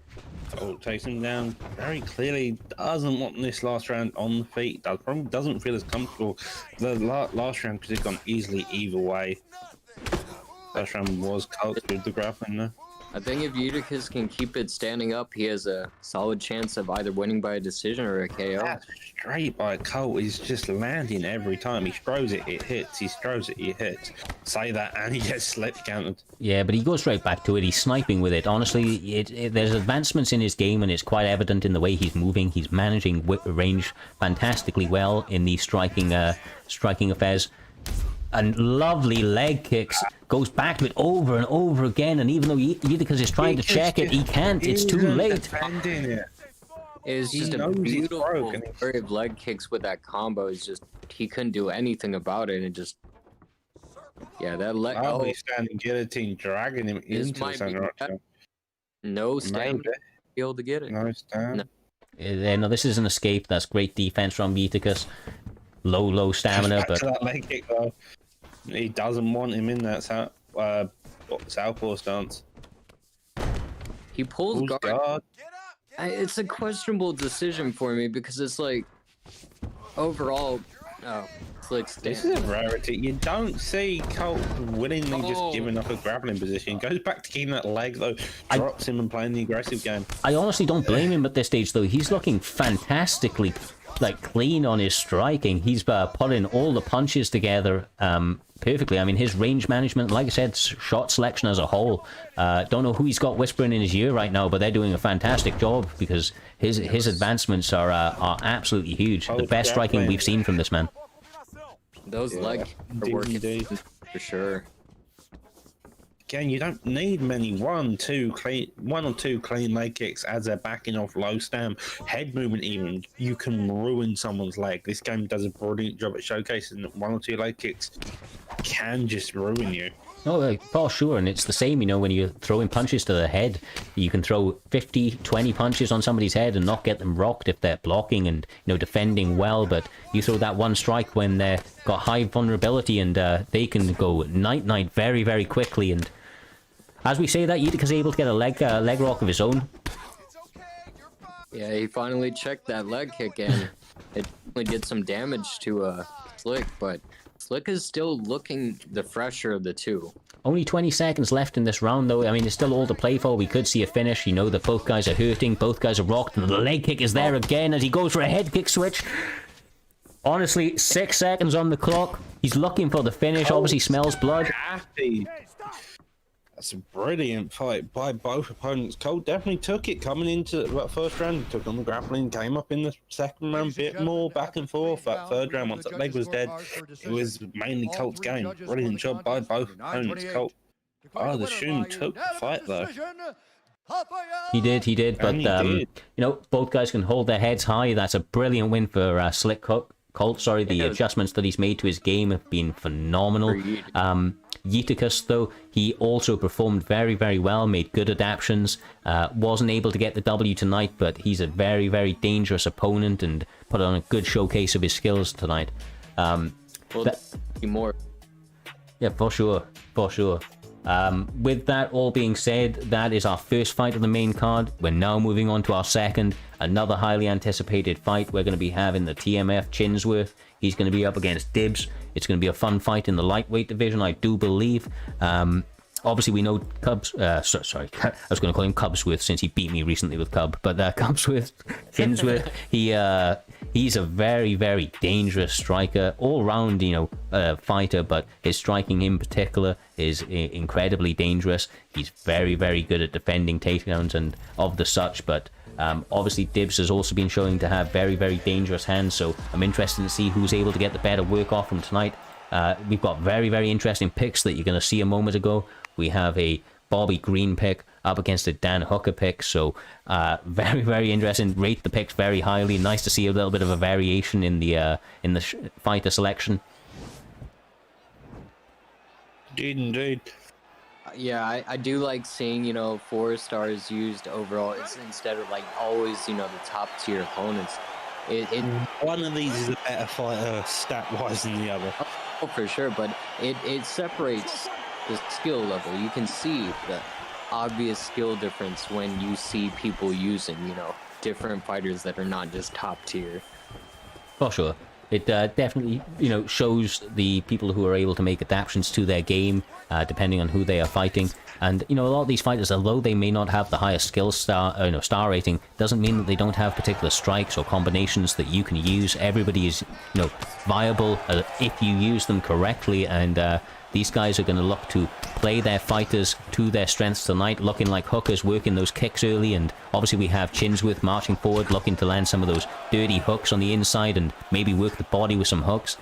Oh, takes him down very clearly. Doesn't want this last round on the feet. Probably doesn't feel as comfortable. The last round could have gone easily either way. Last round was close with the grappling though. I think if Whittaker can keep it standing up, he has a solid chance of either winning by a decision or a KO. That straight by Colt is just landing every time. He throws it, it hits. He throws it, he hits. Say that, and he gets slip counted. Yeah, but he goes right back to it. He's sniping with it. Honestly, there's advancements in his game, and it's quite evident in the way he's moving. He's managing range fantastically well in these striking affairs. And lovely leg kicks. Goes back to it over and over again, and even though Whittaker is trying to check it, he can't. It's too late. It's just a beautiful flurry of leg kicks with that combo. It's just he couldn't do anything about it, and just that leg. Probably standing guillotine, dragging him into the center. No stamina to be able to get it. No stamina. No, this is an escape. That's great defense from Whittaker. Low stamina, but that leg kick though. He doesn't want him in that southpaw stance. He pulls guard. It's a questionable decision for me because it's like overall, Slick stand. This is a rarity. You don't see Colt willingly just giving up a grappling position. Goes back to keeping that leg though. Drops him and playing the aggressive game. I honestly don't blame him at this stage though. He's looking fantastically clean on his striking. He's putting all the punches together perfectly. I mean, his range management, like I said, shot selection as a whole. Don't know who he's got whispering in his ear right now, but they're doing a fantastic job because his advancements are absolutely huge. The best striking we've seen from this man. Those legs are working for sure. Again, you don't need many one or two clean leg kicks as they're backing off low stam. Head movement even, you can ruin someone's leg. This game does a brilliant job at showcasing that one or two leg kicks can just ruin you. Oh, for sure, and it's the same, when you're throwing punches to the head. You can throw 50, 20 punches on somebody's head and not get them rocked if they're blocking and, defending well, but you throw that one strike when they've got high vulnerability and they can go night-night very, very quickly. And as we say that, Whittaker's able to get a leg rock of his own. Yeah, he finally checked that leg kick and it definitely did some damage to Slick, but Slick is still looking the fresher of the two. Only 20 seconds left in this round though. I mean, it's still all to play for. We could see a finish. That both guys are hurting. Both guys are rocked. And the leg kick is there again as he goes for a head kick switch. Honestly, 6 seconds on the clock. He's looking for the finish. Obviously smells blood. Happy. That's a brilliant fight by both opponents. Colt definitely took it coming into that first round. Took on the grappling, came up in the second round, bit more back and forth. That third round, once that leg was dead, it was mainly Colt's game. Brilliant job by both opponents. Colt, the Shun took the fight though. He did, but both guys can hold their heads high. That's a brilliant win for Slick Colt. The adjustments that he's made to his game have been phenomenal. Whittaker, though, he also performed very, very well, made good adaptations, wasn't able to get the W tonight, but he's a very, very dangerous opponent and put on a good showcase of his skills tonight. More. Yeah, for sure. With that all being said, that is our first fight of the main card. We're now moving on to our second, another highly anticipated fight. We're going to be having the TMF Chinsworth. He's going to be up against Dibs. It's going to be a fun fight in the lightweight division, I do believe. Obviously, we know Cubs... sorry, I was going to call him Cubsworth since he beat me recently with Cub. But Cubsworth, Chinsworth, he's a very, very dangerous striker. All-round, fighter, but his striking in particular is incredibly dangerous. He's very, very good at defending takedowns and of the such, but... Obviously, Dibs has also been showing to have very, very dangerous hands, so I'm interested to see who's able to get the better work off him tonight. We've got very, very interesting picks that you're going to see a moment ago. We have a Bobby Green pick up against a Dan Hooker pick, so very, very interesting. Rate the picks very highly. Nice to see a little bit of a variation in the fighter selection. Indeed. Yeah, I do like seeing, you know, 4 stars used overall. It's instead of like always, you know, the top tier opponents. One of these is a better fighter stat-wise than the other. Oh, for sure, but it separates the skill level. You can see the obvious skill difference when you see people using, you know, different fighters that are not just top tier. For sure. It definitely, you know, shows the people who are able to make adaptations to their game, depending on who they are fighting. And, you know, a lot of these fighters, although they may not have the highest skill star rating, doesn't mean that they don't have particular strikes or combinations that you can use. Everybody is, you know, viable if you use them correctly, and these guys are going to look to play their fighters to their strengths tonight, looking like hookers, working those kicks early, and obviously we have Chinsworth marching forward, looking to land some of those dirty hooks on the inside and maybe work the body with some hooks.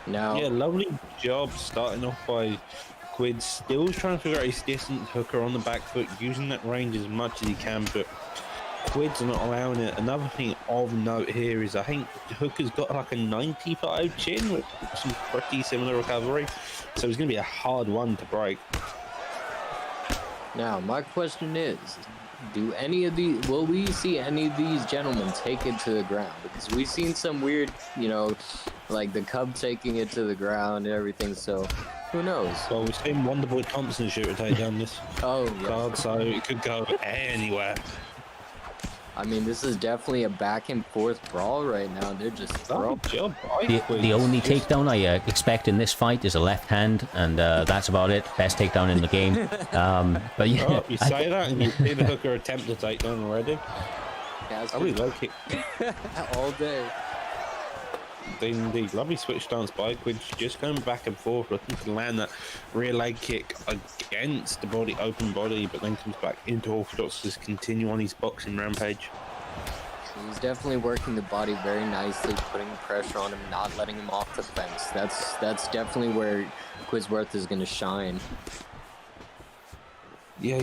Now, yeah, lovely job starting off by Quid. Still trying to figure out his distance hooker on the back foot, using that range as much as he can, but Quid's not allowing it. Another thing of note here is I think Hooker's got like a 95 chin with some pretty similar recovery, so it's going to be a hard one to break. now my question is, will we see any of these gentlemen take it to the ground? Because we've seen some weird, you know, like the Cub taking it to the ground and everything, so who knows? Well, we've seen Wonderboy Thompson shoot a take down this card, so it could go anywhere. I mean, this is definitely a back and forth brawl right now. They're just throwing. The only takedown I expect in this fight is a left hand, and that's about it. Best takedown in the game. But yeah, oh, you say that, and you see the Hooker attempt to take down already. Yeah, I really like it. all day. Indeed, lovely switch stance by Quid, just going back and forth, looking to land that rear leg kick against the body, open body, but then comes back into orthodox to just continue on his boxing rampage. He's definitely working the body very nicely, putting pressure on him, not letting him off the fence. That's definitely where Quizworth is going to shine. Yeah,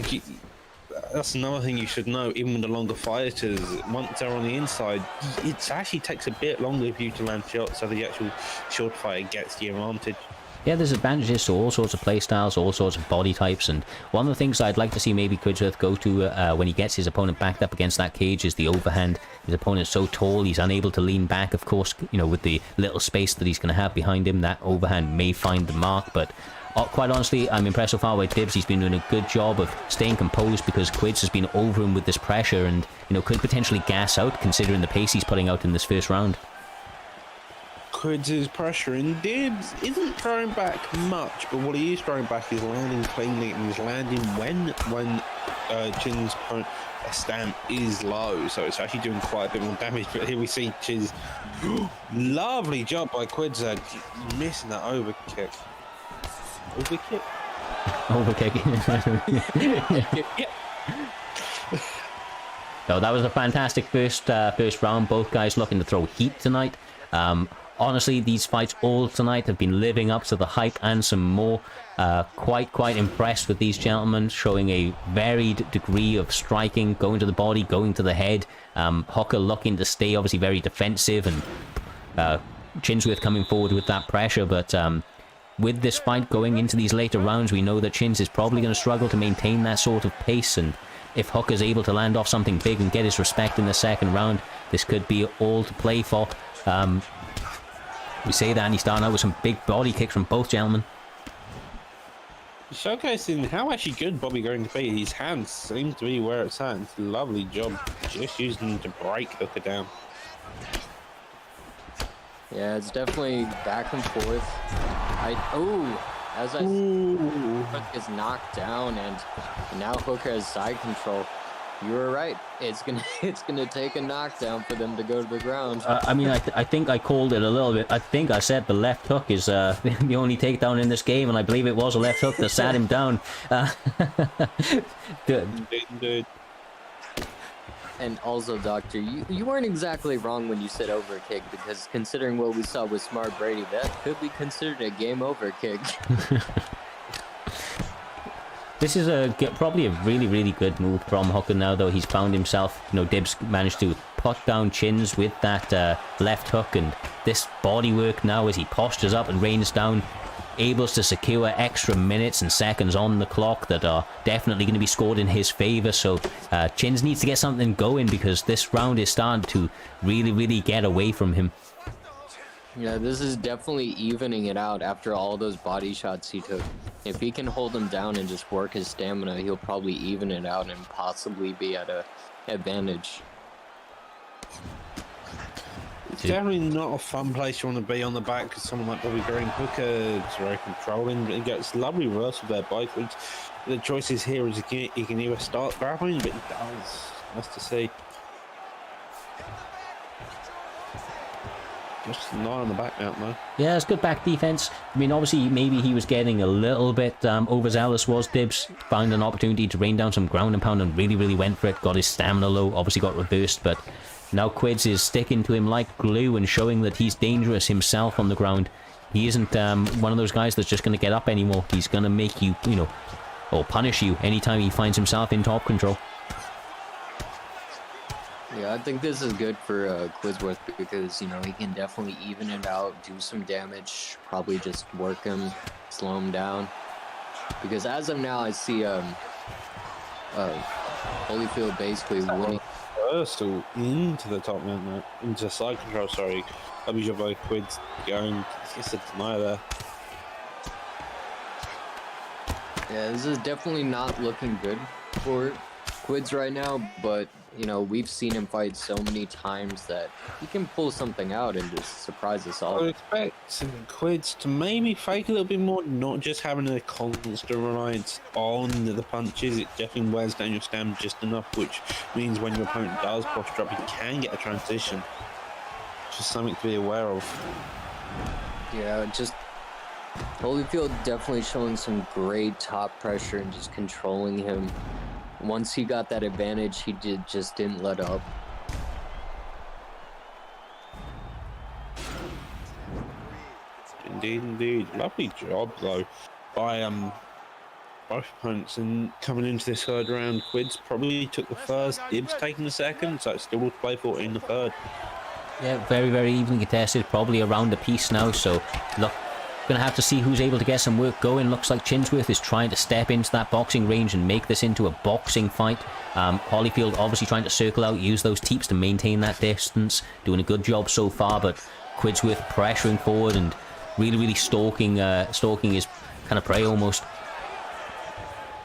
that's another thing you should know. Even with the longer fighters, once they're on the inside, it actually takes a bit longer for you to land shots, so the actual short fighter gets the advantage. Yeah, there's advantages to all sorts of playstyles, all sorts of body types, and one of the things I'd like to see maybe Quizworth go to when he gets his opponent backed up against that cage is the overhand. His opponent's so tall, he's unable to lean back. Of course, you know, with the little space that he's going to have behind him, that overhand may find the mark, but quite honestly, I'm impressed so far by Dibs. He's been doing a good job of staying composed because Quids has been over him with this pressure and, you know, could potentially gas out considering the pace he's putting out in this first round. Quids is pressuring. Dibs isn't throwing back much, but what he is throwing back is landing cleanly, and he's landing when Chin's stamp is low, so it's actually doing quite a bit more damage. But here we see Chin's lovely job by Quids, missing that overkick. Overkick? Overkick. So that was a fantastic first round. Both guys looking to throw heat tonight. Honestly, these fights all tonight have been living up to the hype and some more. Quite impressed with these gentlemen, showing a varied degree of striking, going to the body, going to the head. Hooker looking to stay obviously very defensive, and Chinsworth coming forward with that pressure, but with this fight going into these later rounds, we know that Chins is probably going to struggle to maintain that sort of pace, and if Hooker's able to land off something big and get his respect in the second round, this could be all to play for. We say that, and he's starting out with some big body kicks from both gentlemen. Showcasing how actually good Bobby going to be. His hands seem to be where it's at. It's a lovely job just using them to break Hooker down. Yeah, it's definitely back and forth. Hooker is knocked down, and now Hooker has side control. You were right. It's gonna take a knockdown for them to go to the ground. I mean, I think I called it a little bit. I think I said the left hook is the only takedown in this game, and I believe it was a left hook that sat him down. Indeed. And also, Doctor, you weren't exactly wrong when you said overkick, because considering what we saw with Smart Brady, that could be considered a game over kick. This is probably a really, really good move from Hooker now, though. He's found himself, Dibs managed to put down chins with that left hook, and this body work now as he postures up and rains down, able to secure extra minutes and seconds on the clock that are definitely going to be scored in his favor. So Chins needs to get something going, because this round is starting to really, really get away from him. Yeah, this is definitely evening it out after all those body shots he took. If he can hold him down and just work his stamina, he'll probably even it out and possibly be at a advantage. It's definitely not a fun place you want to be on the back, because someone like Bobby Green Hooker is very controlling. He gets lovely reversal there, both. The choices here is he can either start grappling, but he does. Nice to see. Just not on the back now, though. Yeah, it's good back defense. I mean, obviously, maybe he was getting a little bit overzealous, was Dibs. Found an opportunity to rain down some ground and pound and really, really went for it. Got his stamina low, obviously got reversed, but now Quids is sticking to him like glue and showing that he's dangerous himself on the ground. He isn't one of those guys that's just going to get up anymore. He's going to make you, or punish you anytime he finds himself in top control. Yeah, I think this is good for Quizworth, because, he can definitely even it out, do some damage, probably just work him, slow him down. Because as of now, I see Holyfield basically winning. Reversal into the top man, into side control, sorry. Abijabo Quids going, it's a deny there. Yeah, this is definitely not looking good for Quids right now, but we've seen him fight so many times that he can pull something out and just surprise us all. I would expect Quids to maybe fake a little bit more, not just having a constant reliance on the punches. It definitely wears down your stamina just enough, which means when your opponent does posture up, you can get a transition. Just something to be aware of. Yeah, just Holyfield definitely showing some great top pressure and just controlling him. Once he got that advantage, he just didn't let up. Indeed. Lovely job, though, by both opponents. And coming into this third round, Quids probably took the first, Dibs taking the second, so it's still will play for in the third. Yeah, very, very evenly contested, probably around a piece now, so look, gonna have to see who's able to get some work going. Looks like Chinsworth is trying to step into that boxing range and make this into a boxing fight. Holyfield obviously trying to circle out, use those teeps to maintain that distance, doing a good job so far, but Quidsworth pressuring forward and really, really stalking his kind of prey almost.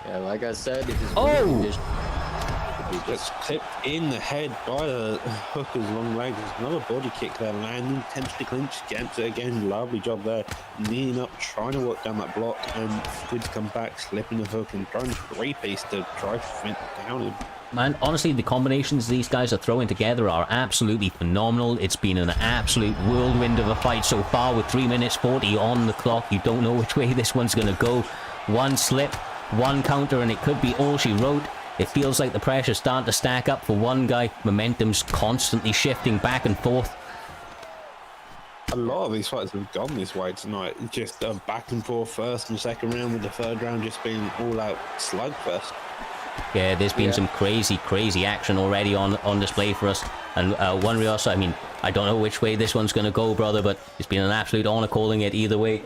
Yeah, like I said, He gets clipped in the head by the Hooker's long leg. There's another body kick there, landing, attempts to clinch, gets it again. Lovely job there. Kneeing up, trying to work down that block, and Quids come back, slipping the hook and throwing three-piece to try to prevent down him. Man, honestly, the combinations these guys are throwing together are absolutely phenomenal. It's been an absolute whirlwind of a fight so far with 3 minutes 40 on the clock. You don't know which way this one's going to go. One slip, one counter, and it could be all she wrote. It feels like the pressure's starting to stack up for one guy. Momentum's constantly shifting back and forth. A lot of these fights have gone this way tonight. Just a back and forth first and second round, with the third round just being all-out slugfest. Yeah, there's been some crazy action already on display for us. And one also, I mean, I don't know which way this one's going to go, brother, but it's been an absolute honor calling it either way.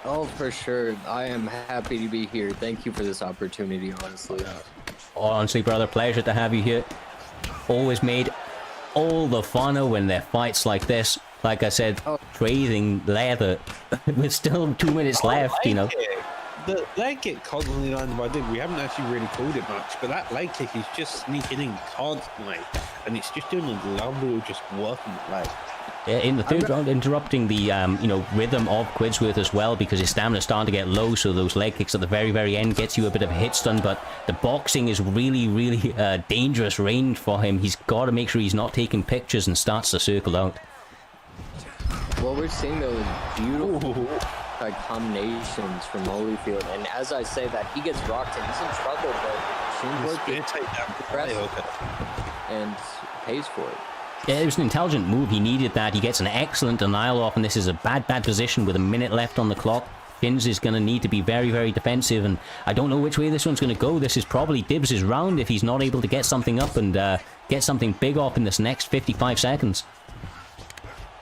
Oh, for sure. I am happy to be here. Thank you for this opportunity, honestly. Honestly, brother, pleasure to have you here. Always made all the funner when they're fights like this. Like I said, trading leather with still 2 minutes left, The leg kick constantly landed by Dib. We haven't actually really called it much, but that leg kick is just sneaking in constantly, and it's just doing a lovely just working the leg. in the third round, interrupting the rhythm of Quidsworth as well, because his stamina's starting to get low, so those leg kicks at the very, very end gets you a bit of a hit stun, but the boxing is really, really dangerous range for him. He's got to make sure he's not taking pictures and starts to circle out. What we're seeing, though, is beautiful combinations from Holyfield, and as I say that, he gets rocked and he's in trouble, but and pays for it. Yeah, it was an intelligent move. He needed that. He gets an excellent denial off, and this is a bad position with a minute left on the clock. Fins is going to need to be very, very defensive, and I don't know which way this one's going to go. This is probably Dibs' round if he's not able to get something up and get something big off in this next 55 seconds.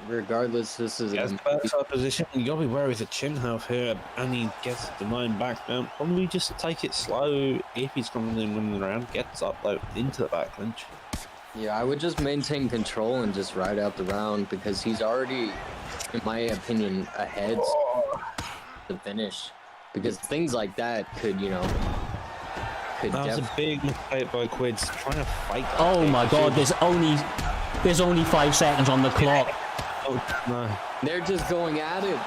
Regardless, this is a better position. You gotta be wary of the chin health here, and he gets the mind back down. Probably just take it slow if he's coming in running around, gets up though into the back clinch. Yeah, I would just maintain control and just ride out the round, because he's already, in my opinion, ahead to finish. Because things like that could, That was a big mistake by Quids, trying to fight that. Oh my god, there's only 5 seconds on the clock. Oh, no. They're just going at it.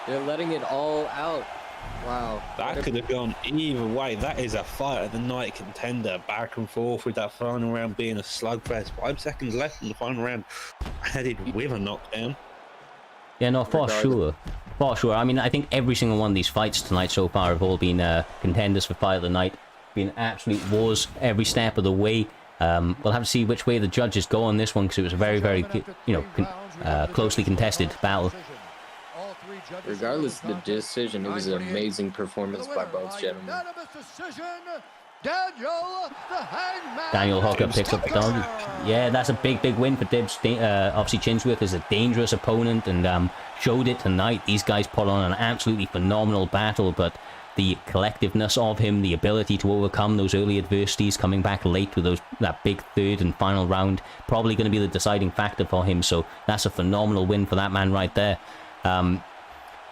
They're letting it all out. Wow. That could have gone either way. That is a fight of the night contender. Back and forth with that final round being a slugfest. 5 seconds left in the final round. Headed with a knockdown. Yeah, no, for sure. For sure. I mean, I think every single one of these fights tonight so far have all been contenders for fight of the night. Been absolute wars every step of the way. We'll have to see which way the judges go on this one, because it was a very, very, closely contested battle. Regardless of the decision, it was an amazing performance by both gentlemen. Daniel Hooker picks up the dog. Yeah, that's a big, big win for Dibs. Obviously, Chinsworth is a dangerous opponent and showed it tonight. These guys put on an absolutely phenomenal battle, but the collectiveness of him, the ability to overcome those early adversities, coming back late with that big third and final round, probably going to be the deciding factor for him. So that's a phenomenal win for that man right there.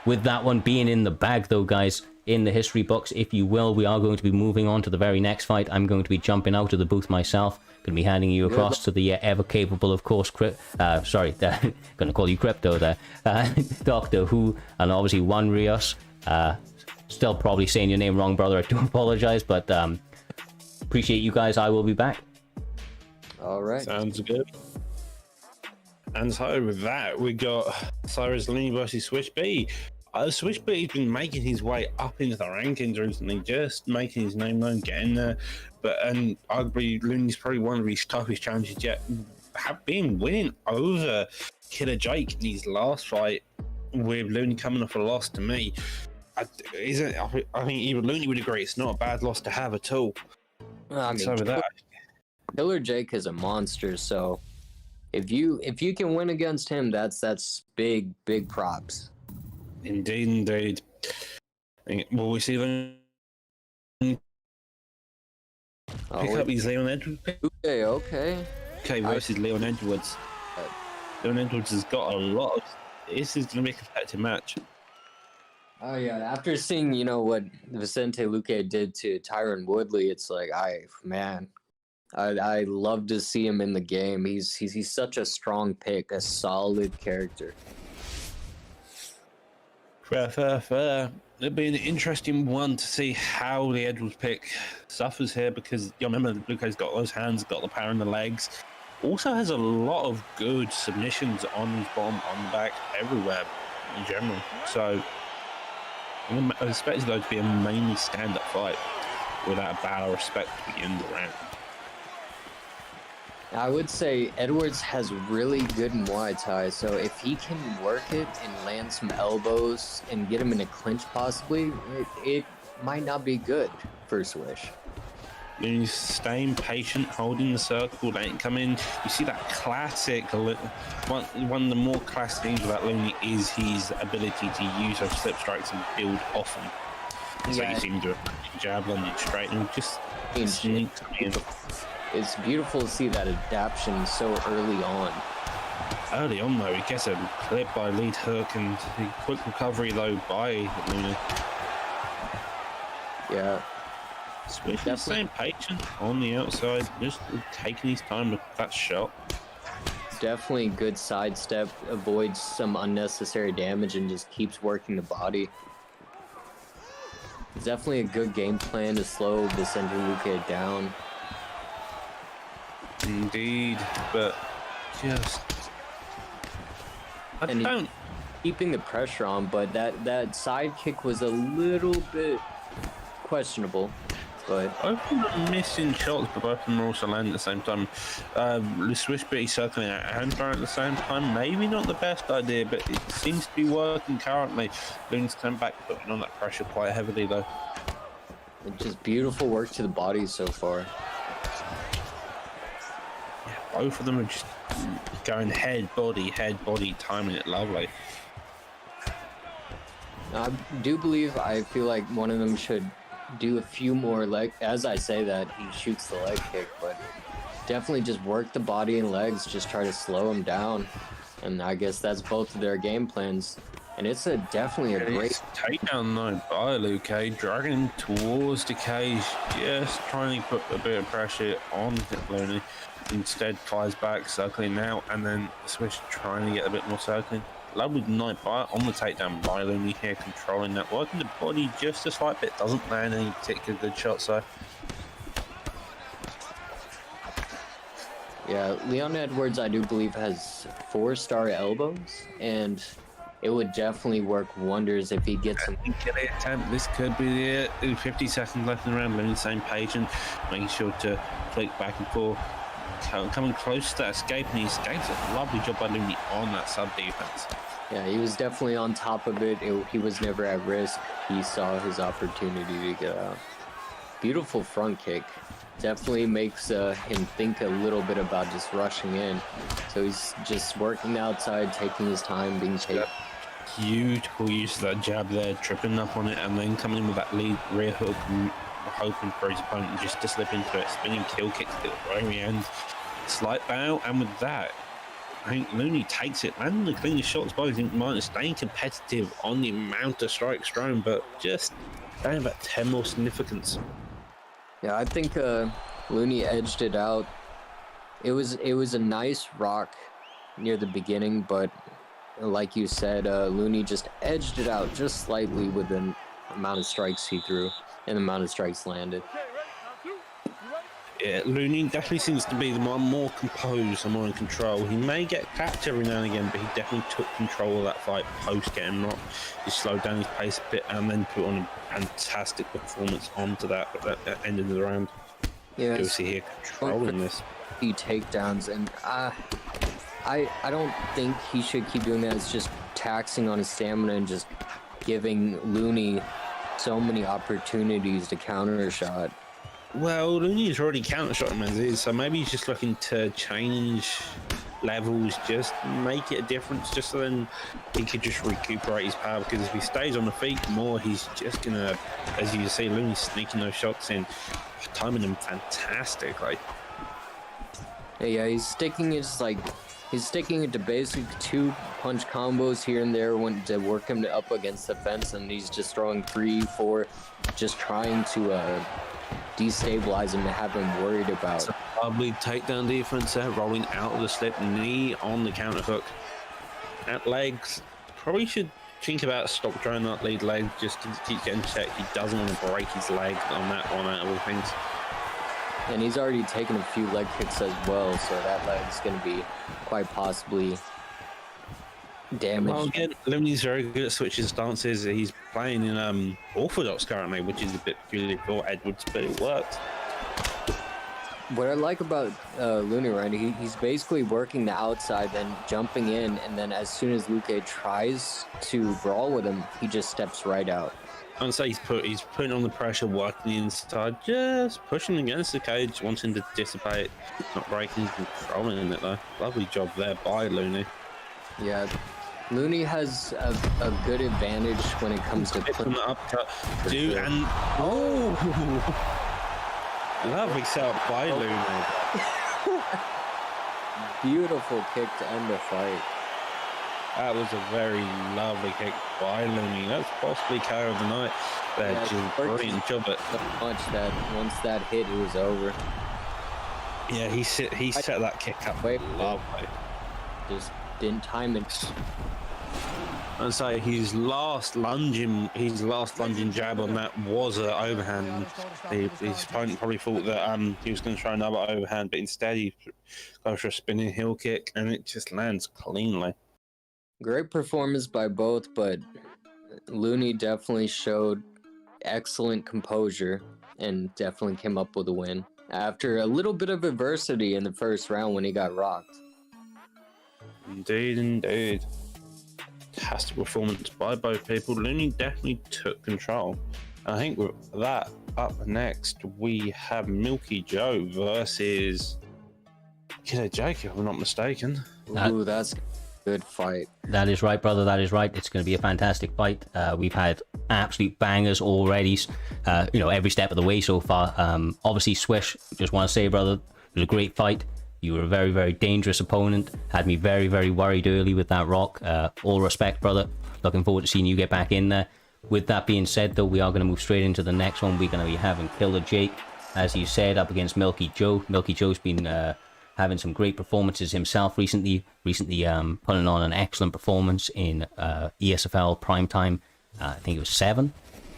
With that one being in the bag, though, guys, in the history books, if you will, we are going to be moving on to the very next fight. I'm going to be jumping out of the booth myself. Going to be handing you across to the ever capable, of course, going to call you Crypto there, Doctor Who, and obviously Juan Rios. Still probably saying your name wrong, brother. I do apologize, but appreciate you guys. I will be back. All right. Sounds good. And so with that, we got Cyrus Lee versus Swish B. Swish B's been making his way up into the rankings recently, just making his name known, getting there. And arguably, Looney's probably one of his toughest challenges yet. Have been winning over Killer Jake in his last fight, with Looney coming off a loss to me. I think even Looney would agree it's not a bad loss to have at all. I mean, so with that, Killer Jake is a monster, so if you can win against him, that's big props. Indeed. Will we see them pick up his Leon Edwards? Okay. Okay, versus Leon Edwards. Leon Edwards has got a lot of... This is going to be a competitive match. Oh yeah, after seeing what Vicente Luque did to Tyron Woodley, it's like I love to see him in the game. He's such a strong pick, a solid character. Fair. It'll be an interesting one to see how the Edwards pick suffers here, because you remember Luque's got those hands, got the power in the legs. Also has a lot of good submissions on his bottom, on the back, everywhere in general. So I expect it though to be a mainly stand-up fight without a battle of respect to begin the round. I would say Edwards has really good Muay Thai, so if he can work it and land some elbows and get him in a clinch possibly, it might not be good for Swish. Looney's staying patient, holding the circle, letting it come in. You see that classic, one of the more classic things about Looney is his ability to use those slip strikes and build often. So you see him do a jab on it straight and just sneaks in. It's beautiful to see that adaptation so early on. Early on though, he gets a clip by lead hook and a quick recovery though by Looney. Yeah. Swish is staying patient on the outside, just taking his time with that shot. definitely good sidestep, avoids some unnecessary damage, and just keeps working the body. It's definitely a good game plan to slow Vicente Luque down. Indeed, but just I don't. Keeping the pressure on, but that side kick was a little bit questionable. But Both of them are missing shots, but both of them are also landing at the same time. The Swish Bity circling out and throwing at the same time, maybe not the best idea, but it seems to be working currently. Looney's coming back, putting on that pressure quite heavily though. just beautiful work to the body so far. Both of them are just going head, body, timing it lovely. I do believe, I feel like one of them should do a few more leg, as I say that, he shoots the leg kick, but definitely just work the body and legs, just try to slow him down. And I guess that's both of their game plans. And it's definitely a great takedown though by Luque, dragging him towards the cage, just trying to put a bit of pressure on Looney. Instead flies back, circling now, and then Swish trying to get a bit more circling. Lovely night by on the takedown by Looney here, controlling that, working the body just a slight bit, doesn't land any particular good shots though. Yeah, Leon Edwards, I do believe, has 4-star elbows, and it would definitely work wonders if he gets some. Get it attempt. This could be it. 50 seconds left in the round. Looney staying patient, making sure to flick back and forth. Coming close to that escape, and he escapes it. Lovely job by Looney on that sub defense. Yeah, he was definitely on top of it. He was never at risk. He saw his opportunity to get out. Beautiful front kick. Definitely makes him think a little bit about just rushing in. So he's just working the outside, taking his time, being patient. Beautiful use of that jab there, tripping up on it, and then coming in with that lead rear hook, hoping for his opponent just to slip into it. Spinning kill kick at the very end. Slight bow, and with that, I think Looney takes it, landing the cleanest shots by his minus, staying competitive on the amount of strikes thrown, but just down about 10 more significance. Yeah, I think Looney edged it out. It was a nice rock near the beginning, but like you said, Looney just edged it out just slightly with the amount of strikes he threw and the amount of strikes landed. Yeah, Looney definitely seems to be the more composed and more in control. He may get clapped every now and again, but he definitely took control of that fight post getting knocked. He slowed down his pace a bit and then put on a fantastic performance onto that at the end of the round. Yeah, you'll see here controlling this. Takedowns, and I don't think he should keep doing that. It's just taxing on his stamina and just giving Looney so many opportunities to counter a shot. Well, Looney's already counter-shot him as is, so maybe he's just looking to change levels, just make it a difference, just so then he could just recuperate his power, because if he stays on the feet more, he's just gonna, as you see, Looney's sneaking those shots in, timing them fantastically. Yeah, he's sticking it to basic 2-punch combos here and there when to work him up against the fence, and he's just throwing 3, 4, just trying to destabilize him and have him worried about. It's a lovely takedown defense there, rolling out of the slip, knee on the counter hook. At legs, probably should think about stop throwing that lead leg, just keep getting checked. He doesn't want to break his leg on that one out of all things. And he's already taken a few leg kicks as well, so that leg's going to be quite possibly damaged. Well, again, Looney's very good at switching stances. He's playing in orthodox currently, which is a bit peculiar for Edwards, but it worked. What I like about Looney, right, he's basically working the outside, then jumping in, and then as soon as Luque tries to brawl with him, he just steps right out. I'd say he's putting on the pressure, working the inside, just pushing against the cage, wanting to dissipate, not breaking, controlling it though. Lovely job there by Looney. Yeah, Looney has a good advantage when it comes to from the upcut, dude, and lovely setup by Looney. Beautiful kick to end the fight. That was a very lovely kick by Looney. That's possibly KO of the night. Just brilliant job at so much that once that hit, it was over. Yeah, he set that kick up lovely. just didn't time it. And so his last lunging jab on that was an overhand. His opponent probably thought that he was going to try another overhand, but instead he goes for a spinning heel kick, and it just lands cleanly. Great performance by both, but Looney definitely showed excellent composure and definitely came up with a win after a little bit of adversity in the first round when he got rocked. Indeed, indeed. Fantastic performance by both people. Looney definitely took control. I think with that, up next we have Milky Joe versus Killer Jake, if I'm not mistaken. Ooh, that's a good fight. That is right, brother. That is right. It's going to be a fantastic fight. We've had absolute bangers already, every step of the way so far. Obviously, Swish, just want to say, brother, it was a great fight. You were a very, very dangerous opponent. Had me very, very worried early with that rock. All respect, brother. Looking forward to seeing you get back in there. With that being said, though, we are going to move straight into the next one. We're going to be having Killer Jake, as you said, up against Milky Joe. Milky Joe's been having some great performances himself recently. Putting on an excellent performance in ESFL PrimeTime. I think it was 7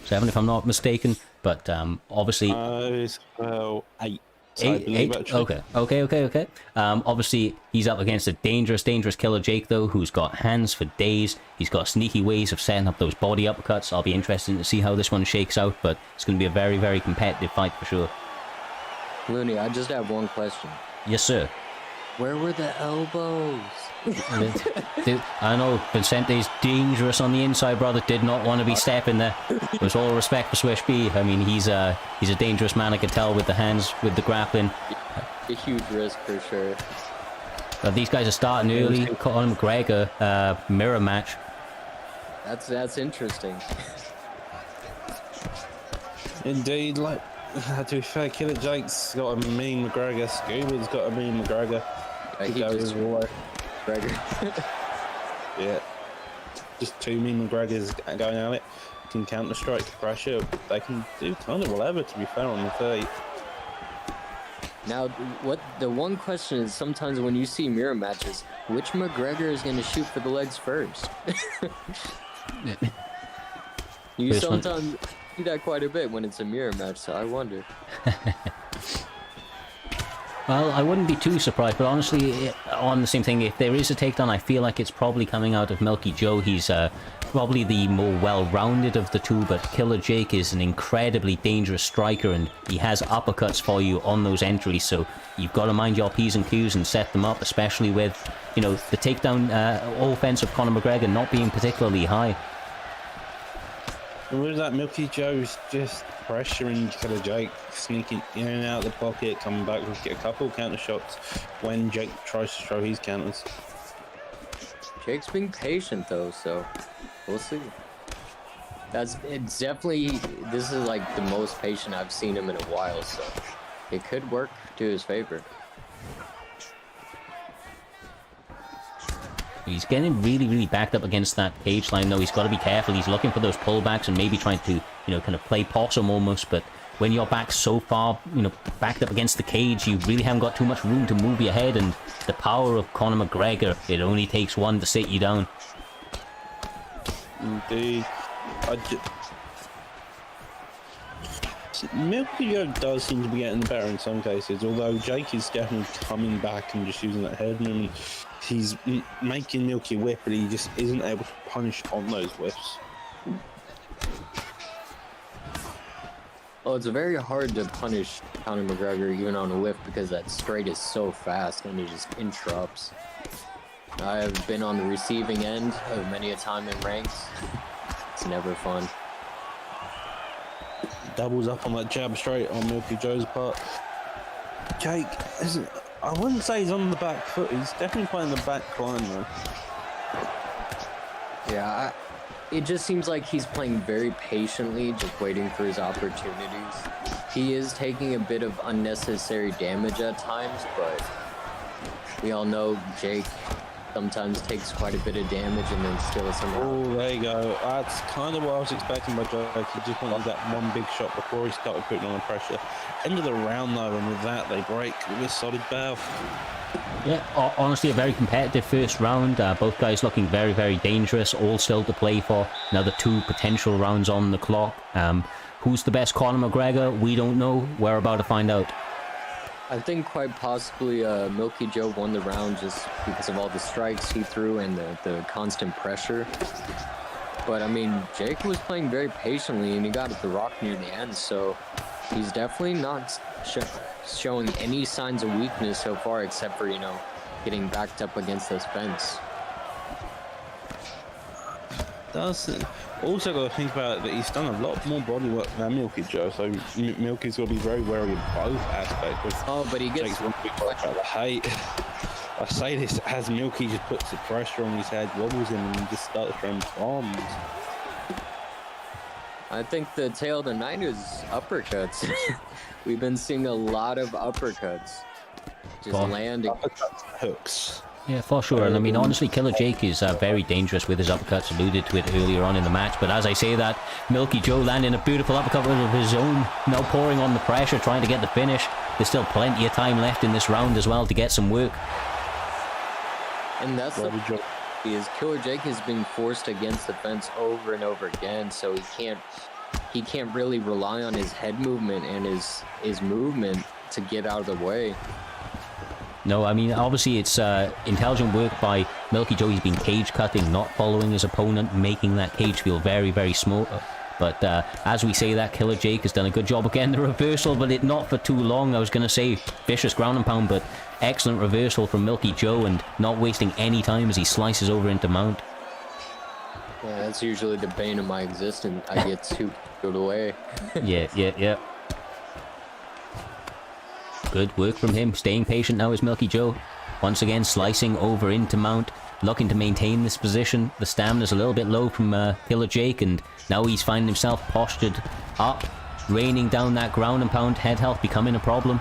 if I'm not mistaken. But obviously... well, 8. Eight? Okay. Obviously, he's up against a dangerous Killer Jake, though, who's got hands for days. He's got sneaky ways of setting up those body uppercuts. I'll be interested to see how this one shakes out, but it's going to be a very, very competitive fight for sure. Looney, I just have one question. Yes, sir. Where were the elbows? I know Vincente's dangerous on the inside, brother. Did not want to be stepping there. With all respect for Swish B, I mean, he's a dangerous man. I could tell with the hands, with the grappling. A huge risk for sure. But these guys are starting early. Conor McGregor mirror match. That's interesting. Indeed, to be fair, Killer Jake's got a mean McGregor. Scuba's got a mean McGregor. He just McGregor. Yeah, just two mean McGregors going at it. Can counter strike pressure. They can do kind of whatever, to be fair, on the feet. Now, the one question is, sometimes when you see mirror matches, which McGregor is going to shoot for the legs first? You sometimes see that quite a bit when it's a mirror match, so I wonder. Well, I wouldn't be too surprised, but honestly, on the same thing, if there is a takedown, I feel like it's probably coming out of Milky Joe. He's probably the more well-rounded of the two, but Killer Jake is an incredibly dangerous striker, and he has uppercuts for you on those entries, so you've got to mind your P's and Q's and set them up, especially with, the takedown offense of Conor McGregor not being particularly high. And with that, Milky Joe's just pressuring Killer Jake, sneaking in and out of the pocket, coming back and get a couple counter shots when Jake tries to throw his counters. Jake's being patient though, so we'll see. It's definitely, this is like the most patient I've seen him in a while, so it could work to his favor. He's getting really, really backed up against that cage line, though. He's got to be careful. He's looking for those pullbacks and maybe trying to, kind of play possum almost. But when you're back so far, backed up against the cage, you really haven't got too much room to move your head. And the power of Conor McGregor, it only takes one to sit you down. Indeed. Milky Joe does seem to be getting better in some cases, although Jake is definitely coming back and just using that head movement. He's making Milky whip, but he just isn't able to punish on those whiffs. Well, it's very hard to punish Conor McGregor even on a whiff because that straight is so fast and it just interrupts. I've been on the receiving end of many a time in ranks. It's never fun. Doubles up on that jab straight on Milky Joe's part. Jake isn't... I wouldn't say he's on the back foot. He's definitely playing the back climb, though. Yeah, it just seems like he's playing very patiently, just waiting for his opportunities. He is taking a bit of unnecessary damage at times, but we all know Jake sometimes takes quite a bit of damage and then still somehow. Oh, there you go. That's kind of what I was expecting by Jake. He just wanted that one big shot before he started putting on the pressure. End of the round, though, and with that, they break with a solid bow. Yeah, honestly, a very competitive first round. Both guys looking very, very dangerous. All still to play for. Another 2 potential rounds on the clock. Who's the best Conor McGregor? We don't know. We're about to find out. I think quite possibly Milky Joe won the round just because of all the strikes he threw and the constant pressure. But, I mean, Jake was playing very patiently, and he got the rock near the end, so he's definitely not showing any signs of weakness so far, except for, you know, getting backed up against this fence. Dustin also got to think about that he's done a lot more body work than Milky Joe, so Milky's got to be very wary of both aspects. Oh, but he gets... Jake's one big part about the height. I say this as Milky just puts the pressure on his head, wobbles him, and he just starts throwing bombs. I think the tail of the night is uppercuts. We've been seeing a lot of uppercuts. Just landing. Uppercuts, hooks. Yeah, for sure. And I mean, honestly, Killer Jake is very dangerous with his uppercuts. Alluded to it earlier on in the match. But as I say that, Milky Joe landing a beautiful uppercut of his own. Now pouring on the pressure, trying to get the finish. There's still plenty of time left in this round as well to get some work. And that's the is Killer Jake has been forced against the fence over and over again, so he can't really rely on his head movement and his movement to get out of the way. No, I mean, obviously it's intelligent work by Milky Joe. He's been cage cutting, not following his opponent, making that cage feel very, very small. But as we say that, Killer Jake has done a good job of getting the reversal, but it not for too long. I was going to say vicious ground and pound, but excellent reversal from Milky Joe and not wasting any time as he slices over into mount. Yeah, that's usually the bane of my existence. I get too good away. Yeah. Good work from him. Staying patient now is Milky Joe. Once again, slicing over into mount. Looking to maintain this position. The stamina's a little bit low from Killer Jake, and now he's finding himself postured up, raining down that ground and pound. Head health becoming a problem.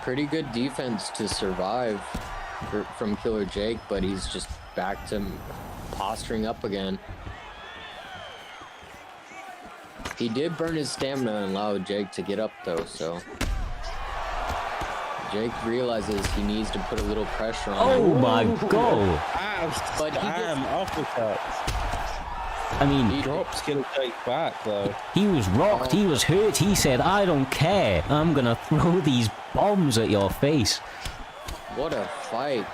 Pretty good defense to survive from Killer Jake, but he's just back to posturing up again. He did burn his stamina and allowed Jake to get up though, so Jake realizes he needs to put a little pressure on Oh him. my god! But he uppercuts. I mean, He drops Killer Jake back though. he was rocked, he was hurt, he said, I don't care, I'm gonna throw these bombs at your face. What a fight.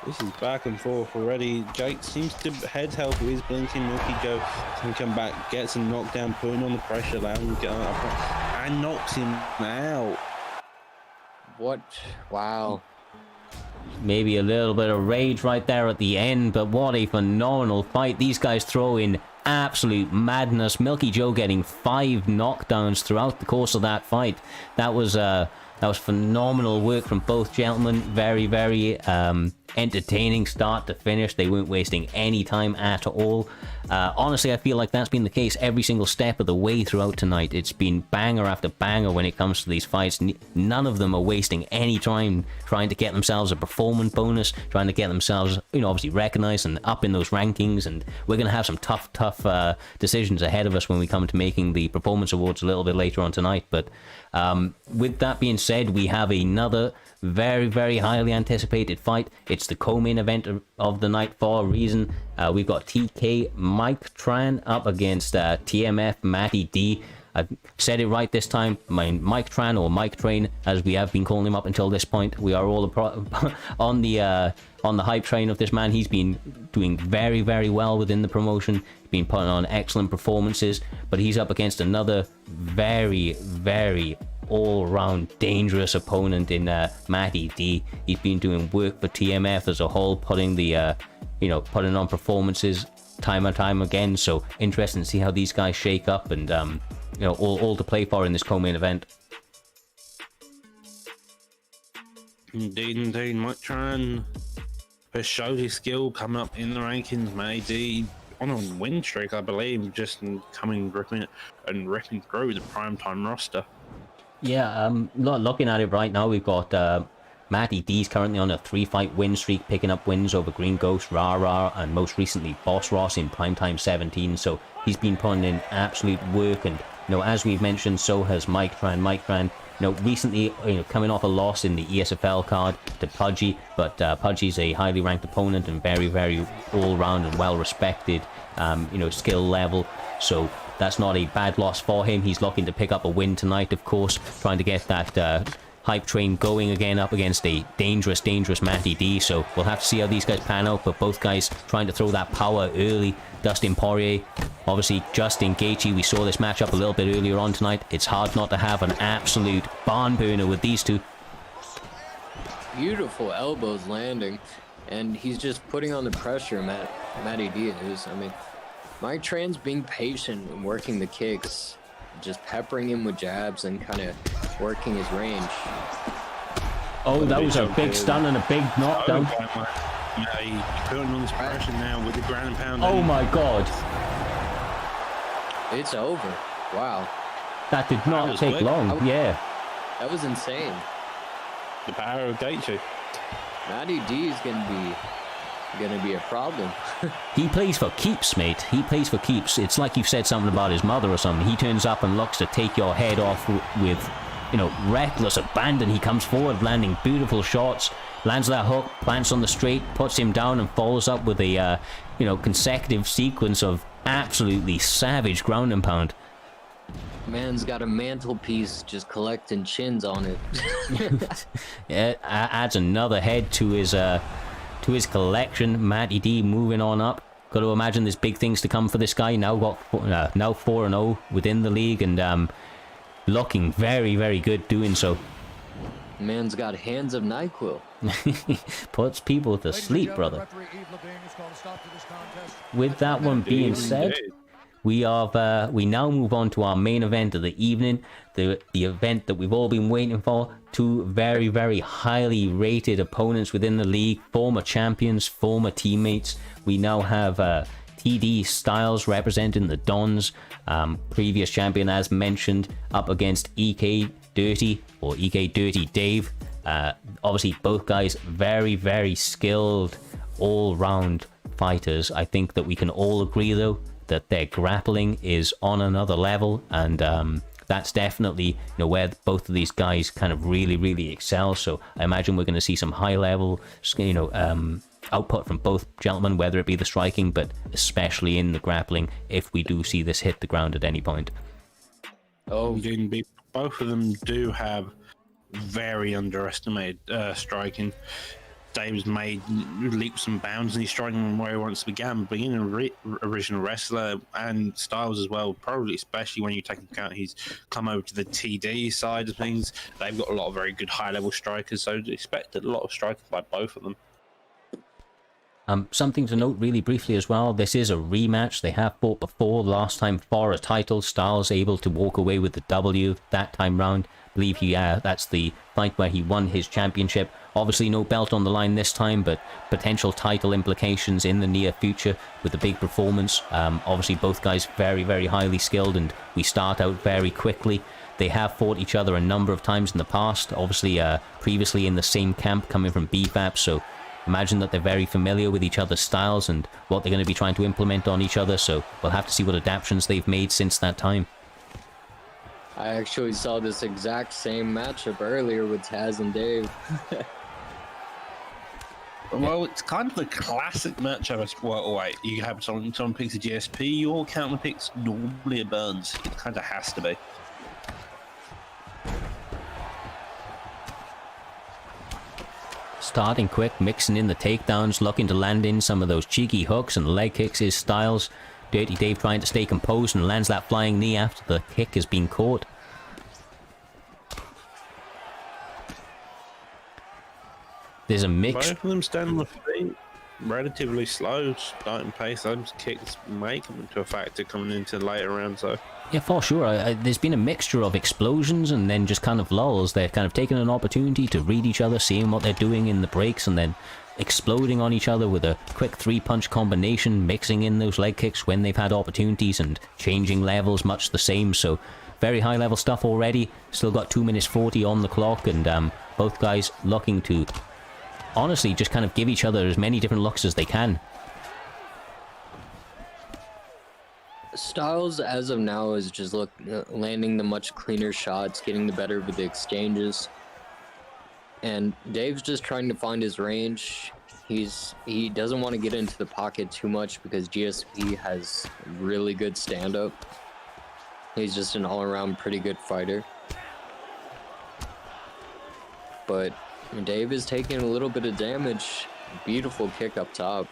This is back and forth already. Jake seems to head health with his blinking. Milky Joe can come back, gets a knockdown, putting on the pressure, allowing him to get on up, and knocks him out. What? Wow. Maybe a little bit of rage right there at the end, but what a phenomenal fight. These guys throw in absolute madness. Milky Joe getting 5 knockdowns throughout the course of that fight. That was phenomenal work from both gentlemen. Very, very entertaining start to finish. They weren't wasting any time at all. Honestly, I feel like that's been the case every single step of the way throughout tonight. It's been banger after banger when it comes to these fights. None of them are wasting any time trying to get themselves a performance bonus, trying to get themselves, obviously recognized and up in those rankings. And we're going to have some tough decisions ahead of us when we come to making the performance awards a little bit later on tonight. But with that being said, we have another very, very highly anticipated fight. It's the co-main event of the night for a reason. We've got TK Mike Tran up against TMF Matty D. I've said it right this time. Mike Tran, or Mike Train, as we have been calling him up until this point. We are all on the hype train of this man. He's been doing very, very well within the promotion. He's been putting on excellent performances, but he's up against another very, very all-round dangerous opponent in Matty D. He's been doing work for TMF as a whole, putting putting on performances time and time again. So interesting to see how these guys shake up, and all to play for in this co-main event. Indeed, Mike Tran has showed his skill coming up in the rankings. Matty D on a win streak, I believe, just ripping through the primetime roster. Yeah, looking at it right now, we've got Matty D's currently on a 3-fight win streak, picking up wins over Green Ghost, Rara, and most recently Boss Ross in Primetime 17. So he's been putting in absolute work, and as we've mentioned, so has Mike Tran. Mike Tran recently, coming off a loss in the ESFL card to Pudgy, but Pudgy's a highly ranked opponent and very, very all-round and well-respected, skill level. So that's not a bad loss for him. He's looking to pick up a win tonight, of course, trying to get that hype train going again up against a dangerous Matty D. So we'll have to see how these guys pan out, but both guys trying to throw that power early. Dustin Poirier, obviously Justin Gaethje. We saw this matchup a little bit earlier on tonight. It's hard not to have an absolute barn burner with these two. Beautiful elbows landing, and he's just putting on the pressure. Matty D is. I mean, Mike Tran's being patient and working the kicks, just peppering him with jabs and kind of working his range. Oh, that was a big stun and a big knockdown. Yeah, he's putting on this pressure now with the ground and pound. Oh my god. It's over. Wow. That did not take long. Yeah. That was insane. The power of Gaethje. Matty D is gonna be a problem. He plays for keeps, mate. He plays for keeps. It's like you've said something about his mother or something. He turns up and looks to take your head off with, reckless abandon. He comes forward, landing beautiful shots, lands that hook, plants on the straight, puts him down, and follows up with a, consecutive sequence of absolutely savage ground and pound. Man's got a mantelpiece just collecting chins on it. Yeah, adds another head to his collection. Matty D moving on up. Got to imagine there's big things to come for this guy. Now 4-0 within the league, and looking very, very good doing so. Man's got hands of NyQuil. Puts people to sleep, brother. With that one being said, we now move on to our main event of the evening, the event that we've all been waiting for. Two very, very highly rated opponents within the league, former champions, former teammates. We now have TD Styles representing the Dons, previous champion as mentioned, up against EK Dirty or EK DirtyDave. Obviously both guys very, very skilled all-round fighters. I think that we can all agree though that their grappling is on another level, and that's definitely where both of these guys kind of really, really excel. So I imagine we're going to see some high level output from both gentlemen, whether it be the striking, but especially in the grappling, if we do see this hit the ground at any point. Oh, both of them do have very underestimated striking. Dave's made leaps and bounds, and he's striking where he wants to begin. Being an original wrestler, and Styles as well, probably especially when you take into account he's come over to the TD side of things. They've got a lot of very good high-level strikers, so expected a lot of striking by both of them. Something to note really briefly as well, this is a rematch. They have fought before, last time for a title. Styles able to walk away with the W that time round. I believe that's the fight where he won his championship. Obviously no belt on the line this time, but potential title implications in the near future with the big performance. Obviously both guys very, very highly skilled, and we start out very quickly. They have fought each other a number of times in the past, obviously previously in the same camp coming from BFAP, so imagine that they're very familiar with each other's styles and what they're going to be trying to implement on each other, so we'll have to see what adaptations they've made since that time. I actually saw this exact same matchup earlier with Taz and Dave. Well, it's kind of the classic matchup as welterweight. You have someone picks a GSP, your counter picks normally it burns. It kind of has to be. Starting quick, mixing in the takedowns, looking to land in some of those cheeky hooks and leg kicks is Styles. DirtyDave trying to stay composed and lands that flying knee after the kick has been caught. There's a mix. Both of them stand on the feet relatively slow, starting pace. Those kicks may come into a factor coming into later rounds, though. Yeah, for sure. There's been a mixture of explosions and then just kind of lulls. They're kind of taking an opportunity to read each other, seeing what they're doing in the breaks, and then exploding on each other with a quick three-punch combination, mixing in those leg kicks when they've had opportunities, and changing levels much the same. So very high-level stuff already. Still got 2 minutes 40 on the clock, and both guys looking to honestly just kind of give each other as many different looks as they can. Styles, as of now, is just landing the much cleaner shots, getting the better with the exchanges. And Dave's just trying to find his range. He doesn't want to get into the pocket too much because GSP has really good stand-up. He's just an all-around pretty good fighter. But Dave is taking a little bit of damage. Beautiful kick up top.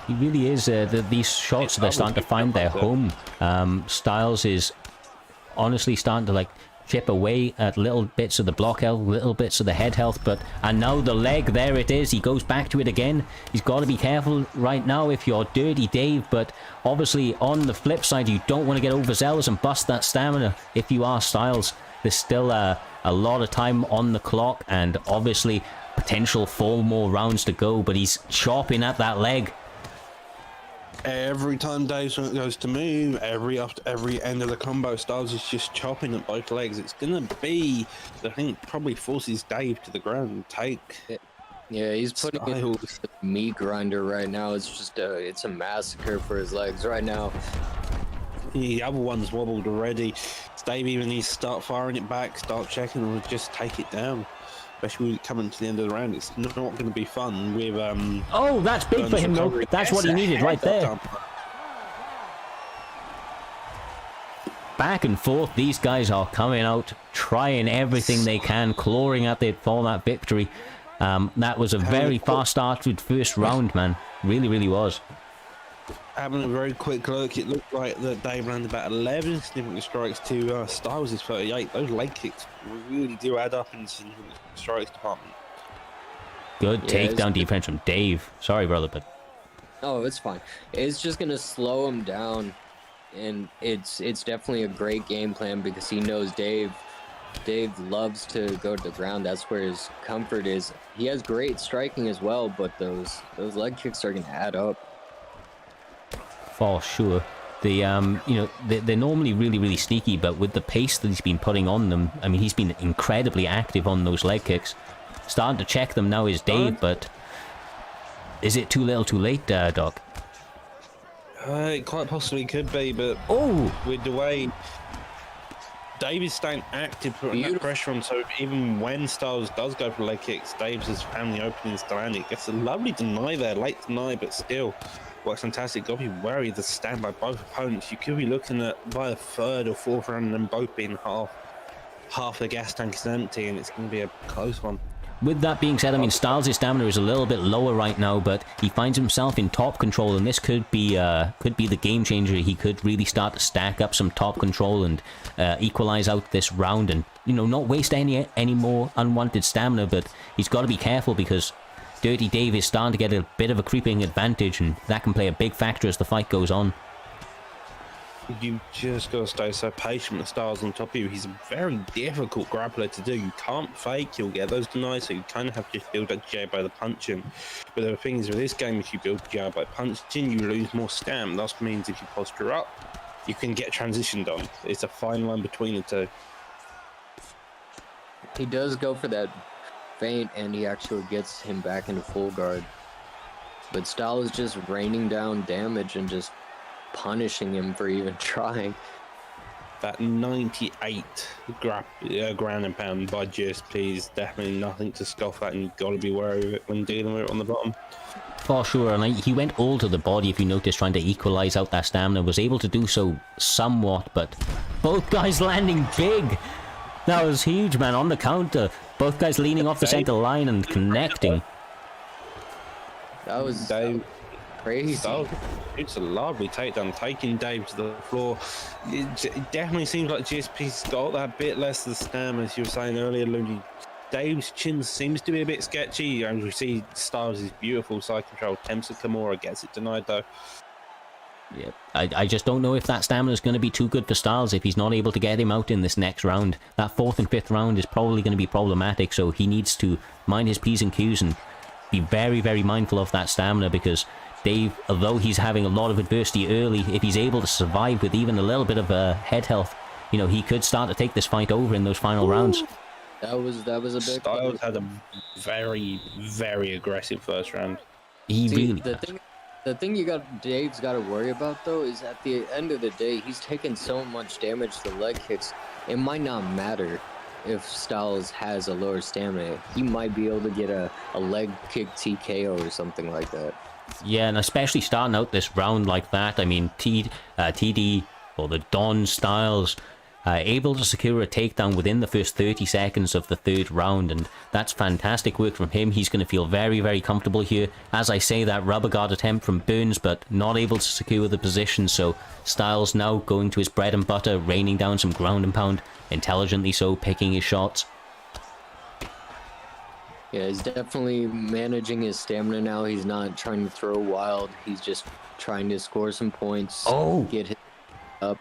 He really is. These shots, they're starting to find their home. Styles is honestly starting to like chip away at little bits of the block health, little bits of the head health, and now the leg, there it is. He goes back to it again. He's got to be careful right now if you're Dirty Dave, but obviously on the flip side, you don't want to get overzealous and bust that stamina if you are Styles. There's still a lot of time on the clock and obviously potential 4 more rounds to go, but he's chopping at that leg. Every time Dave goes to move, after every end of the combo, Styles is just chopping at both legs. It's gonna be, I think, probably forces Dave to the ground and take. Yeah, he's putting in a meat grinder right now. It's just it's a massacre for his legs right now. The other one's wobbled already. Dave even needs to start firing it back, start checking, or just take it down. Especially coming to the end of the round, it's not going to be fun with oh, that's big for him though. That's what he needed right there. Back and forth, these guys are coming out, trying everything they can, clawing at it for that victory. That was a very fast started first round, man. Really, really was. Having a very quick look, it looked like that Dave landed about 11 significant strikes to Styles' 38. Those leg kicks really do add up in the significant strikes department. Good takedown defense from Dave. Sorry, brother, but... Oh, it's fine. It's just going to slow him down, and it's definitely a great game plan because he knows Dave loves to go to the ground. That's where his comfort is. He has great striking as well, but those leg kicks are going to add up. For sure. The you know, they're normally really, really sneaky, but with the pace that he's been putting on them, I mean, he's been incredibly active on those leg kicks. Starting to check them now is Dave, but is it too little too late, Doc? It quite possibly could be, but with the way Dave is staying active, putting that pressure on, so even when Styles does go for leg kicks, Dave's just found the openings to land it. Gets a lovely deny there, late deny, but still works fantastic. Got to be wary of the stand by both opponents. You could be looking at by the 3rd or 4th round and them both being half the gas tank is empty, and it's going to be a close one. With that being said, I mean, Styles' stamina is a little bit lower right now, but he finds himself in top control, and this could be the game changer. He could really start to stack up some top control and equalize out this round, and you know, not waste any more unwanted stamina. But he's got to be careful because Dirty Dave is starting to get a bit of a creeping advantage, and that can play a big factor as the fight goes on. You just got to stay so patient with Styles on top of you. He's a very difficult grappler to do. You can't fake, you'll get those denies, so you kind of have to just build that jab by the punching. But the thing is, with this game, if you build jab by punching, you lose more stam. That means if you posture up, you can get transitioned on. It's a fine line between the two. He does go for that feint, and he actually gets him back into full guard. But Styles is just raining down damage and just punishing him for even trying. That 98 ground and pound by GSP is definitely nothing to scoff at, and you've got to be wary of it when dealing with it on the bottom. For sure, and he went all to the body, if you notice, trying to equalize out that stamina. Was able to do so somewhat, but both guys landing big. That was huge, man, on the counter. Both guys leaning off the center line and connecting. That was crazy. It's a lovely takedown, taking Dave to the floor. It definitely seems like GSP's got that bit less of the stamina, as you were saying earlier, Looney. Dave's chin seems to be a bit sketchy, and we see Styles' beautiful side control. Tempts a Kimura, gets it denied though. Yeah, I just don't know if that stamina is going to be too good for Styles if he's not able to get him out in this next round. That 4th and 5th round is probably going to be problematic, so he needs to mind his P's and Q's and be very, very mindful of that stamina, because Dave, although he's having a lot of adversity early, if he's able to survive with even a little bit of head health, you know, he could start to take this fight over in those final rounds. That was a big... Styles had a very, very aggressive first round. The The thing Dave's got to worry about though is at the end of the day, he's taking so much damage to leg kicks. It might not matter if Styles has a lower stamina. He might be able to get a leg kick TKO or something like that. Yeah, and especially starting out this round like that. I mean, TD or the Don Styles able to secure a takedown within the first 30 seconds of the third round, and that's fantastic work from him. He's going to feel very, very comfortable here. As I say, that rubber guard attempt from Burns, but not able to secure the position, so Styles now going to his bread and butter, raining down some ground and pound, intelligently so, picking his shots. Yeah, he's definitely managing his stamina now. He's not trying to throw wild. He's just trying to score some points. Oh! Get hit up.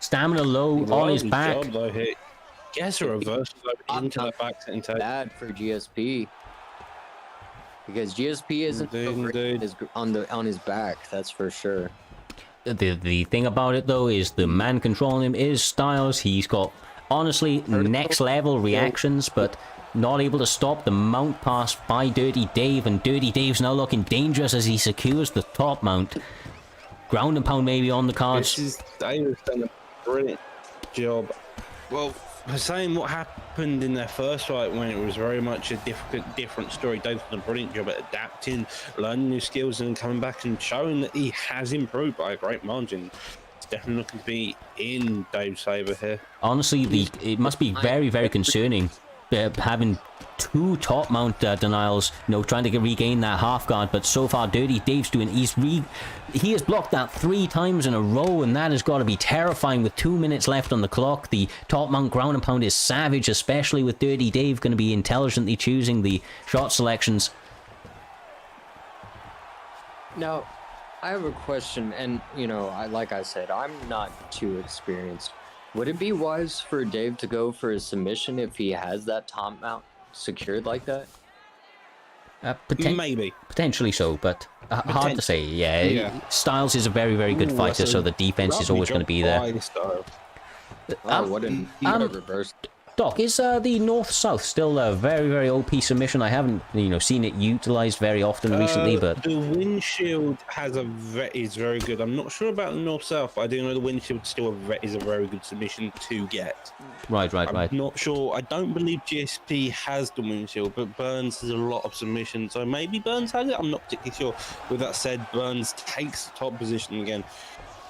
Stamina low on his back. Job, though, here. Gets a reversal into the back and take. Bad for GSP. Because GSP isn't so great on his back, that's for sure. The thing about it though is the man controlling him is Styles. He's got honestly next level reactions, but not able to stop the mount pass by DirtyDave, and DirtyDave's now looking dangerous as he secures the top mount. Ground and pound maybe on the cards. Dave's done a brilliant job. Well, for saying what happened in their first fight when it was very much a different story, Dave's done a brilliant job at adapting, learning new skills, and coming back and showing that he has improved by a great margin. It's definitely looking to be in Dave's favour here. Honestly, it must be very, very concerning having two top mount denials, you know, trying to regain that half guard, but so far DirtyDave's doing, he has blocked that 3 times in a row, and that has got to be terrifying with 2 minutes left on the clock. The top mount ground and pound is savage, especially with DirtyDave going to be intelligently choosing the shot selections. Now, I have a question, and you know, like I said, I'm not too experienced. Would it be wise for Dave to go for a submission if he has that top mount secured like that? Maybe. Potentially so, but hard to say. Yeah, Styles is a very, very good fighter, so the defense is always going to be there. What a reverse. Doc, is the north-south still a very, very OP submission? I haven't, seen it utilized very often recently, but the windshield is very good. I'm not sure about the north-south, but I do know the windshield still is a very good submission to get. Right. I'm not sure. I don't believe GSP has the windshield, but Burns has a lot of submissions, so maybe Burns has it. I'm not particularly sure. With that said, Burns takes the top position again.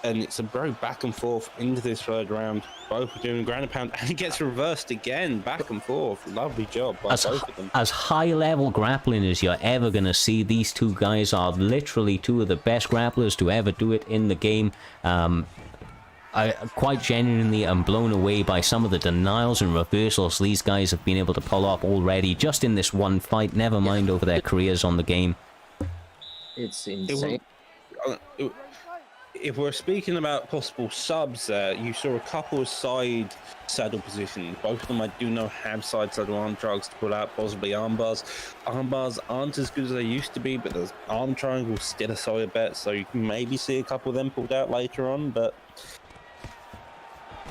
And it's a very back and forth into this third round. Both are doing ground and pound, and it gets reversed again, back and forth. Lovely job by both of them. As high-level grappling as you're ever going to see, these two guys are literally two of the best grapplers to ever do it in the game. I quite genuinely am blown away by some of the denials and reversals these guys have been able to pull off already, just in this one fight, never mind over their careers on the game. It's insane. If we're speaking about possible subs there, you saw a couple of side saddle positions. Both of them I do know have side saddle arm triangles to pull out, possibly arm bars. Arm bars aren't as good as they used to be, but there's arm triangles still a solid bet, so you can maybe see a couple of them pulled out later on. But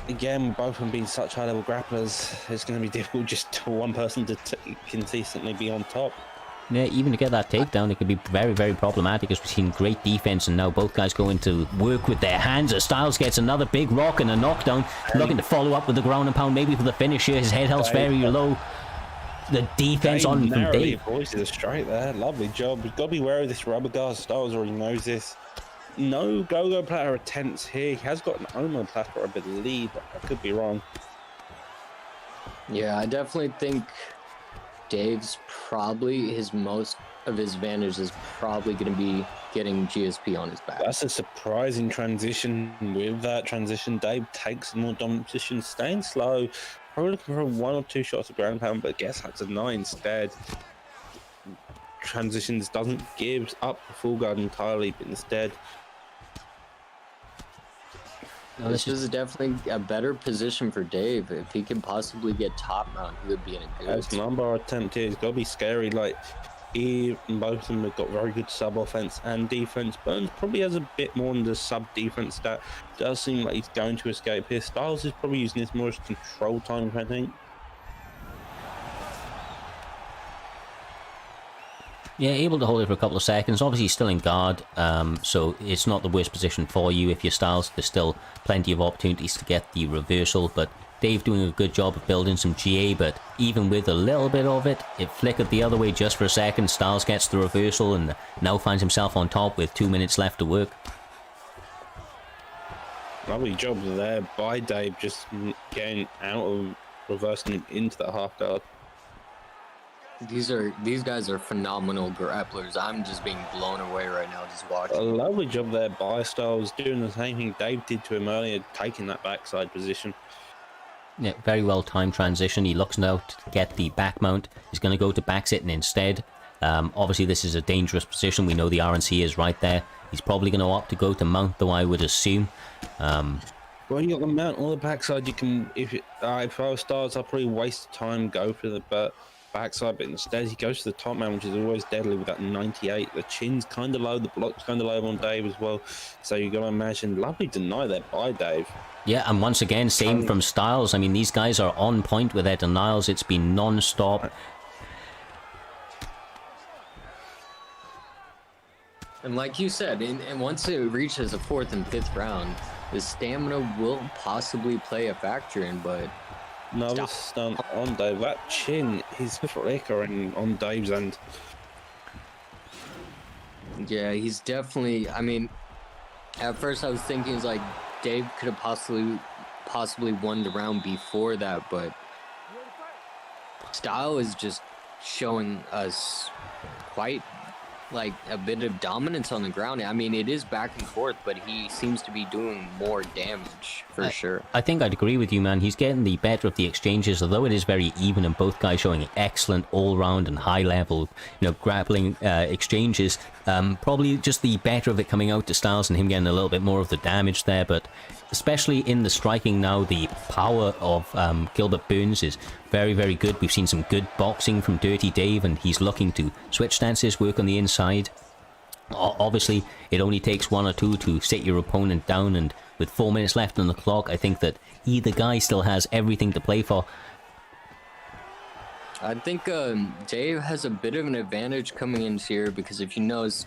again, both of them being such high-level grapplers, it's going to be difficult just for one person to consistently be on top. Yeah, even to get that takedown, it could be very, very problematic, as we've seen great defense, and now both guys going to work with their hands as Styles gets another big rock and a knockdown, looking to follow up with the ground and pound, maybe for the finish here. His head held very low. The defense on from Dave. Voices straight there. Lovely job. We've got to be wary of this rubber guard. Styles already knows this. No go-go platter attempts here. He has got an Omo platter, I believe, but I could be wrong. Yeah, I definitely think Dave's probably most of his advantage is probably going to be getting GSP on his back. That's a surprising transition. With that transition, Dave takes a more dominant position, staying slow, probably looking for 1 or 2 shots of ground pound, but guess that's a 9 instead. Transitions doesn't give up the full guard entirely, but instead. No, this is definitely a better position for Dave. If he can possibly get top mount, he would be in a good As number attempt here, it's got to be scary. Like, he and both of them have got very good sub offense and defense. Burns probably has a bit more than the sub defense that does seem like he's going to escape here. Styles is probably using this more as control time, I think. Yeah, able to hold it for a couple of seconds. Obviously, he's still in guard, so it's not the worst position for you if you're Styles. There's still plenty of opportunities to get the reversal, but Dave doing a good job of building some GA, but even with a little bit of it, it flickered the other way just for a second. Styles gets the reversal and now finds himself on top with 2 minutes left to work. Lovely job there by Dave, just getting out of reversing him into the half guard. These guys are phenomenal grapplers. I'm just being blown away right now just watching. A lovely job there by Styles, doing the same thing Dave did to him earlier, taking that backside position. Yeah, very well timed transition. He looks now to get the back mount. He's going to go to back sitting instead. Obviously, this is a dangerous position. We know the RNC is right there. He's probably going to opt to go to mount, though, I would assume. Well, you got the mount on the backside. You can, if I was Styles, I'd probably waste time, go for the backside, but instead he goes to the top mount, which is always deadly with that 98. The chin's kind of low, the block's kind of low on Dave as well. So you got to imagine, lovely deny there by Dave. Yeah, and once again, same from Styles. I mean, these guys are on point with their denials. It's been non-stop. And like you said, and once it reaches the 4th and 5th round, the stamina will possibly play a factor in, but... Another stunt on Dave. That chin is flickering on Dave's end. Yeah, he's definitely... I mean, at first I was thinking, it's like, Dave could have possibly won the round before that, but Style is just showing us quite like a bit of dominance on the ground. I mean, it is back and forth, but he seems to be doing more damage for sure. I think I'd agree with you, man. He's getting the better of the exchanges, although it is very even, and both guys showing excellent all-round and high-level, grappling exchanges. Probably just the better of it coming out to Styles and him getting a little bit more of the damage there, but especially in the striking now, the power of Gilbert Burns is very, very good. We've seen some good boxing from DirtyDave, and he's looking to switch stances, work on the inside. Obviously, it only takes 1 or 2 to sit your opponent down, and with 4 minutes left on the clock, I think that either guy still has everything to play for. I think Dave has a bit of an advantage coming in here, because if you notice,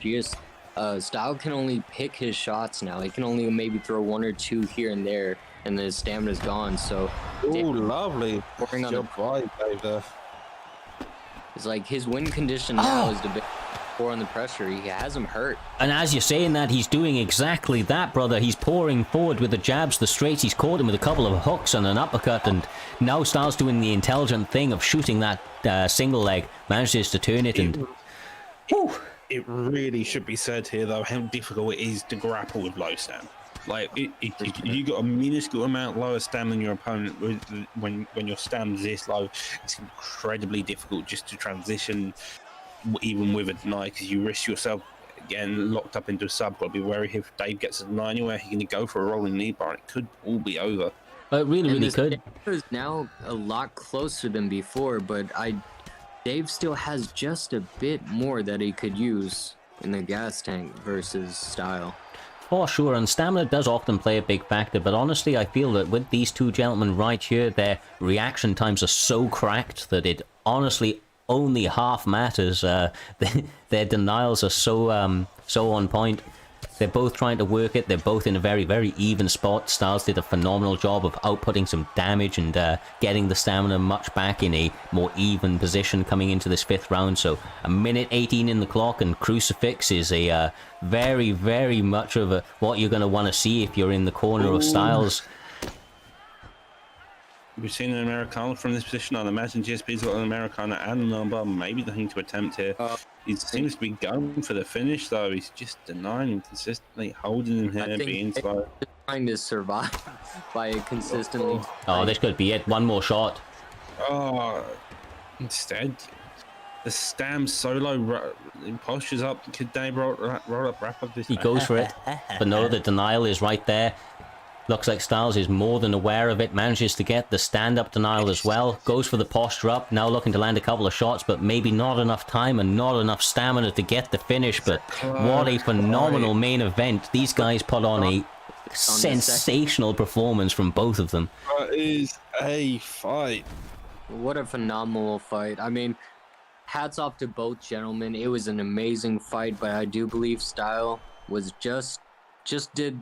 Style can only pick his shots now. He can only maybe throw 1 or 2 here and there, and then his stamina's gone. So, lovely job by Dave there. It's like his win condition now is the big pour on the pressure. He has him hurt. And as you're saying that, he's doing exactly that, brother. He's pouring forward with the jabs, the straights. He's caught him with a couple of hooks and an uppercut, and now Styles doing the intelligent thing of shooting that single leg. Manages to turn it, and... It really should be said here, though, how difficult it is to grapple with low stam. Like, you got a minuscule amount lower stam than your opponent. When your stam's this low, it's incredibly difficult just to transition, even with a deny, because you risk yourself getting locked up into a sub. Got to be wary if Dave gets a deny anywhere, he can go for a rolling knee bar. It could all be over. It really could. Is now a lot closer than before, but Dave still has just a bit more that he could use in the gas tank versus Style. For sure, and stamina does often play a big factor, but honestly, I feel that with these two gentlemen right here, their reaction times are so cracked that it honestly only half matters. Their denials are so on point. They're both trying to work it. They're both in a very, very even spot. Styles did a phenomenal job of outputting some damage and getting the stamina much back in a more even position coming into this 5th round. So a minute 18 in the clock, and Crucifix is a very, very much of a what you're going to want to see if you're in the corner of Styles. We've seen an Americana from this position. I'd imagine GSP's got an Americana and a number. Maybe the thing to attempt here. He seems to be going for the finish, though. He's just denying him consistently, holding him here, being slow. Trying to survive by consistently. Oh, this could be it. One more shot. Oh, instead, the stam solo postures up. Could Dave roll up, wrap up this? He goes for it, but no, the denial is right there. Looks like Styles is more than aware of it, manages to get the stand-up denial as well, goes for the posture up, now looking to land a couple of shots, but maybe not enough time and not enough stamina to get the finish, but what a phenomenal main event. These guys put on a sensational performance from both of them. That is a fight. What a phenomenal fight. I mean, hats off to both gentlemen. It was an amazing fight, but I do believe Style was just did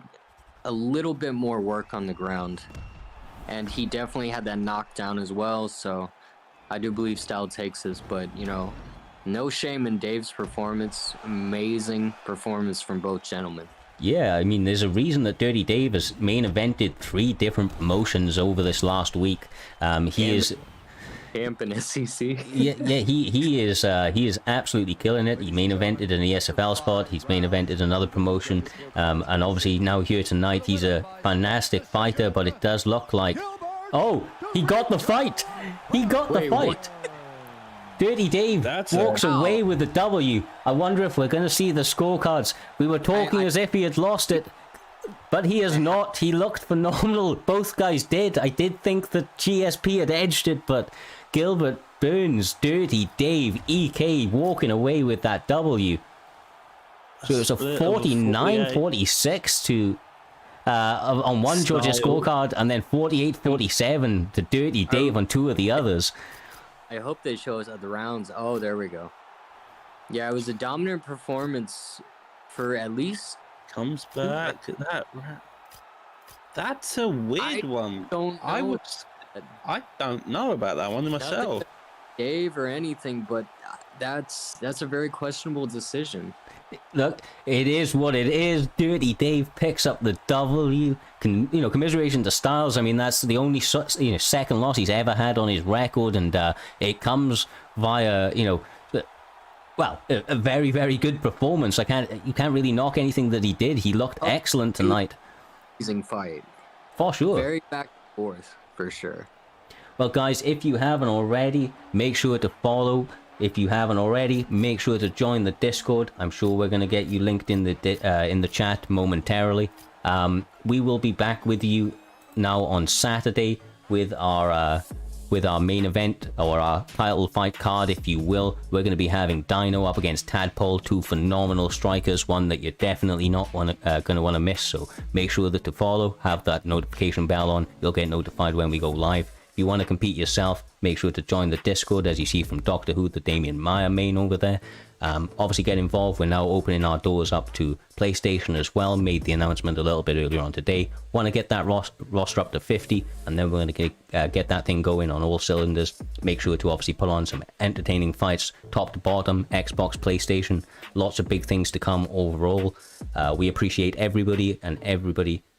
a little bit more work on the ground. And he definitely had that knockdown as well, so I do believe Style takes this, but, you know, no shame in Dave's performance. Amazing performance from both gentlemen. Yeah, I mean, there's a reason that DirtyDave has main evented 3 different promotions over this last week. He is... Camp in SEC. yeah, he is absolutely killing it. He main evented in the SFL spot. He's main evented another promotion, and obviously now here tonight, he's a fantastic fighter. But it does look like, oh, he got the fight. He got the fight. DirtyDave walks away with the W. I wonder if we're going to see the scorecards. We were talking as if he had lost it, but he has not. He looked phenomenal. Both guys did. I did think that GSP had edged it, but Gilbert Burns, DirtyDave, EK walking away with that W. So it was a 49-46 to on one judge's scorecard, and then 48-47 to DirtyDave on 2 of the others. I hope they show us other rounds. Oh, there we go. Yeah, it was a dominant performance for at least... Comes back to that. That's a weird one. I don't know about that one myself. Dave or anything, but that's a very questionable decision. Look, it is what it is. DirtyDave picks up the W. Commiseration to Styles. I mean, that's the only second loss he's ever had on his record, and it comes via a very, very good performance. You can't really knock anything that he did. He looked excellent tonight. Amazing fight. For sure. Very back and forth, for sure. Well, guys, if you haven't already, make sure to follow. If you haven't already, make sure to join the Discord. I'm sure we're going to get you linked in the chat momentarily. We will be back with you now on Saturday with our main event, or our title fight card, if you will. We're going to be having Dyno up against Tadpole, 2 phenomenal strikers, one that you're definitely not going to want to miss. So make sure that to follow, have that notification bell on. You'll get notified when we go live. If you want to compete yourself, make sure to join the Discord, as you see from Doctor Who, the Damien Maya main over there. Obviously get involved. We're now opening our doors up to PlayStation as well. Made the announcement a little bit earlier on today. Want to get that roster up to 50, and then we're going to get that thing going on all cylinders. Make sure to obviously put on some entertaining fights, top to bottom, Xbox, PlayStation. Lots of big things to come overall. We appreciate everybody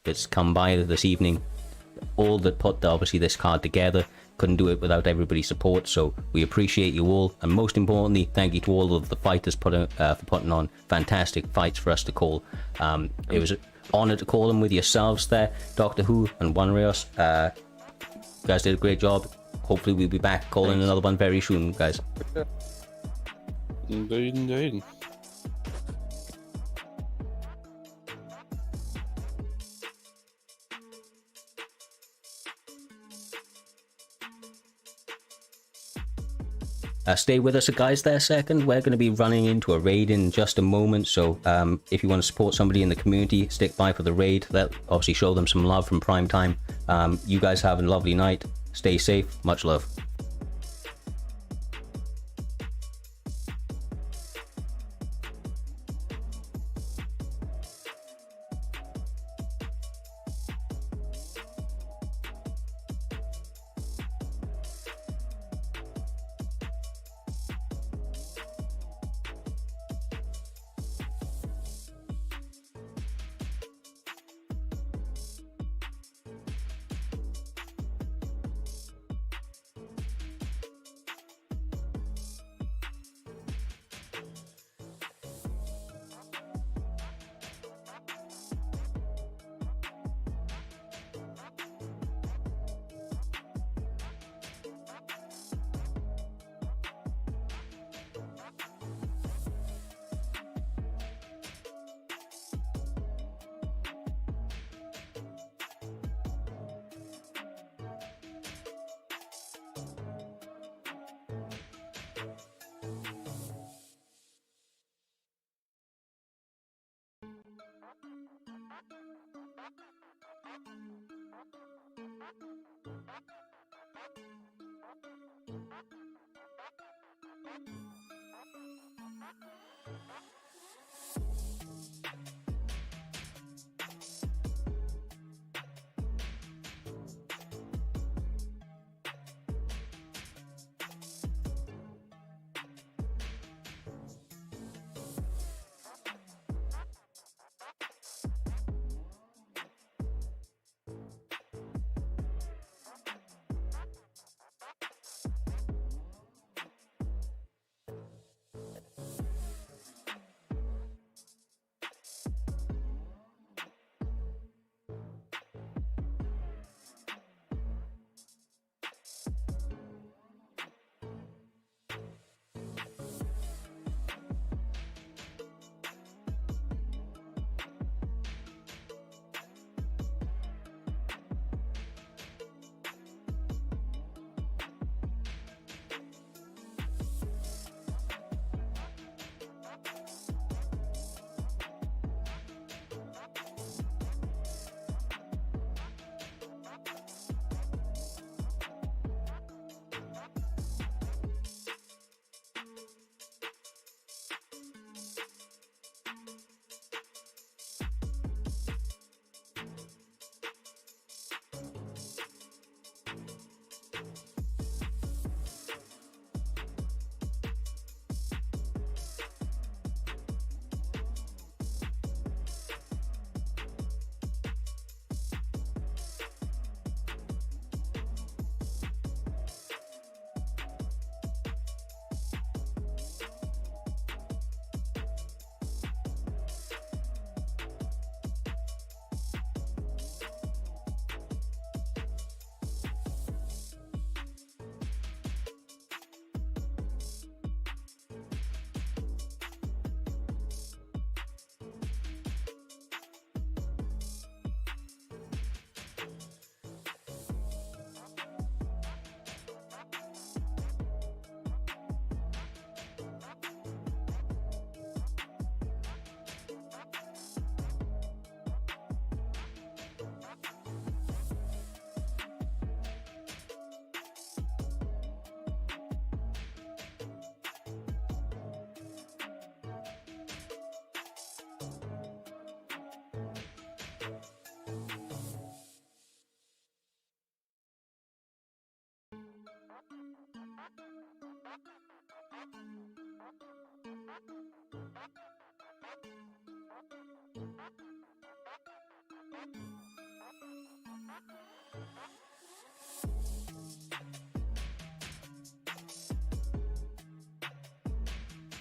that's come by this evening. All that put obviously this card together. Couldn't do it without everybody's support, so we appreciate you all, and most importantly, thank you to all of the fighters for putting on fantastic fights for us to call. It was an honor to call them with yourselves there, Doctor Who and One Rios. You guys did a great job. Hopefully we'll be back calling another one very soon, guys. Indeed. Stay with us, guys, there a second. We're going to be running into a raid in just a moment, so if you want to support somebody in the community, stick by for the raid. That obviously show them some love from Prime Time. You guys have a lovely night. Stay safe. Much love.